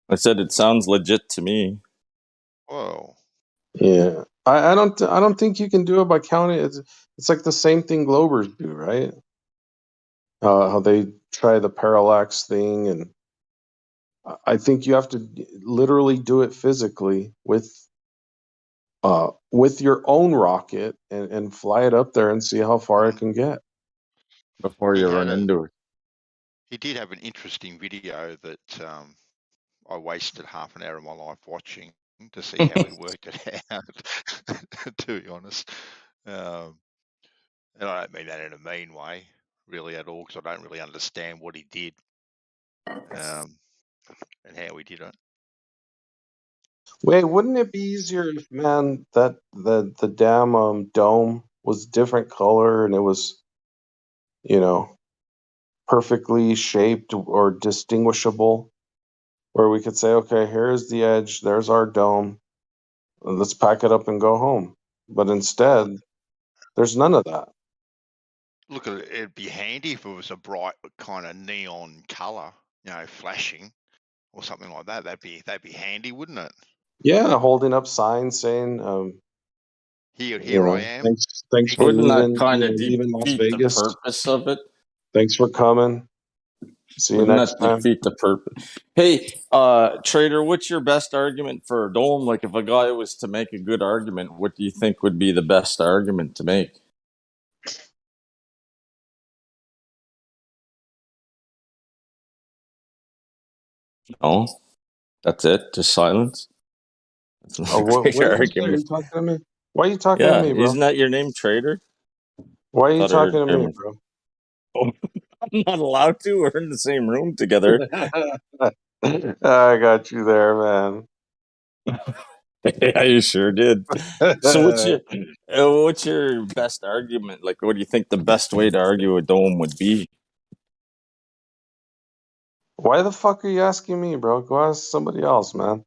I said it sounds legit to me. Whoa. Yeah, I don't think you can do it by counting. It's like the same thing Globers do, right? How they try the parallax thing, and I think you have to literally do it physically with your own rocket and fly it up there and see how far it can get. Before you run into it. He did have an interesting video that I wasted half an hour of my life watching to see how he worked it out, to be honest. And I don't mean that in a mean way, really, at all, because I don't really understand what he did and how he did it. Wait, wouldn't it be easier if, man, that the damn dome was different color and it was, perfectly shaped or distinguishable, where we could say, okay, here's the edge, there's our dome, let's pack it up and go home. But instead, there's none of that. Look, it'd be handy if it was a bright kind of neon color, flashing or something like that. That'd be handy, wouldn't it? Yeah, holding up signs saying, Here I am. thanks for Wouldn't that leaving, kind of leaving Las defeat the Vegas. purpose of it? Thanks for coming. See you Wouldn't next that time. defeat the purpose? Hey, Trader, what's your best argument for a dome? Like, if a guy was to make a good argument, what do you think would be the best argument to make? No, that's it. Just silence. That's not a What great did you say? Are argument. you talking to me? Why are you talking to Yeah, me, bro? isn't that your name, Trader? Why are you Thought I heard talking to me, German. bro? Oh, I'm not allowed to. We're in the same room together. I got you there, man. Yeah, you sure did. So what's your best argument? Like, what do you think the best way to argue a dome would be? Why the fuck are you asking me, bro? Go ask somebody else, man.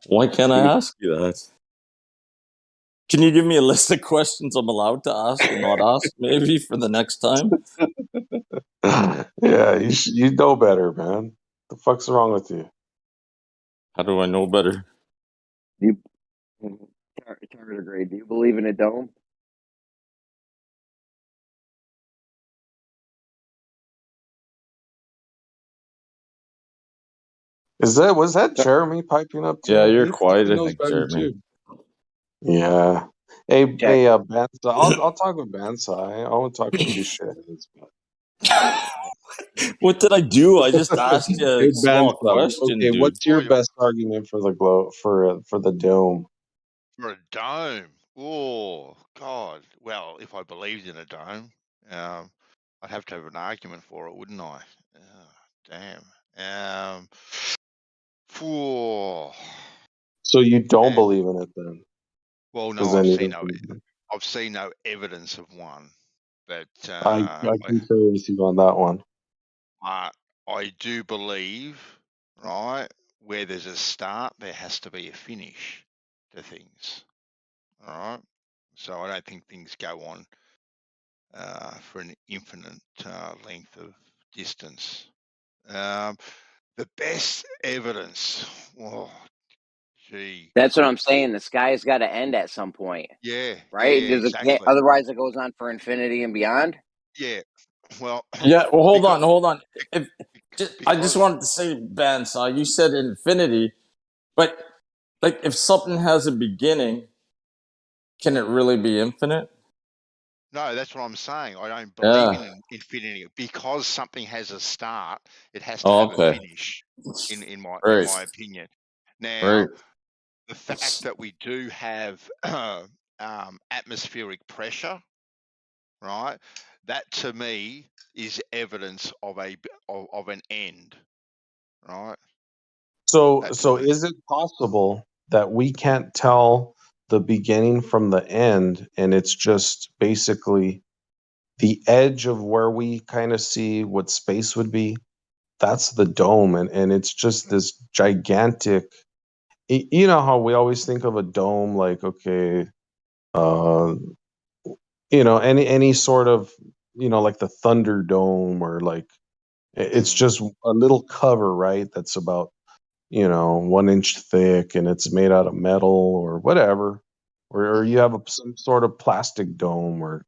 Why can't I ask you that? Can you give me a list of questions I'm allowed to ask and not ask, maybe, for the next time? Yeah, you know better, man. The fuck's wrong with you? How do I know better? Target grade. Do you believe in a dome? Was that Jeremy piping up too? Yeah, you're He quiet, I knows think, better Jeremy. too. Yeah. Hey, Check. Bansa. I'll talk with Bansa. I won't talk with these shitheads. What did I do? I just asked you a Hey, small Bantam. question, Okay, dude. what's your best argument for the for the dome? For a dome. Oh, God. Well, if I believed in a dome, I'd have to have an argument for it, wouldn't I? Damn. Phew. So you don't Man. believe in it then? Well, 'Cause no, then you don't I've seen no evidence of one. But I concur with you on that one. I do believe, right, where there's a start, there has to be a finish to things. All right. So I don't think things go on for an infinite length of distance. The best evidence. Oh, gee. That's what I'm saying. The sky's got to end at some point, Yeah. right? Yeah. Does it? Exactly. Otherwise, it goes on for infinity and beyond. Yeah. Well. Yeah. Well, hold because, on. I just wanted to say, Bandsaw, you said infinity, but like if something has a beginning, can it really be infinite? No, that's what I'm saying. I don't believe Yeah. in infinity because something has a start. It has to Oh, have a okay. finish, in Right. my opinion. Now, Right. the fact that we do have atmospheric pressure, right? That to me is evidence of an end, right? So That to so me. is it possible that we can't tell the beginning from the end and it's just basically the edge of where we kind of see what space would be? That's the dome and it's just this gigantic you know how we always think of a dome like okay uh you know any sort of you know like the Thunderdome or like it's just a little cover right that's about you know 1 inch thick and it's made out of metal or whatever or you have some sort of plastic dome or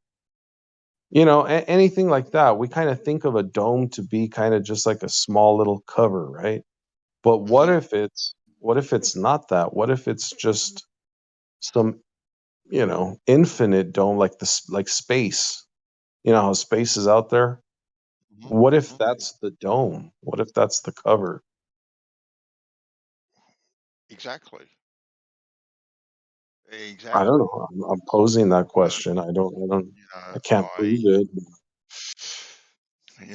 you know anything like that we kind of think of a dome to be kind of just like a small little cover right but what if it's not that what if it's just some you know infinite dome like this like space you know how space is out there what if that's the dome what if that's the cover Exactly. I don't know I'm posing that question I You can't prove it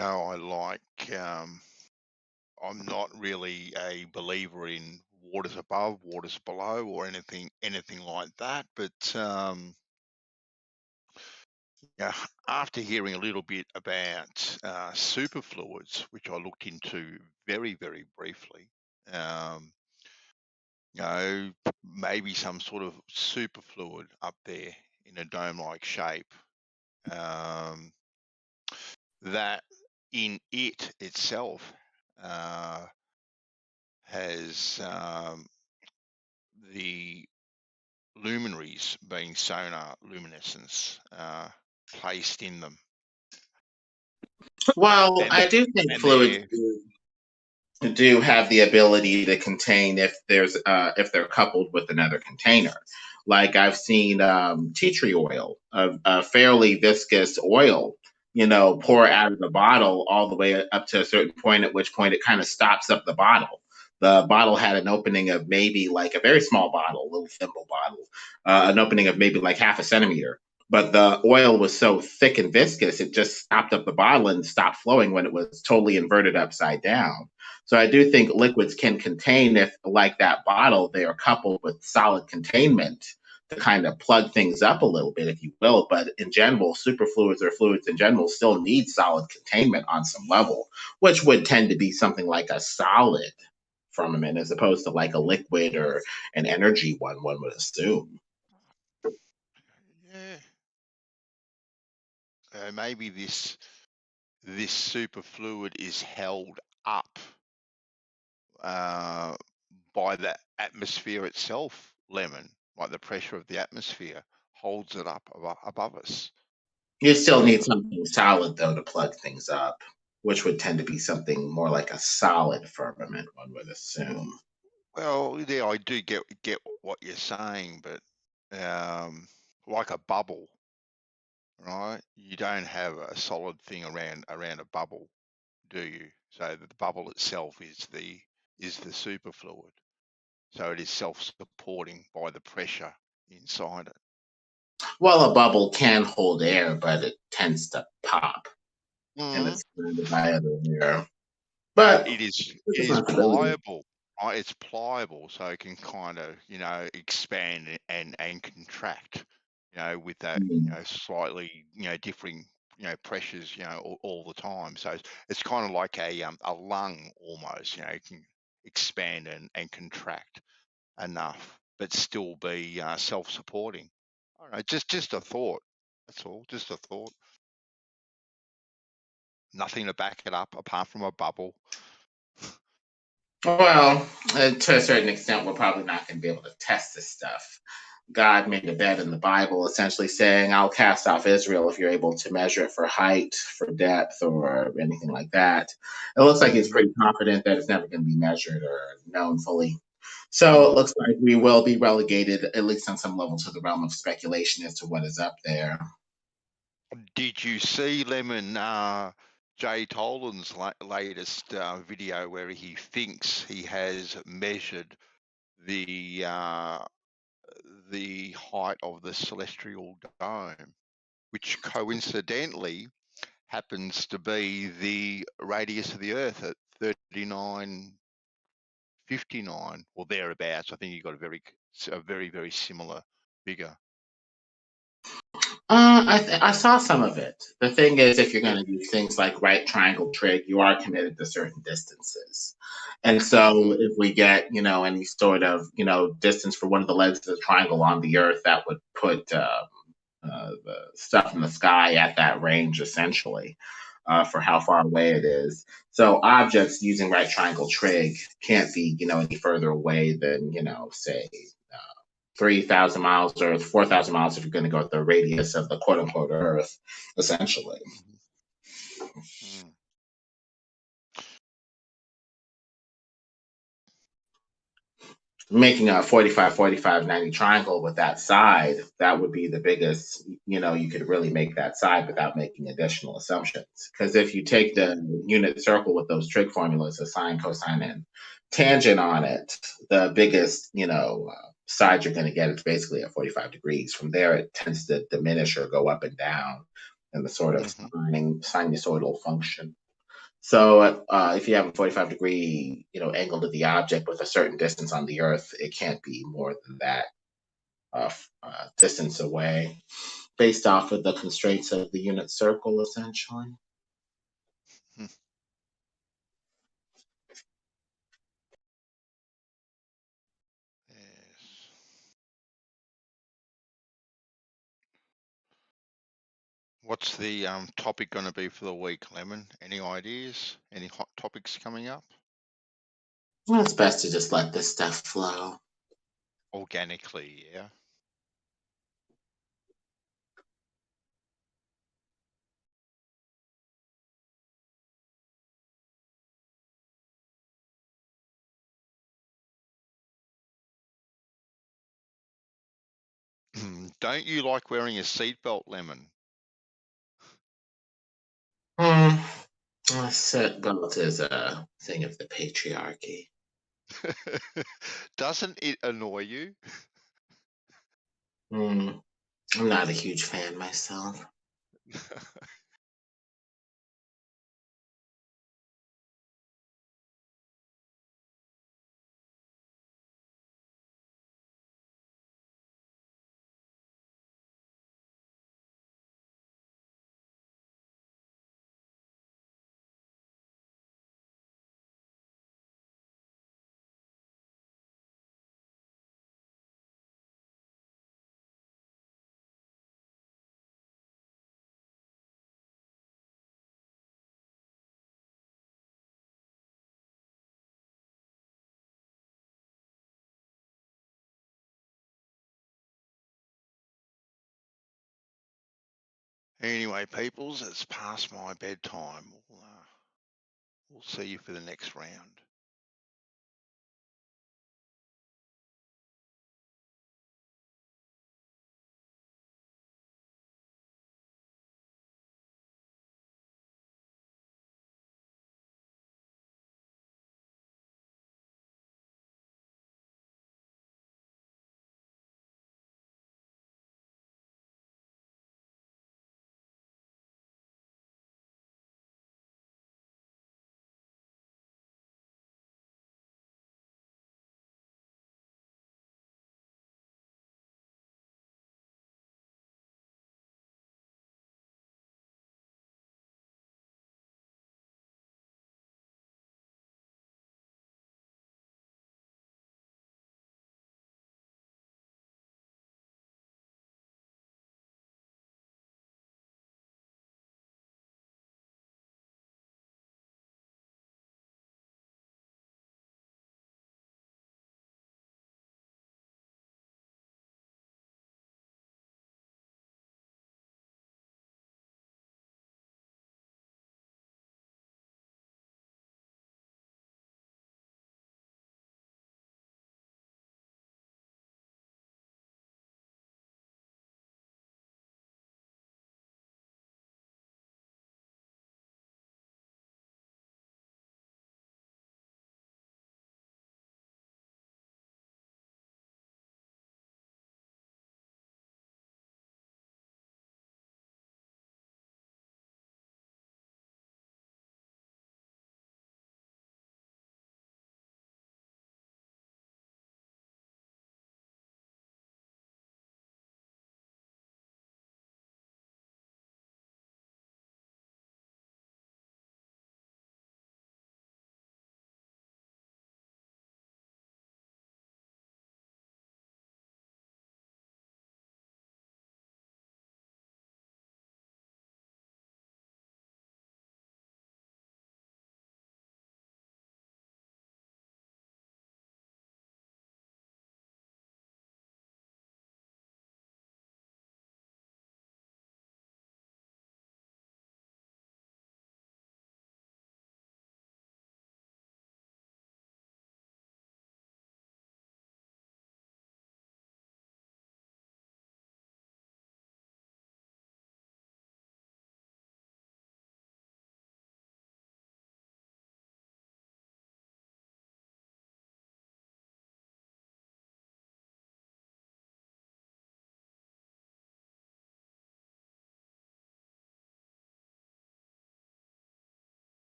I like. I'm not really a believer in waters above, waters below, or anything like that. But yeah, after hearing a little bit about superfluids, which I looked into very, very briefly, maybe some sort of superfluid up there in a dome-like shape. That in it itself has the luminaries being sonar luminescence placed in them. Well, I do think fluids do have the ability to contain if they're coupled with another container. Like I've seen tea tree oil, a fairly viscous oil, pour out of the bottle all the way up to a certain point, at which point it kind of stops up the bottle. The bottle had an opening of maybe like a very small bottle, a little thimble bottle, an opening of maybe like half a centimeter. But the oil was so thick and viscous, it just stopped up the bottle and stopped flowing when it was totally inverted upside down. So I do think liquids can contain, if like that bottle, they are coupled with solid containment to kind of plug things up a little bit, if you will. But in general, superfluids or fluids in general still need solid containment on some level, which would tend to be something like a solid firmament as opposed to like a liquid or an energy one would assume. Yeah. Maybe this superfluid is held up by the atmosphere itself, Lemon. Like the pressure of the atmosphere holds it up above us. You still need something solid, though, to plug things up, which would tend to be something more like a solid firmament, one would assume. Well, yeah, I do get what you're saying, but like a bubble, right? You don't have a solid thing around a bubble, do you? So the bubble itself is the superfluid. So it is self-supporting by the pressure inside it. Well, a bubble can hold air, but it tends to pop, and Mm. it's surrounded by other air. But It this is is not stability. pliable, right? It's pliable, so it can kind of, expand and contract, with that, slightly, differing, pressures, all the time. So it's kind of like a lung almost, it can expand and contract enough, but still be self-supporting. I don't know, just a thought. That's all, just a thought. Nothing to back it up apart from a bubble. Well, to a certain extent, we're probably not going to be able to test this stuff. God made a bed in the Bible, essentially saying, "I'll cast off Israel if you're able to measure it for height, for depth, or anything like that." It looks like he's pretty confident that it's never going to be measured or known fully. So it looks like we will be relegated, at least on some level, to the realm of speculation as to what is up there. Did you see Lemon Jay Tolan's latest video where he thinks he has measured the height of the celestial dome, which coincidentally happens to be the radius of the Earth at 3959 or thereabouts? I think you got a very very similar figure. I saw some of it. The thing is, if you're going to use things like right triangle trig, you are committed to certain distances. And so if we get, any sort of, distance for one of the legs of the triangle on the Earth, that would put the stuff in the sky at that range, essentially, for how far away it is. So objects using right triangle trig can't be, any further away than, say, 3,000 miles or 4,000 miles if you're going to go with the radius of the quote unquote Earth, essentially. Mm. Making a 45, 45, 90 triangle with that side, that would be the biggest, you could really make that side without making additional assumptions. Because if you take the unit circle with those trig formulas, the sine, cosine, and tangent on it, the biggest, side you're going to get is basically at 45 degrees. From there, it tends to diminish or go up and down in the sort of sinusoidal function. So if you have a 45-degree, angle to the object with a certain distance on the Earth, it can't be more than that distance away, based off of the constraints of the unit circle, essentially. What's the topic going to be for the week, Lemon? Any ideas? Any hot topics coming up? Well, it's best to just let this stuff flow. Organically, yeah. Don't you like wearing a seatbelt, Lemon? A seatbelt is a thing of the patriarchy. Doesn't it annoy you? I'm not a huge fan myself. Anyway, peoples, it's past my bedtime. We'll see you for the next round.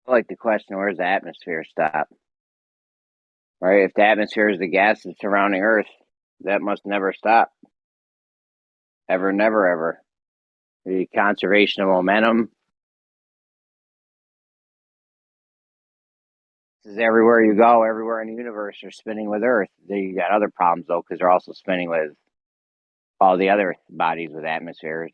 I like the question, where's the atmosphere stop? Right? If the atmosphere is the gases surrounding Earth, that must never stop. Ever, never, ever. The conservation of momentum. This is everywhere you go, everywhere in the universe, they're spinning with Earth. You got other problems, though, because they're also spinning with all the other bodies with atmospheres.